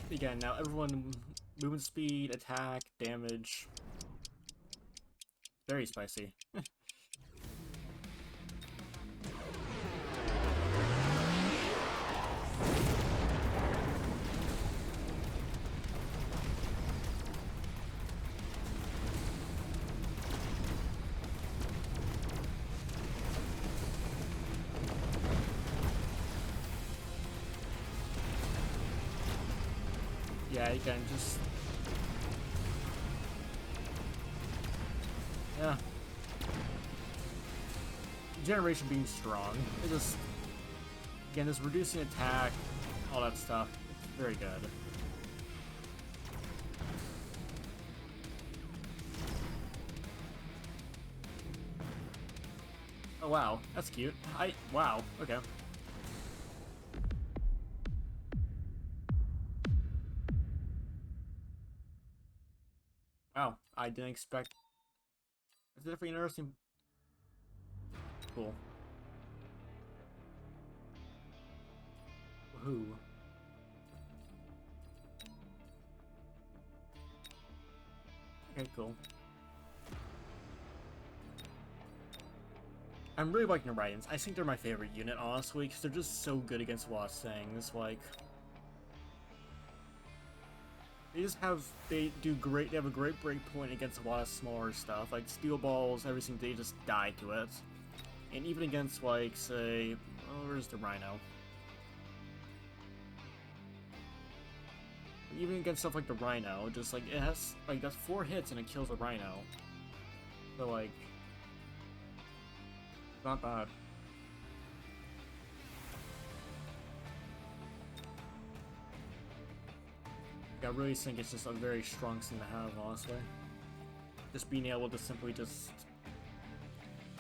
Again, now everyone, movement speed, attack, damage. Very spicy. Yeah, you can just... Yeah. Generation being strong. It just... Again, just reducing attack, all that stuff. It's very good. Oh wow, that's cute. Wow, okay. Wow, I didn't expect... It's definitely interesting. Cool. Woohoo. Okay, cool. I'm really liking the Rydens. I think they're my favorite unit, honestly, because they're just so good against a lot of things. Like, they do great. They have a great break point against a lot of smaller stuff, like steel balls, everything. They just die to it, and even against, like, say, oh, where's the Rhino? Even against stuff like the Rhino, just like it has like that's 4 hits and it kills a Rhino. So like, not bad. I really think it's just a very strong thing to have, honestly. Just being able to simply just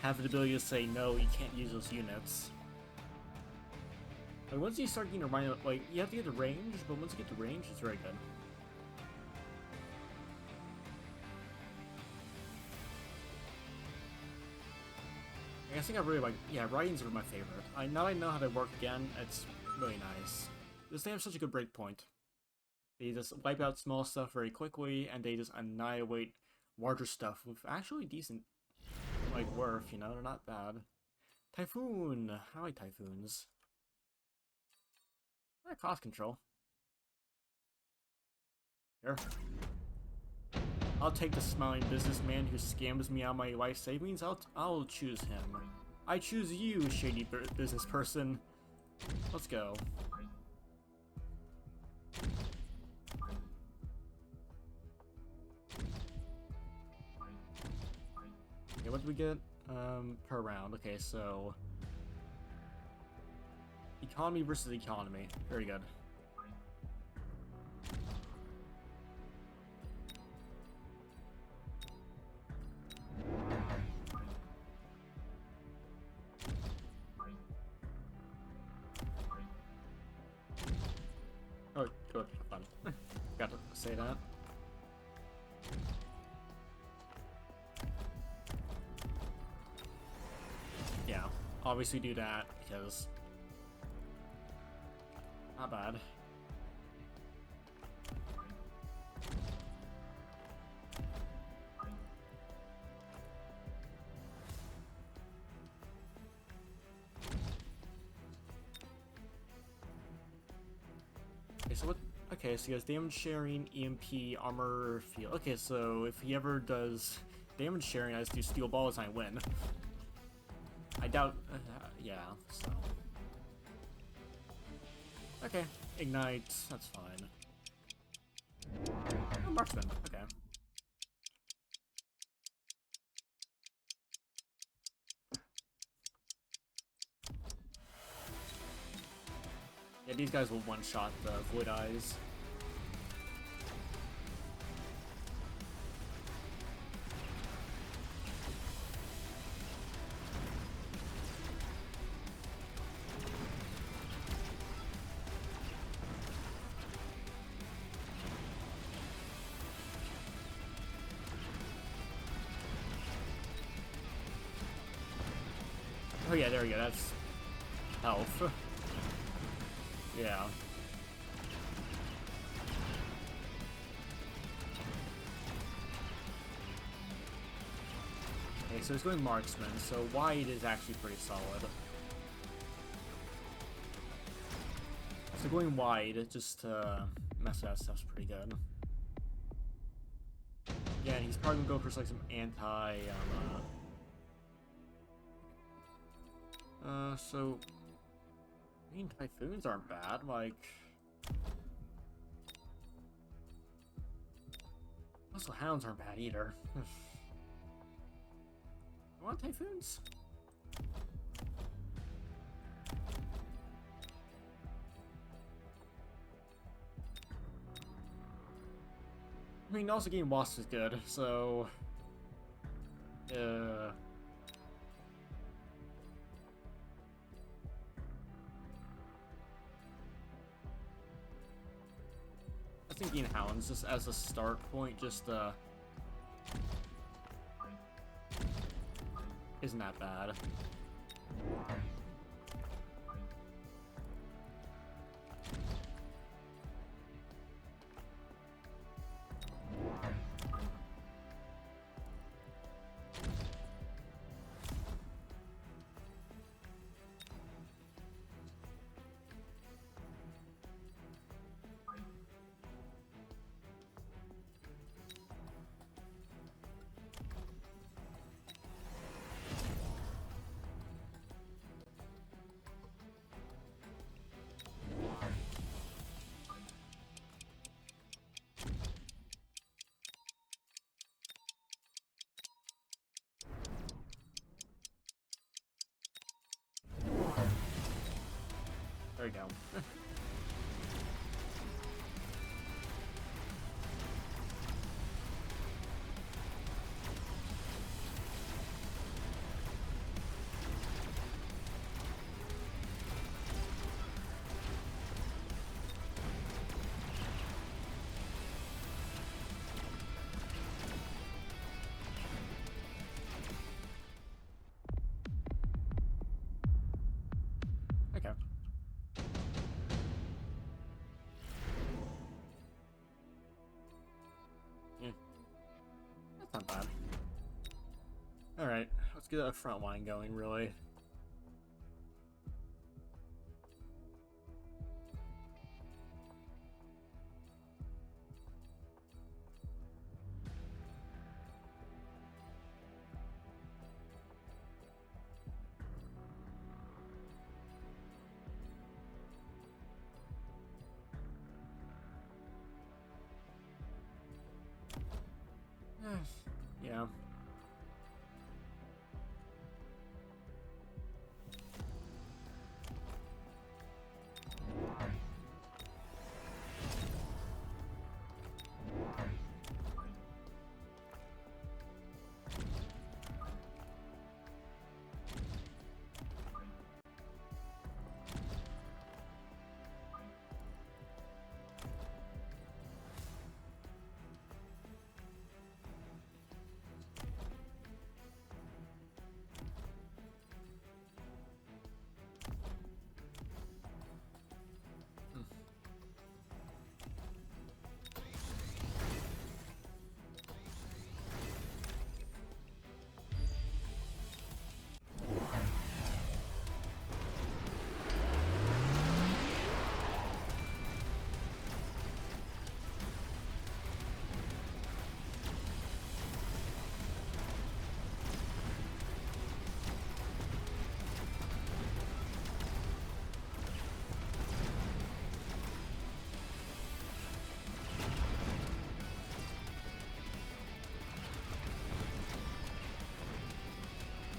have the ability to say, no, you can't use those units. Like, once you start getting a Rhino, like, you have to get the range, but once you get the range, it's very good. I think I really like, yeah, Rydens are my favorite. Now that I know how they work again, it's really nice. Just they have such a good break point. They just wipe out small stuff very quickly, and they just annihilate larger stuff with actually decent, like, worth, you know? They're not bad. Typhoon! I like Typhoons. Cost control. Here. I'll take the smiling businessman who scams me out of my life savings. I'll choose him. I choose you, shady business person. Let's go. Okay, what do we get? Per round. Okay, so economy versus economy. Very good. Oh, good. Fun. Got to say that. Yeah, obviously do that because not bad. Okay, so what? Okay, so he has damage sharing, EMP, armor, field. Okay, so if he ever does damage sharing, I just do steel balls and I win. I doubt. Yeah. So. Okay, ignite. That's fine. Oh, marksman. Okay. Yeah, these guys will one-shot the Void Eyes. Oh yeah, there we go. That's health. Yeah. Okay, so he's going marksman, so wide is actually pretty solid. So going wide just to mess with that stuff's pretty good. Yeah, and he's probably gonna go for like some anti so I mean typhoons aren't bad, like also hounds aren't bad either. I want typhoons. I mean, also getting wasps is good, so I think getting hounds just as a start point just isn't that bad. There we go. Okay. Yeah. That's not bad. Alright, let's get a front line going, really. Yeah.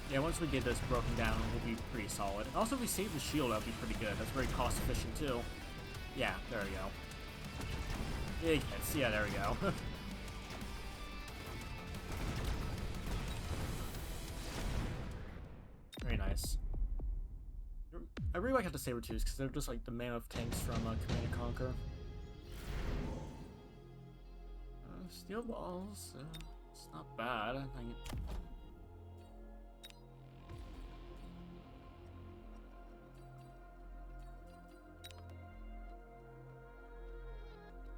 Yeah, once we get this broken down, we'll be pretty solid. Also, if we save the shield, that'll be pretty good. That's very cost efficient, too. Yeah, there we go. Big hits. Yeah, there we go. Very nice. I really like the Saber-Tooths because they're just like the mammoth tanks from Command & Conquer. Steel balls, it's not bad.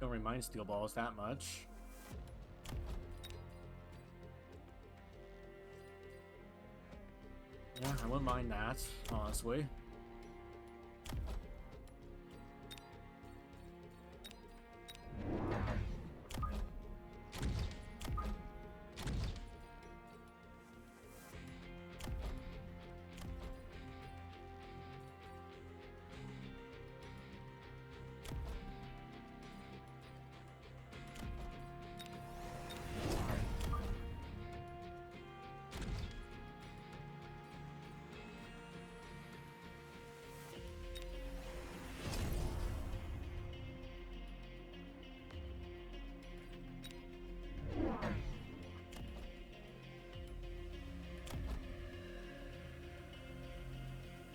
Don't remind steel balls that much. Yeah, I wouldn't mind that, honestly.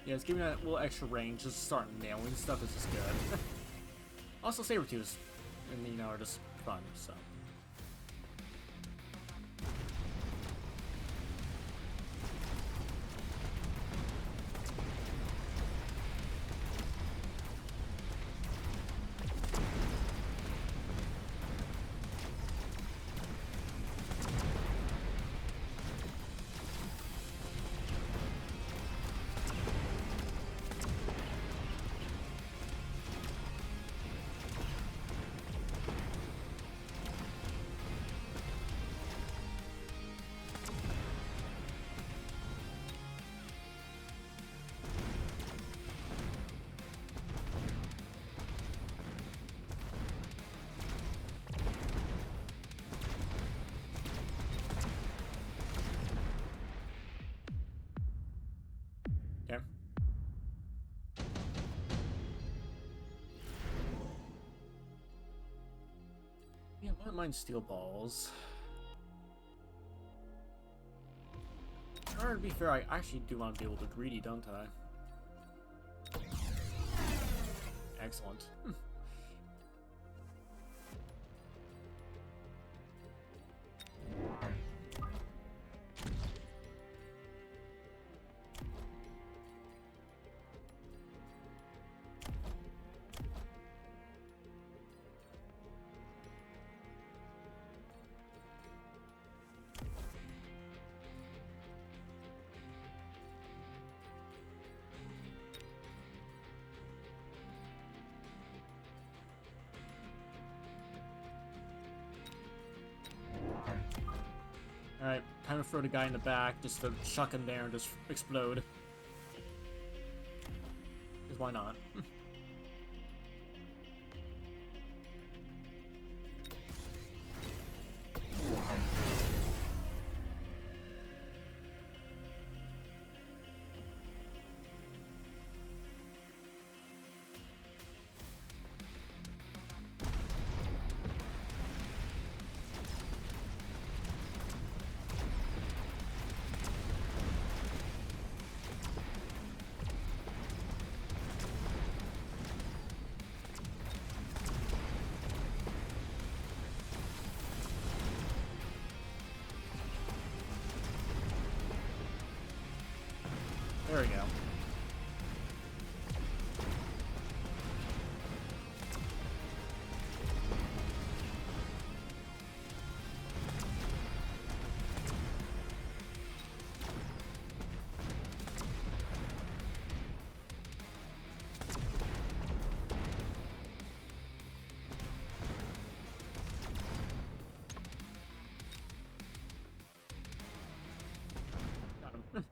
Yeah, it's giving that little extra range, just start nailing stuff is just good. Also, Sabertooths, and you know, are just fun, so. Okay. Yeah, I wouldn't mind steel balls. Or to be fair, I actually do want to be able to greedy, don't I? Excellent. Alright, time to throw the guy in the back, just to chuck him there and just explode. Because why not? There we go. Got him.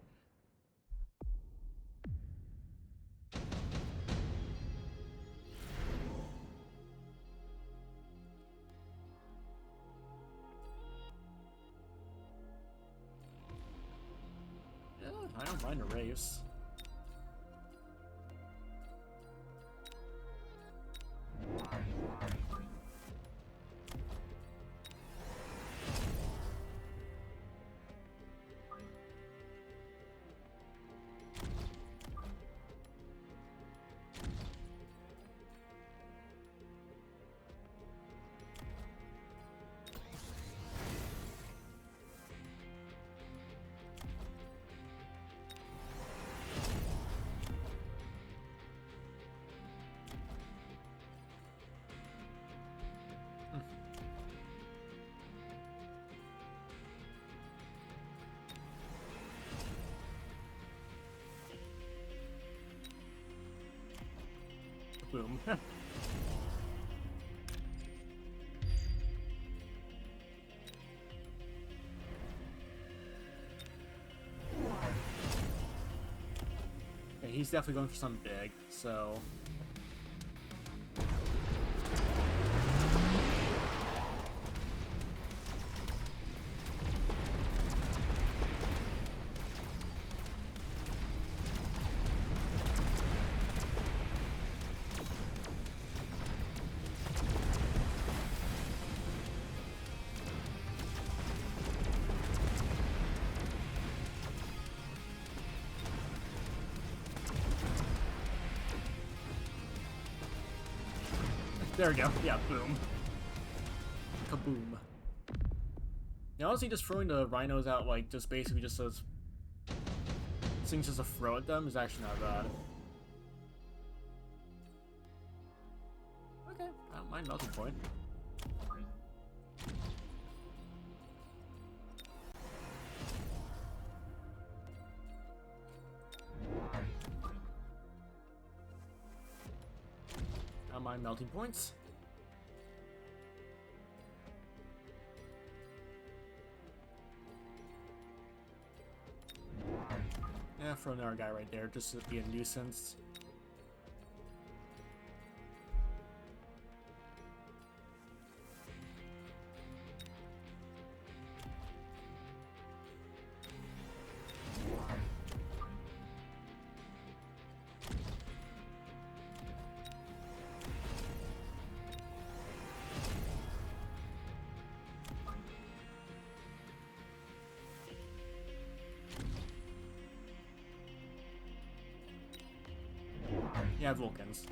Yeah, I don't mind a race. Boom. Okay, he's definitely going for something big, so... There we go. Yeah, boom. Kaboom. Yeah, honestly, just throwing the rhinos out, like, just basically just as things just to throw at them is actually not bad. Okay, I don't mind melting point. I don't mind melting points. Yeah, throw another guy right there just to be a nuisance. Yeah, Vulcans.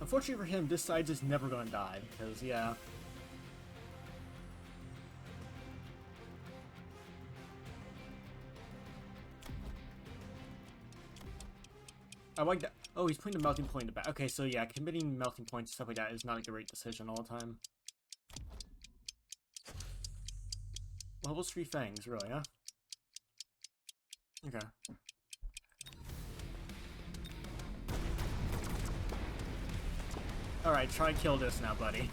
Unfortunately for him, this side is never gonna die, because, yeah. I like that. Oh, he's putting the melting point in the back. Okay, so yeah, committing melting points and stuff like that is not a great decision all the time. Levels 3 fangs, really, huh? Okay. Alright, try and kill this now, buddy.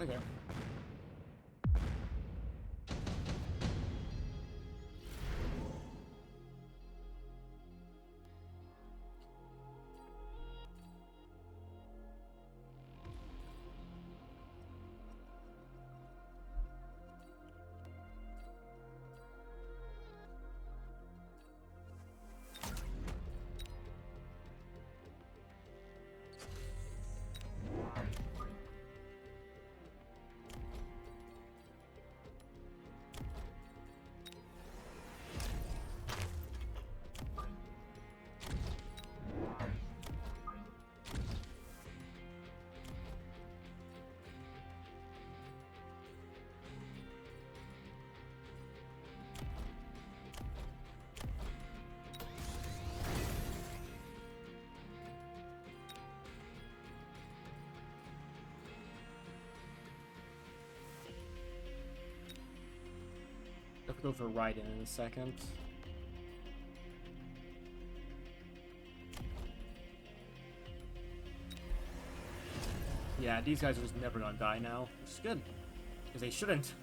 Okay. I'll go for Raiden in a second. Yeah, these guys are just never gonna die now, which is good. Because they shouldn't.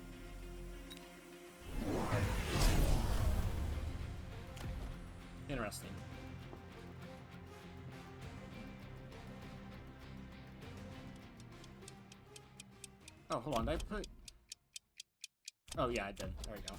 Interesting. Oh, hold on, did I put... Oh, yeah, I did. There we go.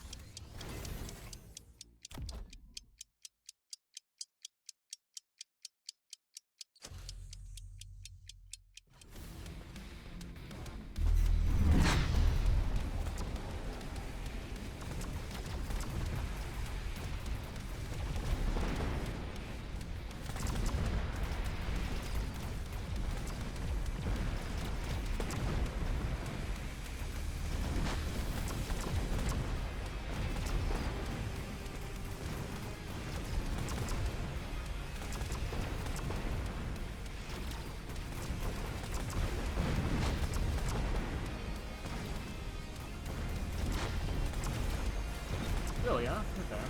Really, yeah? Okay.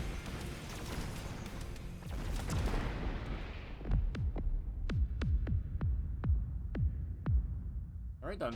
Alright then.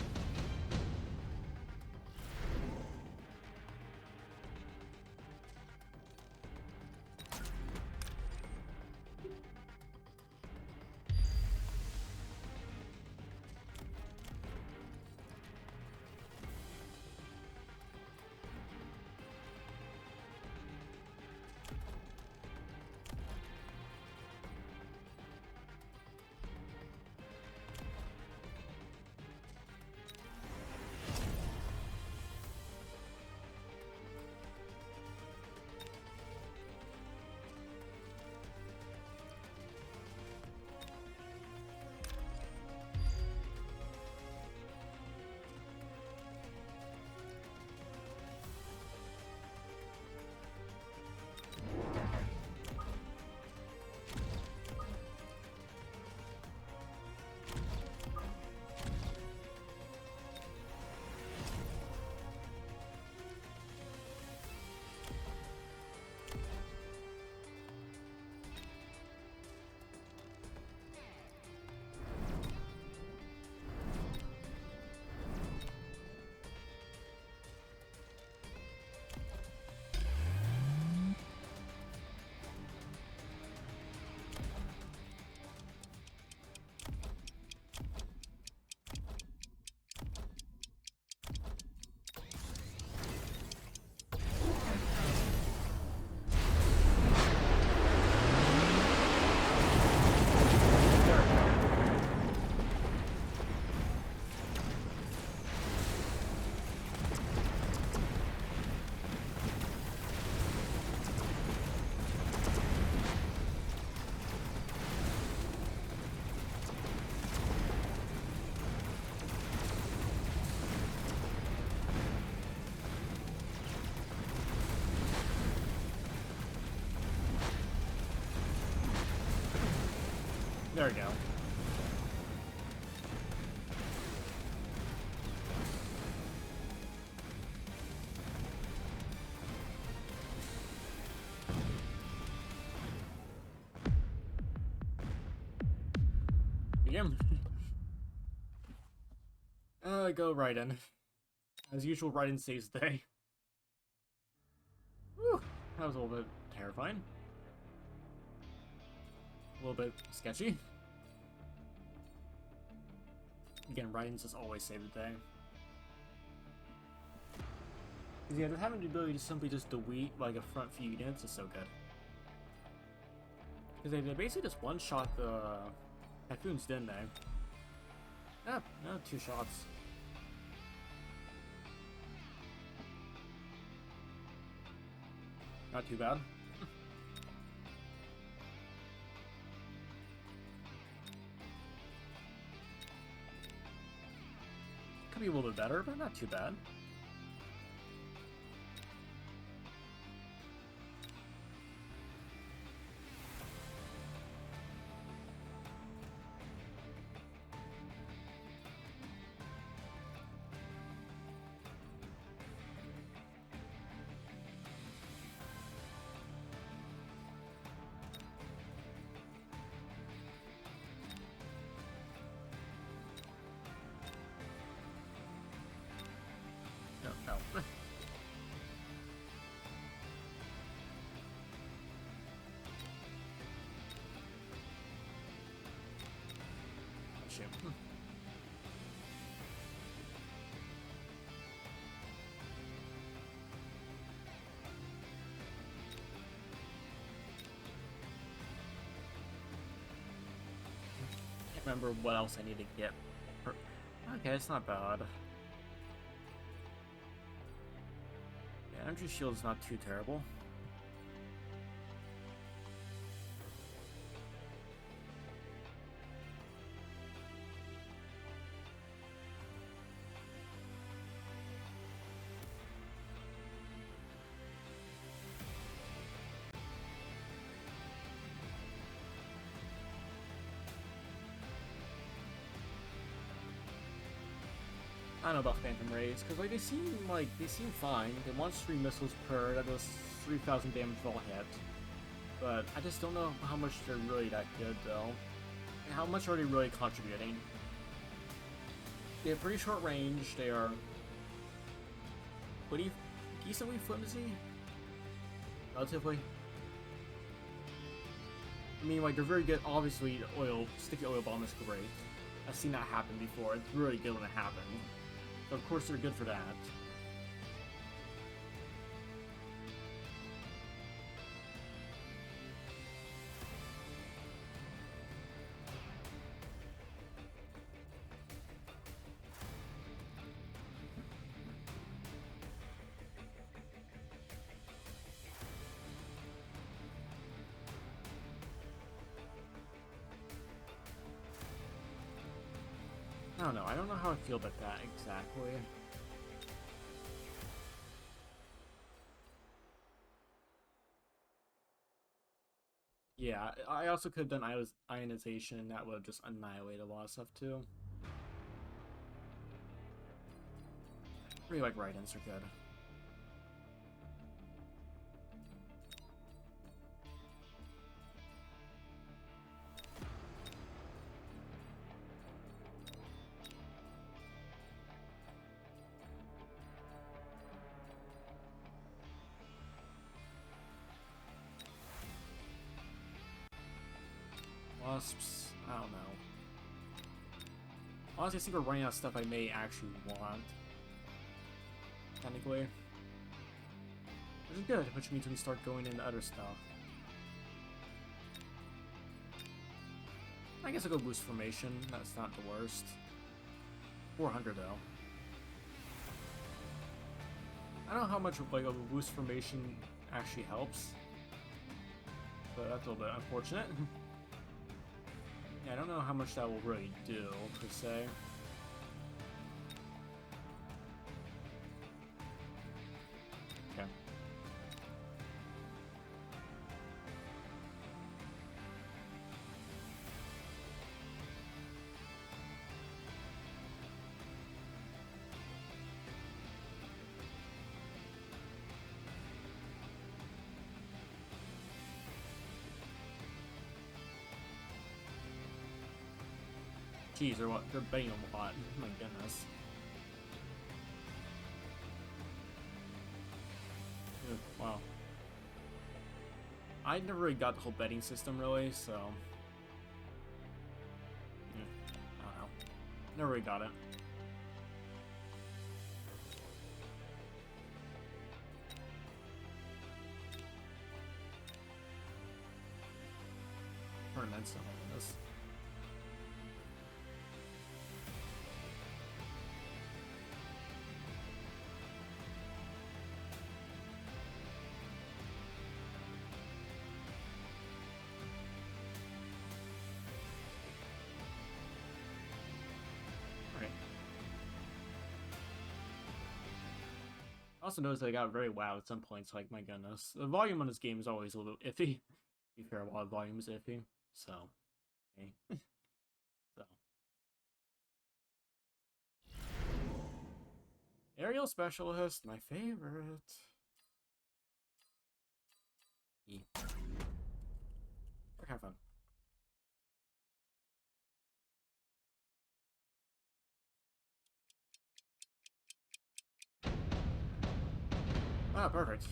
There we go. Begin. Go right in. As usual, right in saves the day. Whew, that was a little bit terrifying. A little bit sketchy. Again, Raiden's just always save the day. Because yeah, having the ability to simply just delete like a front few units is so good. Because they basically just one-shot the Typhoons, didn't they? Ah, no, 2 shots. Not too bad. Could be a little bit better, but not too bad. No, no. Shit. remember what else I need to get. Okay, it's not bad. Yeah, energy shield is not too terrible. I don't know about Phantom Rays, because like they seem fine. They launch 3 missiles per, that does 3,000 damage per hit. But I just don't know how much they're really that good though. And how much are they really contributing? They have pretty short range, they are pretty decently flimsy. Relatively. I mean, like, they're very good. Obviously, sticky oil bomb is great. I've seen that happen before. It's really good when it happens. So of course they're good for that. I don't know. I don't know how I feel about that exactly. Yeah, I also could have done ionization, and that would have just annihilated a lot of stuff too. Really like Ride-ins are good. Wasps, I don't know. Honestly, I think we're running out of stuff I may actually want. Technically. Which is good, which means we start going into other stuff. I guess I'll go boost formation, that's not the worst. 400 though. I don't know how much like a boost formation actually helps. But that's a little bit unfortunate. Yeah, I don't know how much that will really do, per se. Okay. Jeez, they're betting a lot. Oh my goodness. Ew, wow. I never really got the whole betting system, really, so... I don't know. Never really got it. Tournaments, oh my goodness. I also noticed that I got very loud at some points, like, my goodness. The volume on this game is always a little iffy. To be fair, a lot of volume is iffy, so... Okay. So... Aerial Specialist, my favorite. E. Have fun. Ah, perfect.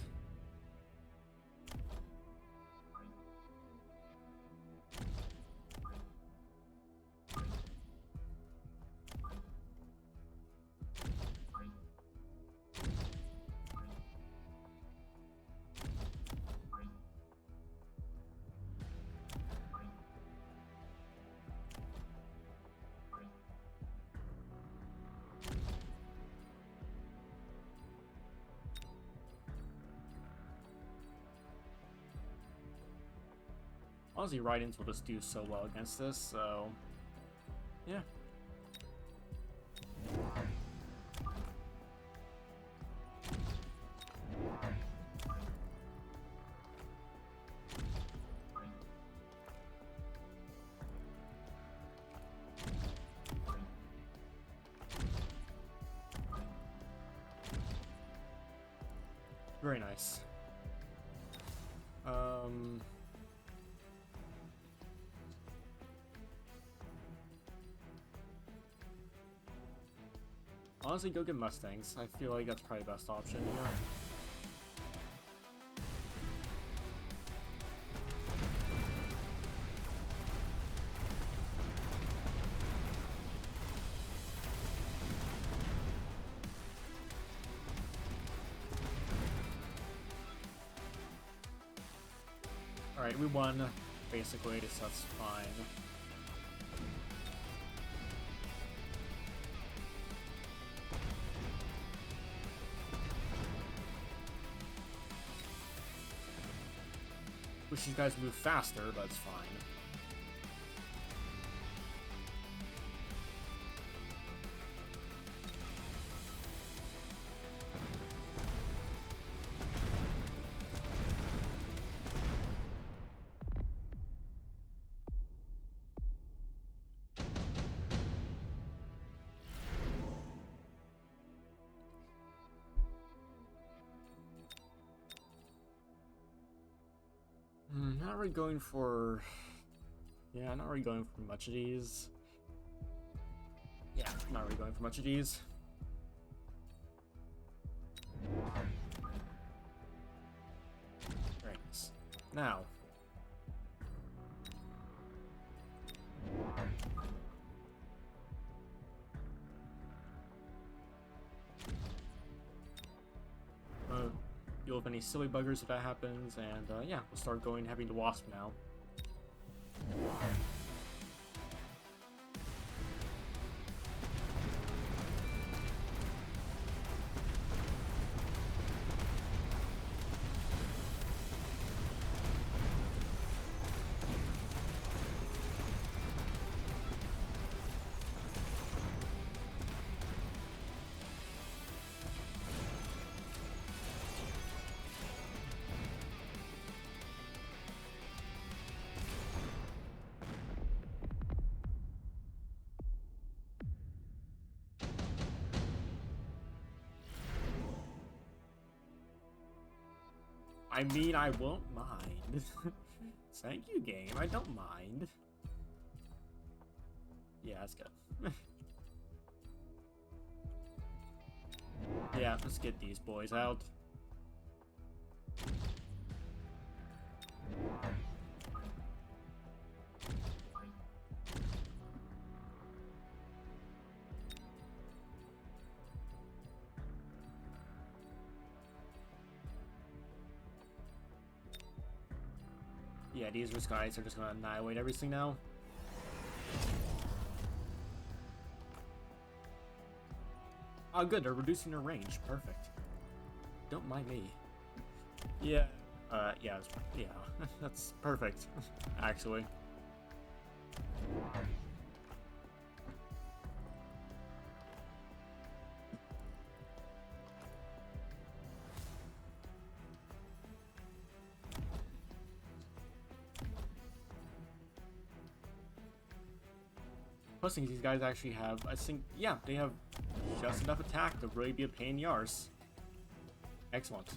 Honestly, Raidens will just do so well against this, so... yeah. Very nice. Honestly, go get Mustangs. I feel like that's probably the best option here. Alright, we won, basically, so that's fine. Wish these guys move faster, but it's fine. Not really going for... yeah, not really going for much of these. Yeah, not really going for much of these. Right. Now. Deal with any silly buggers if that happens, and yeah, we'll start going heavy to Wasp now. I mean, I won't mind. Thank you, game. I don't mind. Yeah, that's good. Yeah, let's get these boys out. Yeah, these guys are just gonna annihilate everything now. Oh, good, they're reducing their range. Perfect. Don't mind me. Yeah. Yeah, that's perfect, actually. Plus, these guys actually have, I think, yeah, they have just enough attack to really be a pain in the arse. Excellent.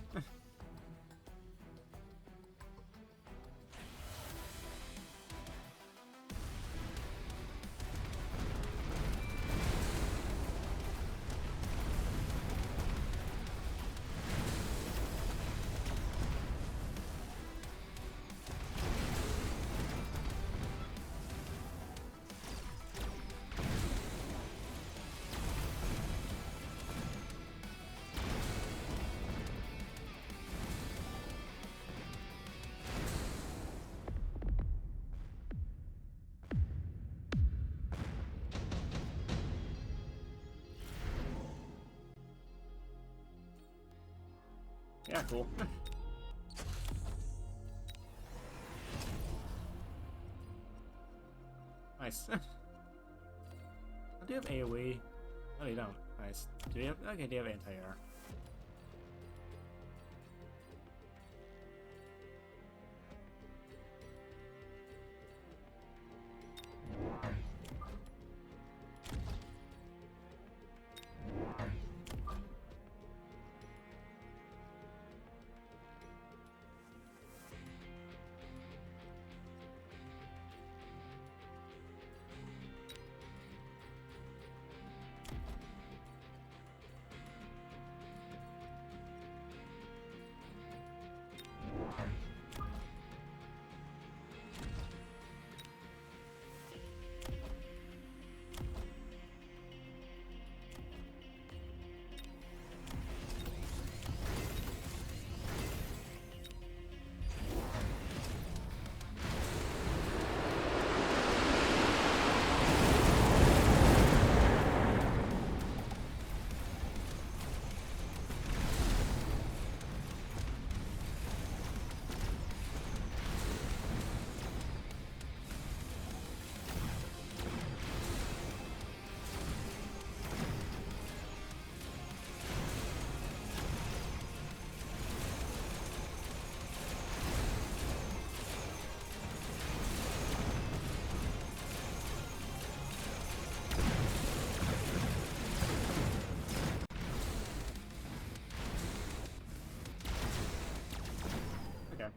Yeah, cool. Nice. Do you have AoE? No, they don't. Nice. Do you have? Okay, they have anti-air. Okay.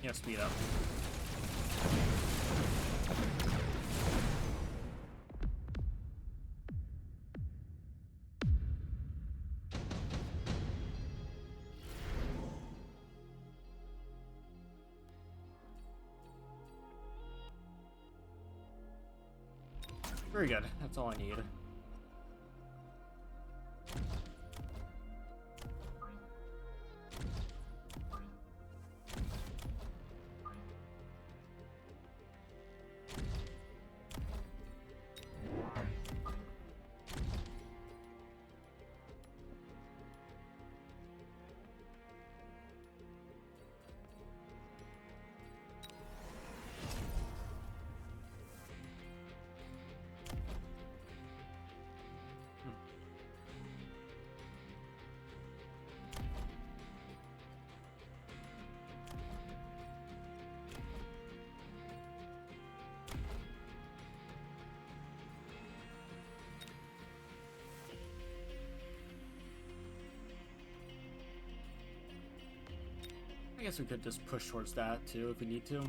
Yeah, speed up. Very good. That's all I need. I guess we could just push towards that too if we need to.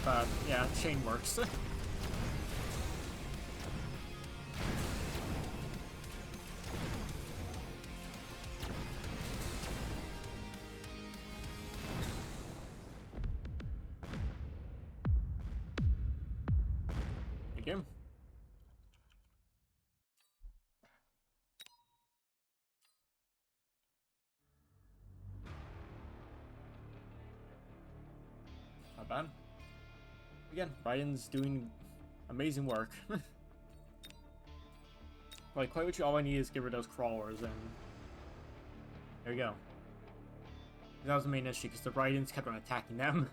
not bad. Yeah, chain works. Good game. Not bad. Again, Ryan's doing amazing work. Like, quite literally all I need is get rid of those crawlers, and there you go. That was the main issue, because the Rydens kept on attacking them.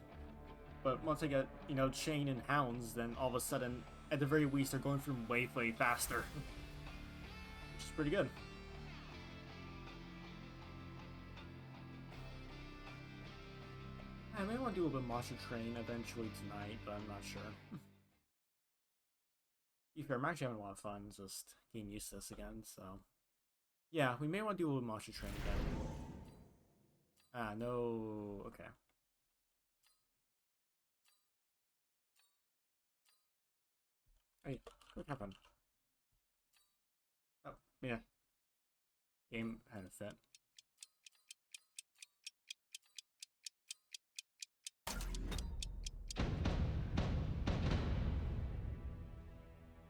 But once I get, you know, Chain and Hounds, then all of a sudden, at the very least, they're going through way faster. Which is pretty good. I may want to do a bit of Monster Train eventually tonight, but I'm not sure. To be fair, I'm actually having a lot of fun just getting used to this again, so... Yeah, we may want to do a little Monster Train again. Ah, no... Okay. Hey, what happened? Oh, yeah. Game had a fit.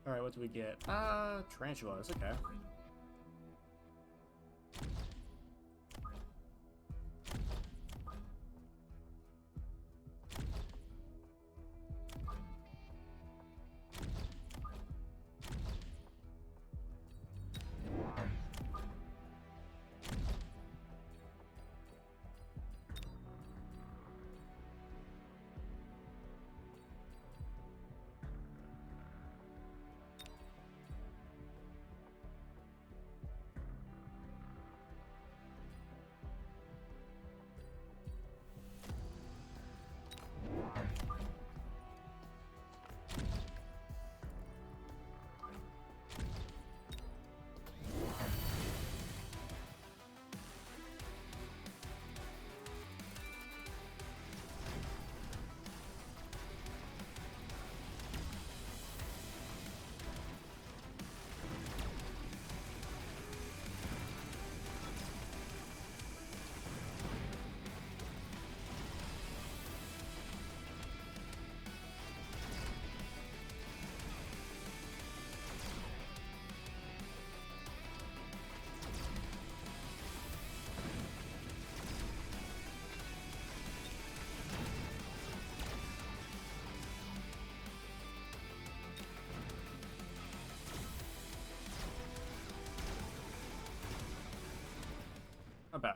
Alright, what do we get? Tarantulas, okay. Not bad.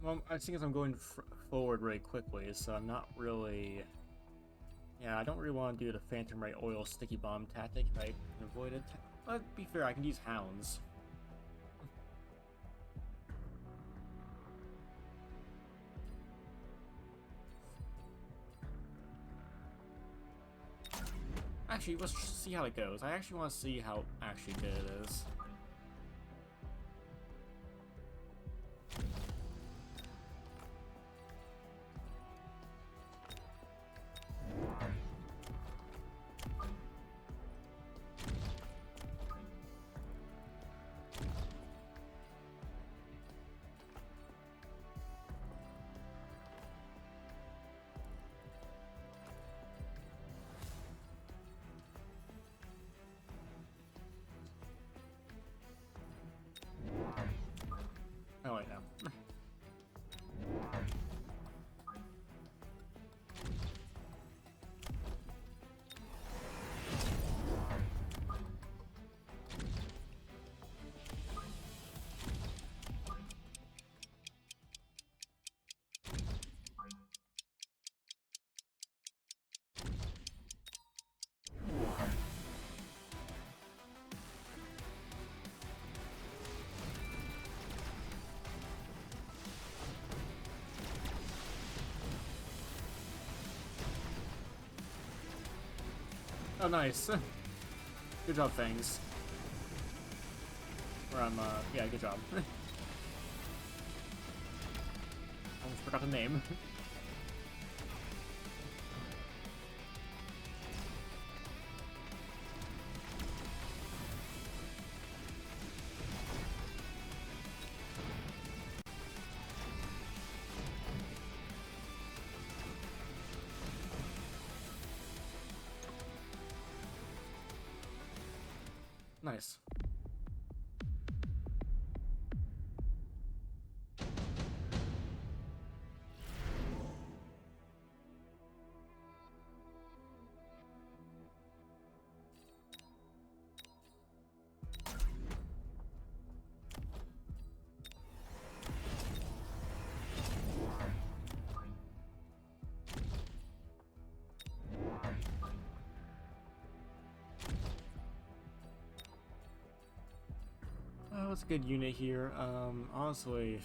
Well, I think as I'm going forward really quickly, so I'm not really... Yeah, I don't really want to do the Phantom Ray Oil Sticky Bomb tactic if I can avoid it. But to be fair, I can use Hounds. Actually, let's see how it goes. I actually want to see how actually good it is. Oh, nice. Good job, Fangs. Or yeah, good job. Almost forgot the name. Nice. What's a good unit here? Honestly,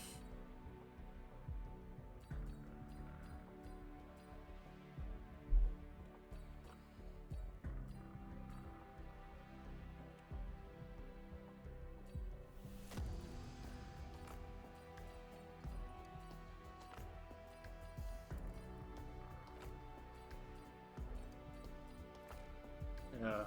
ugh.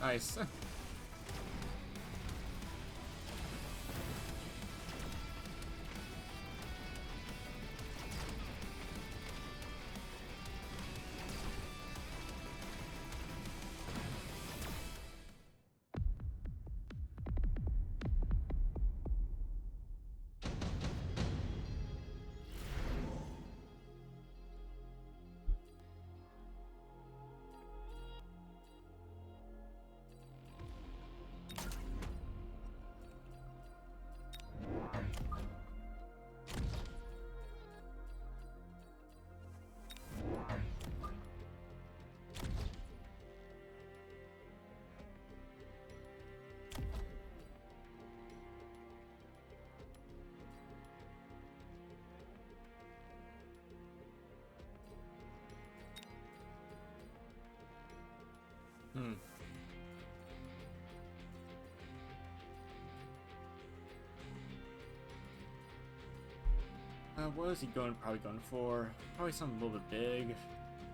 Nice. Hmm. What is he probably going for? Probably something a little bit big.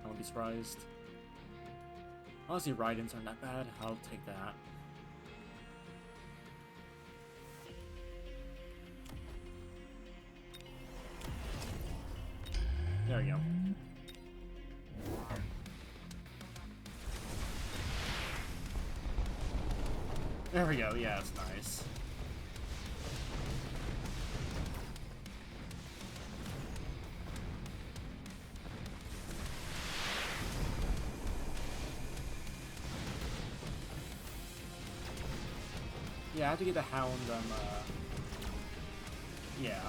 I won't be surprised. Honestly, ride-ins aren't that bad. I'll take that. There we go. There we go. Yeah, that's nice. Yeah, I have to get the Hound, yeah.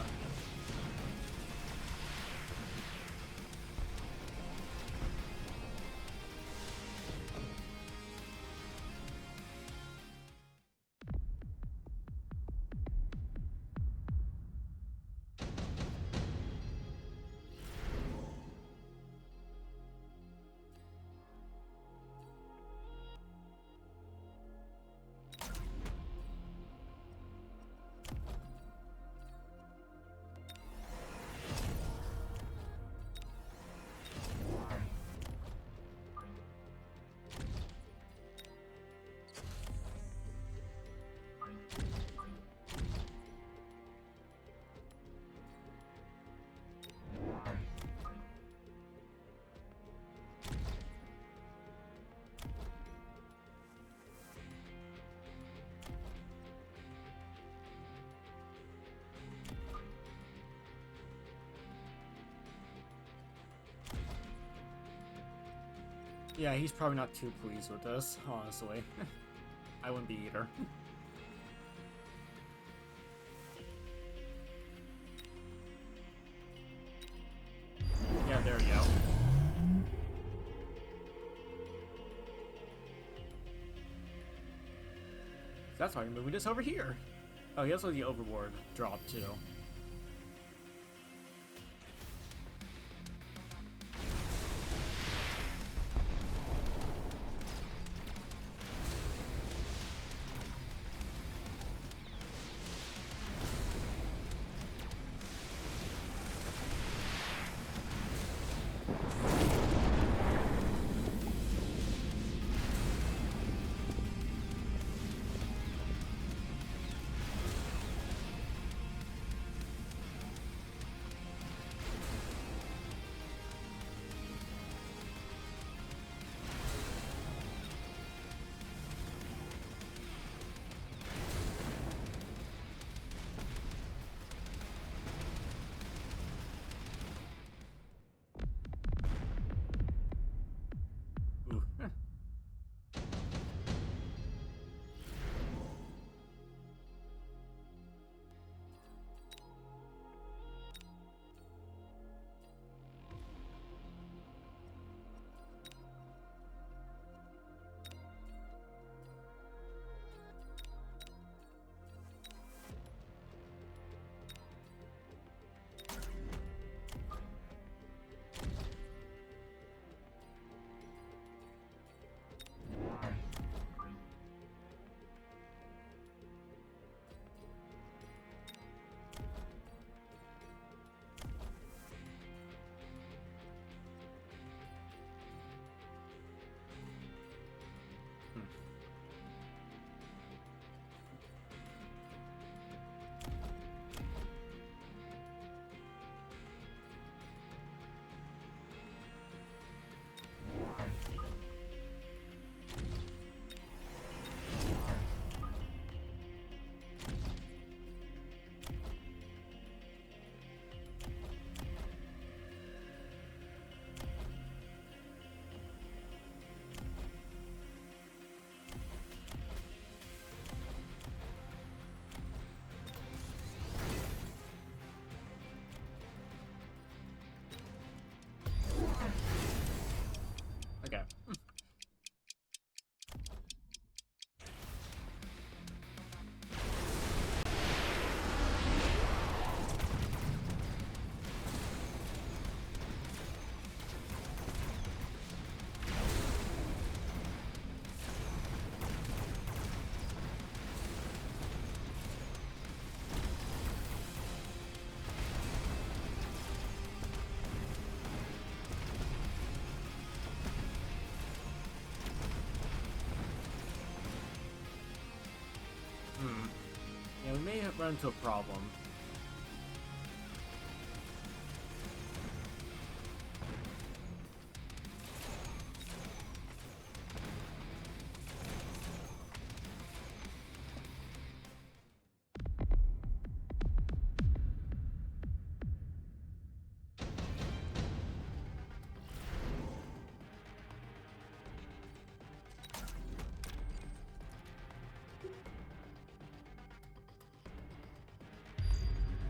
Yeah, he's probably not too pleased with this, honestly. I wouldn't be either. Yeah, there we go. That's why I'm moving this over here. Oh, he also has the overboard drop, too. Ooh. Okay. Yeah, we may have run into a problem.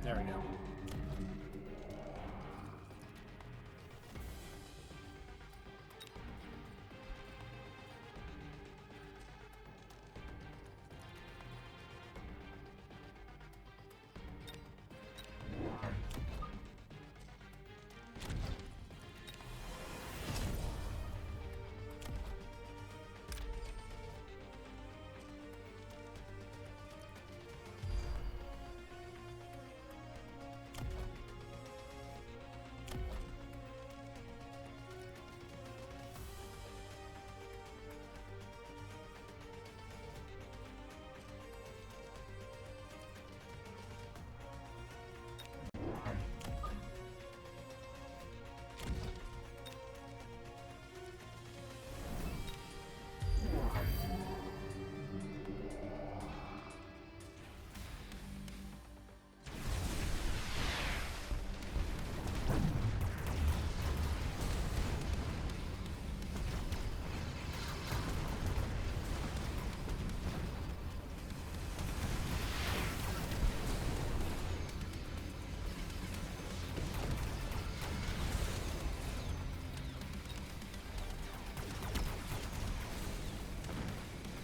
There we go.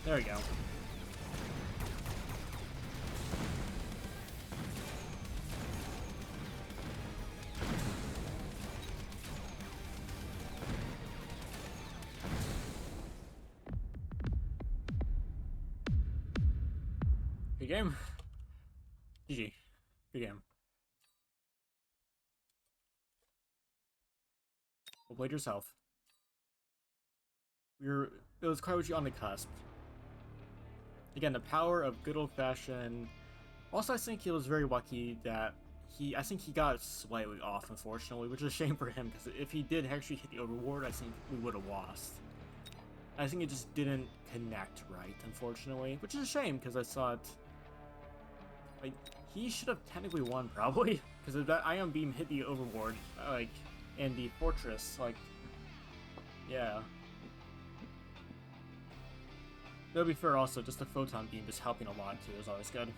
There we go. Good game. GG. Good game. Well played yourself. It was quite on the cusp. Again, the power of good old-fashioned. Also, I think he was very lucky that I think he got slightly off, unfortunately, which is a shame for him, because if he did actually hit the overboard, I think we would have lost. I think it just didn't connect right, unfortunately, which is a shame, because I thought, like, he should have technically won, probably, because if that ion beam hit the overboard, like, and the fortress, like, yeah. Though, to be fair, also, just the photon beam just helping a lot, too, is always good.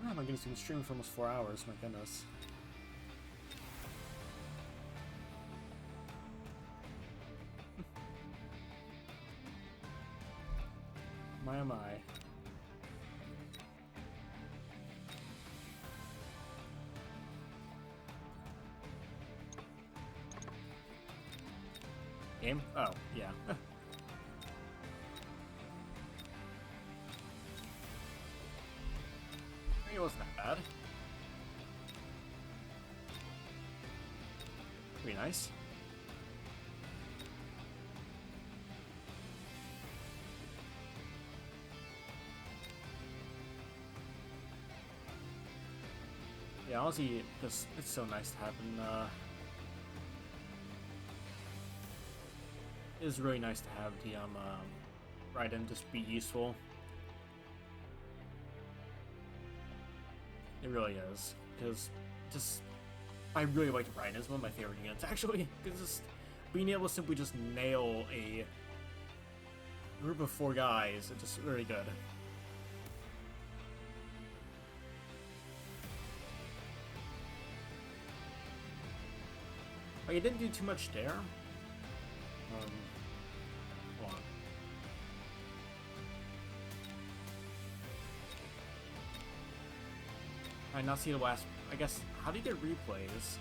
Oh my goodness, we've been streaming for almost 4 hours, my goodness. My oh my. Game? Oh, yeah. It wasn't that bad. Pretty nice. Yeah, honestly, it's so nice to have him, it is really nice to have the, Raiden just be useful. It really is, because I really like Raiden. It's one of my favorite units, actually, because just being able to simply just nail a group of 4 guys, it's just very good. Like, it didn't do too much there. Hold on. I now see the last. I guess. How do you get replays?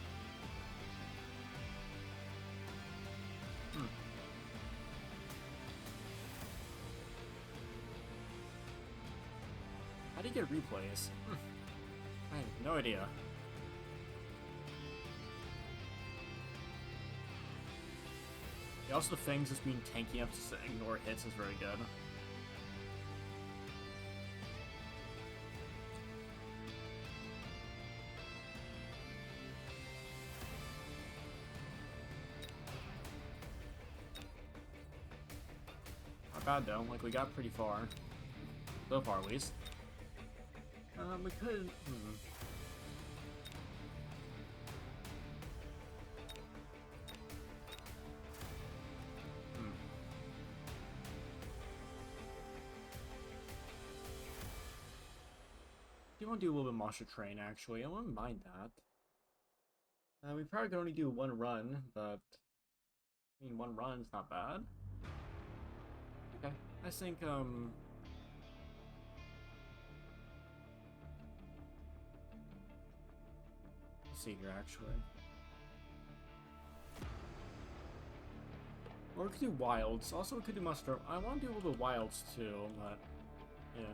How do you get replays? I have no idea. Yeah, also the things just being tanky enough to ignore hits is very good. Not bad though, like we got pretty far. So far at least. We could... Do you want to do a little bit of Monster Train, actually? I wouldn't mind that. We probably could only do 1 run, but... I mean, 1 run's not bad. Okay, I think, let's see here, actually. Or we could do Wilds. Also, we could do Monster... I want to do a little bit of Wilds, too, but... Yeah.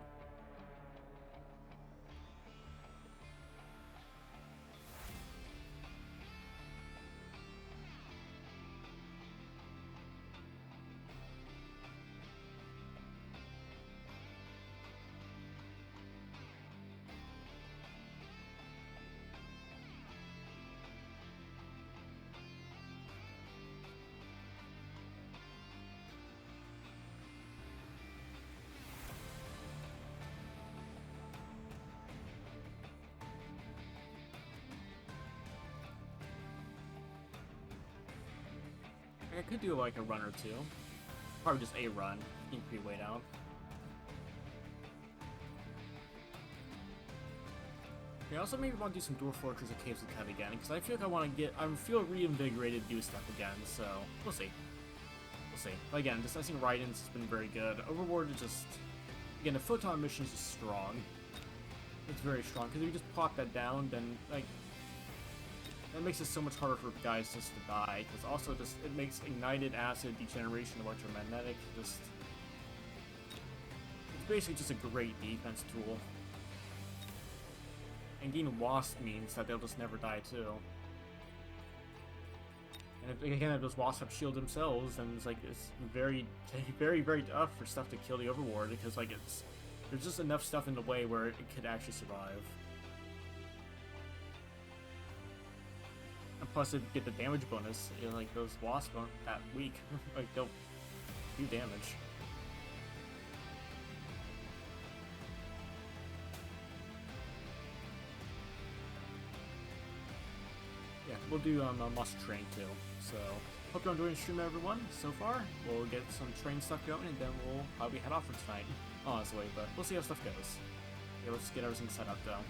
I could do like a run or 2. Probably just a run. Keep your weight out. I also maybe want to do some Dwarf Fortress or Caves of Kev again, because I feel like I feel reinvigorated to do stuff again, so we'll see. We'll see. But again, discussing Raidens has been very good. Overward is just, again, the Photon mission is just strong. It's very strong, because if you just pop that down, then, like, that makes it so much harder for guys just to die, because also just, it makes Ignited Acid, Degeneration, Electromagnetic, just, it's basically just a great defense tool. And getting Wasp means that they'll just never die too. And if those Wasps have shield themselves, then it's like it's very, very tough for stuff to kill the Overlord, because like there's just enough stuff in the way where it could actually survive. And plus, if you get the damage bonus, you know, like those Wasps aren't that weak. Like they'll do damage. Yeah, we'll do Must Train too. So, hope you're enjoying the stream, everyone. So far, we'll get some train stuff going, and then we'll probably head off for tonight, honestly. But we'll see how stuff goes. Yeah, let's get everything set up though.